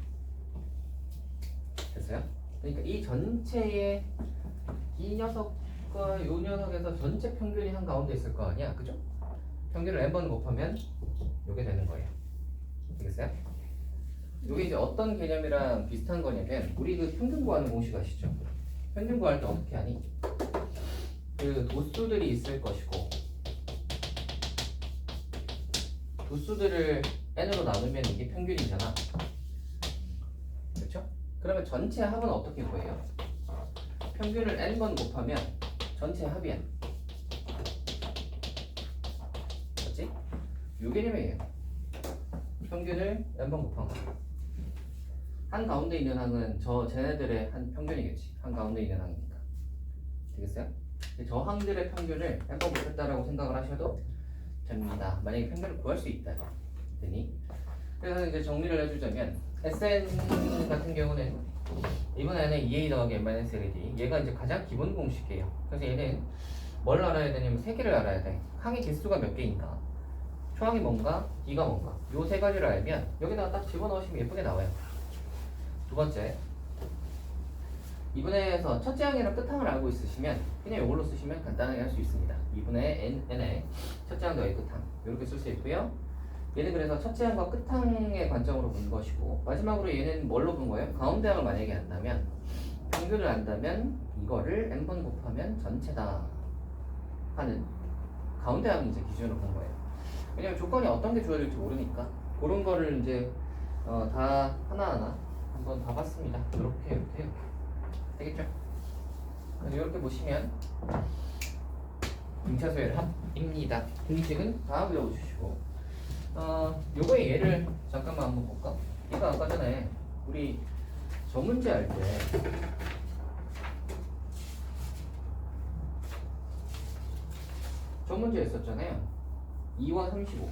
됐어요? 그러니까 이 전체의 이 녀석과 이 녀석에서 전체 평균이 한 가운데 있을 거 아니야, 그죠? 평균을 n번 곱하면 이게 되는 거예요. 알겠어요? 이게 이제 어떤 개념이랑 비슷한 거냐면 우리 그 평균 구하는 공식 아시죠? 평균 구할 때 어떻게 하니? 그 도수들이 있을 것이고 도수들을 n으로 나누면 이게 평균이잖아. 그렇죠? 그러면 전체 합은 어떻게 구해요? 평균을 n번 곱하면 전체 합이야. 맞지? 요 개념이에요. 평균을 n번 곱한 거. 한 가운데 있는 항은 쟤네들의 한 평균이겠지. 한 가운데 있는 항이니까. 되겠어요? 저 항들의 평균을 n번 곱했다라고 생각을 하셔도 됩니다. 만약에 평균을 구할 수 있다. 되니? 그래서 이제 정리를 해주자면 SN 같은 경우는 이번 안에 2A 더하기 N-1의 D, 얘가 이제 가장 기본 공식이에요. 그래서 얘는 뭘 알아야 되냐면 세 개를 알아야 돼. 항의 개수가 몇 개인가, 초항이 뭔가, D가 뭔가, 요 세 가지를 알면 여기다가 딱 집어넣으시면 예쁘게 나와요. 두 번째, 이분에서 첫째 항이랑 끝항을 알고 있으시면 그냥 이걸로 쓰시면 간단하게 할 수 있습니다. 2분의 n의 첫째 항 더하기 끝항 이렇게 쓸 수 있고요. 얘는 그래서 첫째 항과 끝항의 관점으로 본 것이고, 마지막으로 얘는 뭘로 본 거예요? 가운데 항을 만약에 안다면, 평균을 안다면 이거를 n번 곱하면 전체다 하는 가운데 항을 이제 기준으로 본 거예요. 왜냐면 조건이 어떤 게 주어질지 모르니까 그런 거를 이제 다 하나하나 한번 다 봤습니다. 이렇게 되겠죠? 그래서 이렇게 보시면 등차수열 합입니다. 공식은 다 외워주시고, 요거의 예를 잠깐만 한번 볼까? 이거 아까 전에 우리 저 문제 할 때 저 문제 했었잖아요. 2와 35.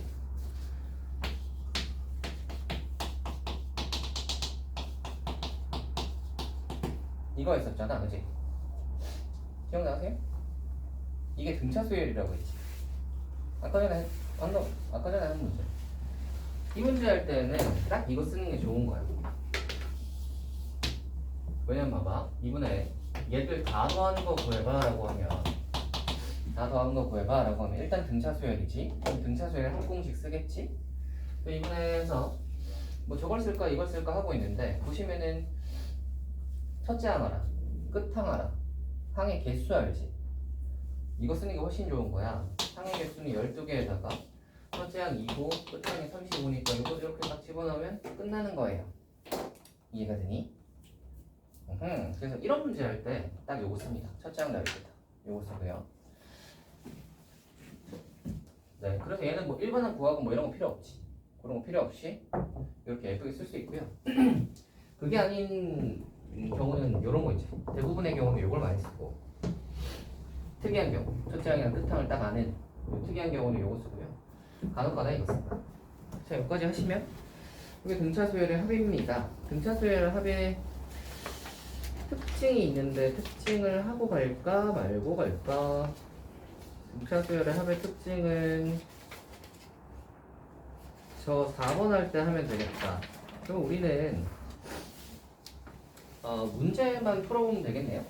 이거 있었잖아, 그지? 기억나세요? 이게 등차 수열이라고 했지. 아까 전에 한 문제. 이 문제 할 때는 딱 이거 쓰는 게 좋은 거야. 왜냐면 봐봐, 이번에 얘들 다 더하는 거 구해봐라고 하면 일단 등차 수열이지. 그럼 등차 수열 한 공식 쓰겠지. 또 이번에서 뭐 저걸 쓸까 이걸 쓸까 하고 있는데 보시면은 첫째 항 알아, 끝 항 알아, 항의 개수 알지. 이거 쓰는 게 훨씬 좋은 거야. 항의 개수는 12개에다가 첫째 항 2고 끝 항이 35니까 이거 이렇게 딱 집어넣으면 끝나는 거예요. 이해가 되니? 그래서 이런 문제 할 때 딱 요거 씁니다. 첫째 항 나올 때다. 요거 쓰고요. 네, 그래서 얘는 뭐 1번항 구하고 뭐 이런 거 필요 없지. 그런 거 필요 없이 이렇게 예쁘게 쓸 수 있고요. 그게 아닌 경우는 이런 거 있지. 대부분의 경우는 이걸 많이 쓰고, 특이한 경우, 첫째 항이랑 끝항을 딱 아는 요 특이한 경우는 요거 쓰고요. 간혹가다 이거 씁니다. 자, 여기까지 하시면 이게 등차 수열의 합입니다. 등차 수열의 합의 특징이 있는데 특징을 하고 갈까 말고 갈까? 등차 수열의 합의 특징은 저 4번 할 때 하면 되겠다. 그럼 우리는 문제만 풀어보면 되겠네요.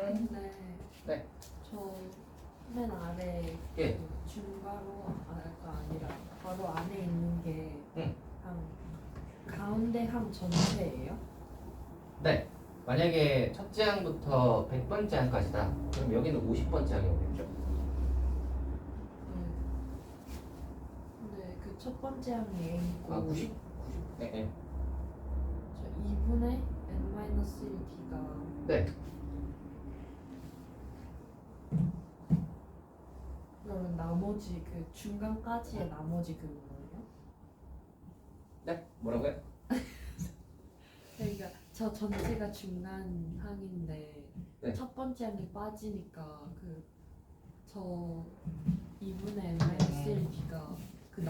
근데 네. 저 맨 아래 예. 그 중괄호 아니라 바로 안에 있는 게 응. 가운데 항 전체예요? 네. 만약에 첫째 항부터 100번째 항까지다. 그럼 여기는 50번째 항이 오겠죠. 근데 그 첫 번째 항이 A고 90? 네, 네. 저 2분의 n-1D가 네. 그러면 나머지 그 중간까지의 나머지 그 뭐예요? 네. 뭐라고요? 그러니까 저 전체가 중간 항인데 네. 첫 번째 항이 빠지니까 그 저 2분의 n-1D가 그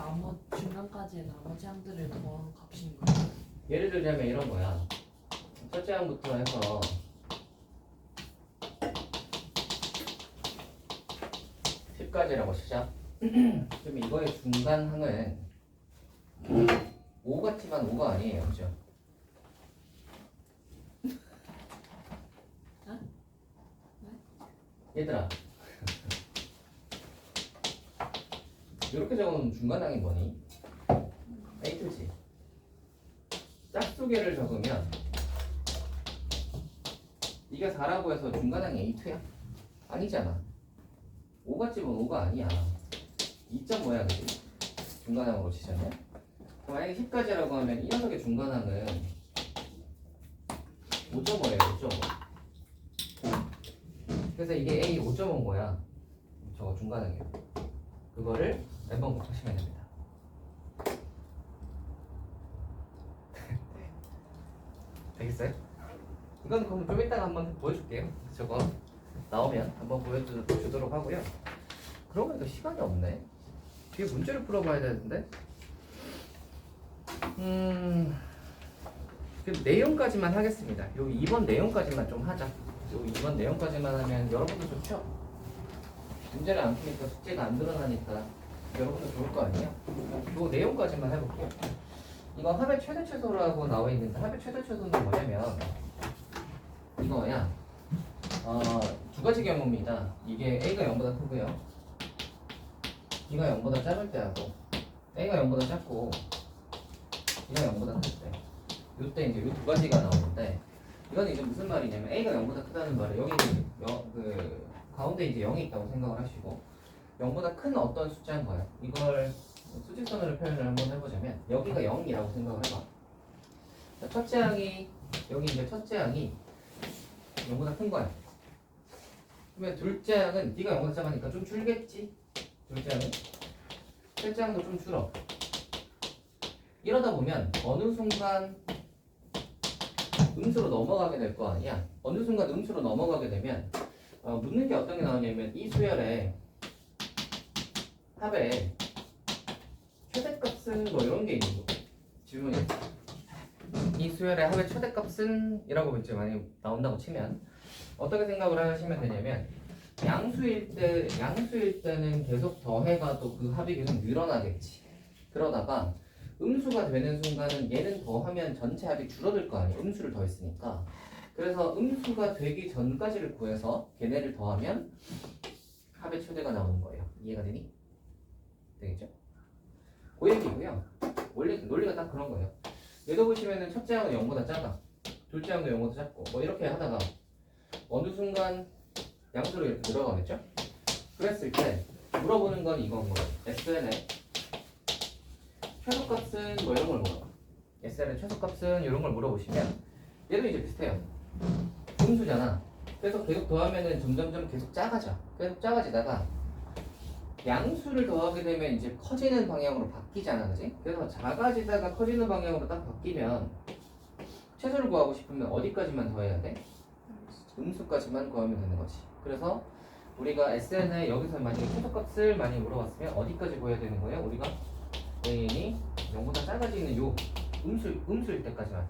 중간까지의 나머지 항들을 더한 값인 거예요. 예를 들자면 이런 거야. 첫째 항부터 해서 10까지라고 치자. 그럼 이거의 중간 항은 5 같지만 5가 아니에요. 그죠? 얘들아, 이렇게 적으면 중간항이 뭐니? A2지. 짝수계를 적으면 이게 4라고 해서 중간항이 A2야? 아니잖아. 5가 찌면 5가 아니야. 2점 뭐야, 그지? 중간항으로 치잖아요. 만약에 10까지라고 하면 이 녀석의 중간항은 5.5예요. 5.5. 그래서 이게 A 5.5인 거야. 저거 중간항이에요. 그거를 몇 번 곱하시면 됩니다. 되겠어요? 이건 그럼 좀 이따가 한번 보여줄게요. 저거 나오면 한번 보여주도록 하고요. 그러고 보니까 시간이 없네. 뒤에 문제를 풀어봐야 되는데. 그 내용까지만 하겠습니다. 여기 2번 내용까지만 좀 하자. 여기 2번 내용까지만 하면 여러분도 좋죠? 문제를 안 푸니까 숙제가 안 드러나니까 여러분도 좋을 거 아니에요? 요 내용까지만 해볼게요. 이거 합의 최대 최소라고 나와 있는데 합의 최대 최소는 뭐냐면 이거야. 두 가지 경우입니다. 이게 A가 0보다 크고요. B가 0보다 작을 때 하고 A가 0보다 작고 B가 0보다 클 때. 이때 이제 이 두 가지가 나오는데 이건 이제 무슨 말이냐면 A가 0보다 크다는 말은 여기 그 가운데 이제 0이 있다고 생각을 하시고 0보다 큰 어떤 숫자인 거예요. 이걸 수직선으로 표현을 한번 해보자면 여기가 0이라고 생각을 해봐. 자, 첫째 항이 여기 이제 첫째 항이 0보다 큰 거야. 그러면 둘째 항은 D가 0보다 작으니까 좀 줄겠지? 둘째 항은 셋째 항도 좀 줄어. 이러다 보면 어느 순간 음수로 넘어가게 될 거 아니야. 어느 순간 음수로 넘어가게 되면 묻는 게 어떤 게 나오냐면 이 수열의 합의 최대값은 뭐 이런 게 있는 거. 질문이 이 수열의 합의 최대값은 이라고 문제 많이 나온다고 치면 어떻게 생각을 하시면 되냐면 양수일 때는 계속 더해가도 그 합이 계속 늘어나겠지. 그러다가 음수가 되는 순간은 얘는 더하면 전체 합이 줄어들 거 아니에요. 음수를 더했으니까. 그래서 음수가 되기 전까지를 구해서 걔네를 더하면 합의 최대가 나오는 거예요. 이해가 되니? 되겠죠? 그 얘기고요. 원래 논리가 딱 그런 거예요. 얘도 보시면은 첫째 항은 0보다 작아. 둘째 항도 0보다 작고 뭐 이렇게 하다가 어느 순간 양수로 이렇게 늘어가겠죠? 그랬을 때 물어보는 건 이건 거예요. SN의 최소값은 뭐 이런 걸 물어봐. SN의 최소값은 이런 걸 물어보시면 얘도 이제 비슷해요. 음수잖아. 그래서 계속 더하면은 점점점 계속 작아져. 계속 작아지다가 양수를 더하게 되면 이제 커지는 방향으로 바뀌잖아, 그지? 그래서 작아지다가 커지는 방향으로 딱 바뀌면 최소를 구하고 싶으면 어디까지만 더해야 돼? 음수까지만 구하면 되는 거지. 그래서 우리가 SN에 여기서 만약에 최소값을 많이 물어봤으면 어디까지 구해야 되는 거예요? 우리가 AN이 0보다 작아지는 요 음수일 때까지만.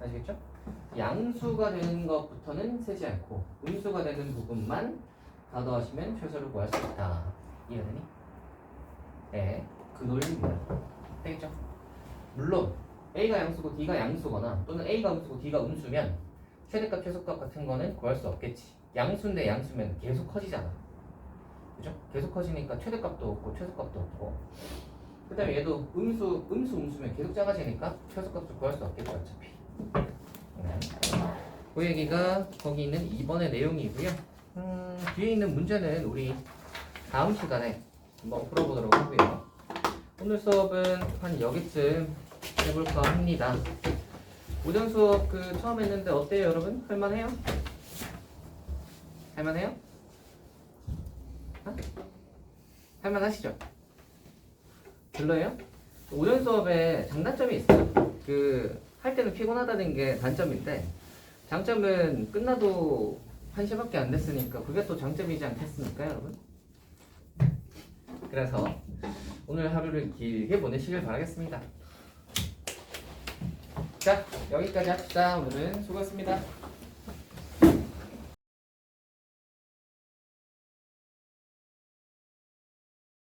아시겠죠? 양수가 되는 것부터는 세지 않고 음수가 되는 부분만 다 더하시면 최소를 구할 수 있다. 이해가 되니? 네, 그 논리입니다. 되겠죠? 물론 A가 양수고 D가 양수거나 또는 A가 음수고 D가 음수면 최대값, 최소값 같은 거는 구할 수 없겠지. 양수인데 양수면 계속 커지잖아. 그죠? 계속 커지니까 최대값도 없고 최소값도 없고 그 다음에 얘도 음수면 계속 작아지니까 최소값도 구할 수 없겠죠 어차피. 네. 그 얘기가 거기 있는 2번의 내용이고요. 뒤에 있는 문제는 우리 다음 시간에 한번 풀어보도록 하고요. 오늘 수업은 한 여기쯤 해볼까 합니다. 오전 수업 처음 했는데 어때요 여러분? 할만해요? 할만해요? 할만하시죠? 별로예요? 오전 수업에 장단점이 있어요. 할 때는 피곤하다는 게 단점인데 장점은 끝나도 1시밖에 안 됐으니까 그게 또 장점이지 않겠습니까 여러분? 그래서 오늘 하루를 길게 보내시길 바라겠습니다. 자, 여기까지 합시다. 오늘은 수고했습니다.